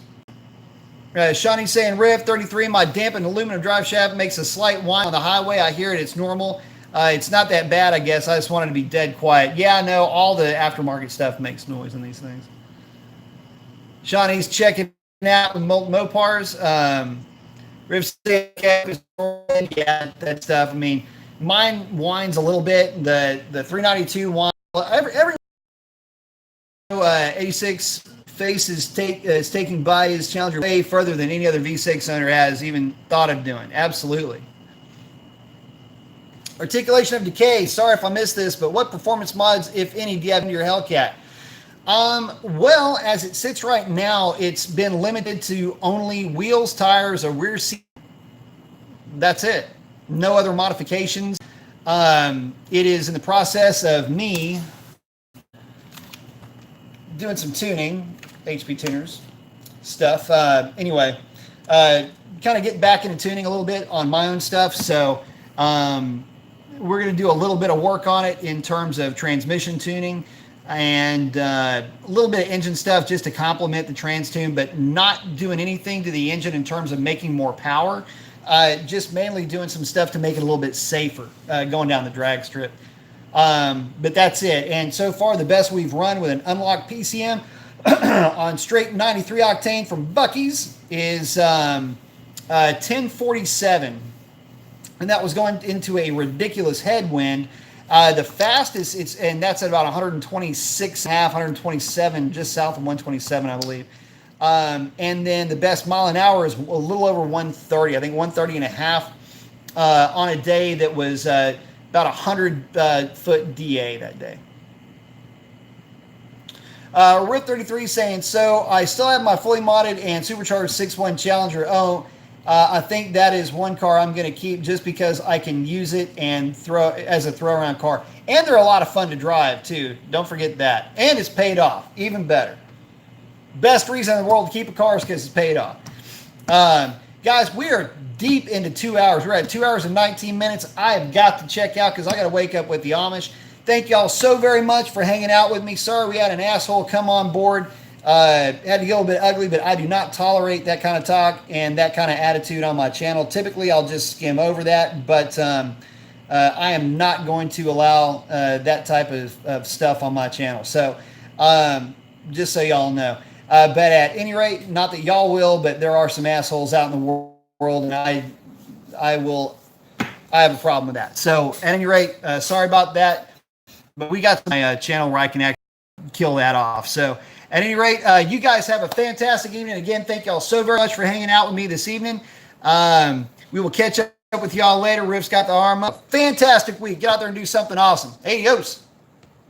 Shawnee's saying, Rift 33, my dampened aluminum drive shaft makes a slight whine on the highway. I hear it. It's normal. It's not that bad, I guess. I just wanted to be dead quiet. Yeah, I know. All the aftermarket stuff makes noise in these things. Shawnee's checking out with Molten Mopars. Rift saying, yeah, that stuff. I mean, mine whines a little bit. The 392 whine. Every 86 face is taking by his Challenger way further than any other V6 owner has even thought of doing. Absolutely. Articulation of decay. Sorry if I missed this, but what performance mods, if any, do you have in your Hellcat? Well, as it sits right now, it's been limited to only wheels, tires, or rear seat. That's it. No other modifications. It is in the process of me doing some tuning, HP tuners stuff. Anyway, kind of getting back into tuning a little bit on my own stuff. So we're going to do a little bit of work on it in terms of transmission tuning and a little bit of engine stuff just to complement the trans tune, but not doing anything to the engine in terms of making more power. Just mainly doing some stuff to make it a little bit safer going down the drag strip. But that's it. And so far, the best we've run with an unlocked PCM on straight 93 octane from Buc-ee's is 1047. And that was going into a ridiculous headwind. The fastest, and that's at about 126.5, 127, just south of 127, I believe. And then the best mile an hour is a little over 130, I think 130 and a half on a day that was about 100-foot DA that day. Rift 33 saying, so I still have my fully modded and supercharged 6.1 Challenger. I think that is one car I'm going to keep just because I can use it and throw as a throw around car. And they're a lot of fun to drive too. Don't forget that. And it's paid off. Even better. Best reason in the world to keep a car is because it's paid off. Guys, we are deep into 2 hours. We're at 2 hours and 19 minutes. I have got to check out because I got to wake up with the Amish. Thank y'all so very much for hanging out with me. Sorry we had an asshole come on board. Had to get a little bit ugly, but I do not tolerate that kind of talk and that kind of attitude on my channel. Typically, I'll just skim over that, but I am not going to allow that type of stuff on my channel. So just so y'all know. But at any rate, not that y'all will, but there are some assholes out in the world, and I have a problem with that. So at any rate, sorry about that, but we got my channel where I can actually kill that off. So at any rate, you guys have a fantastic evening. Again, thank y'all so very much for hanging out with me this evening. We will catch up with y'all later. Riff's got the arm up. Fantastic week. Get out there and do something awesome. Adios.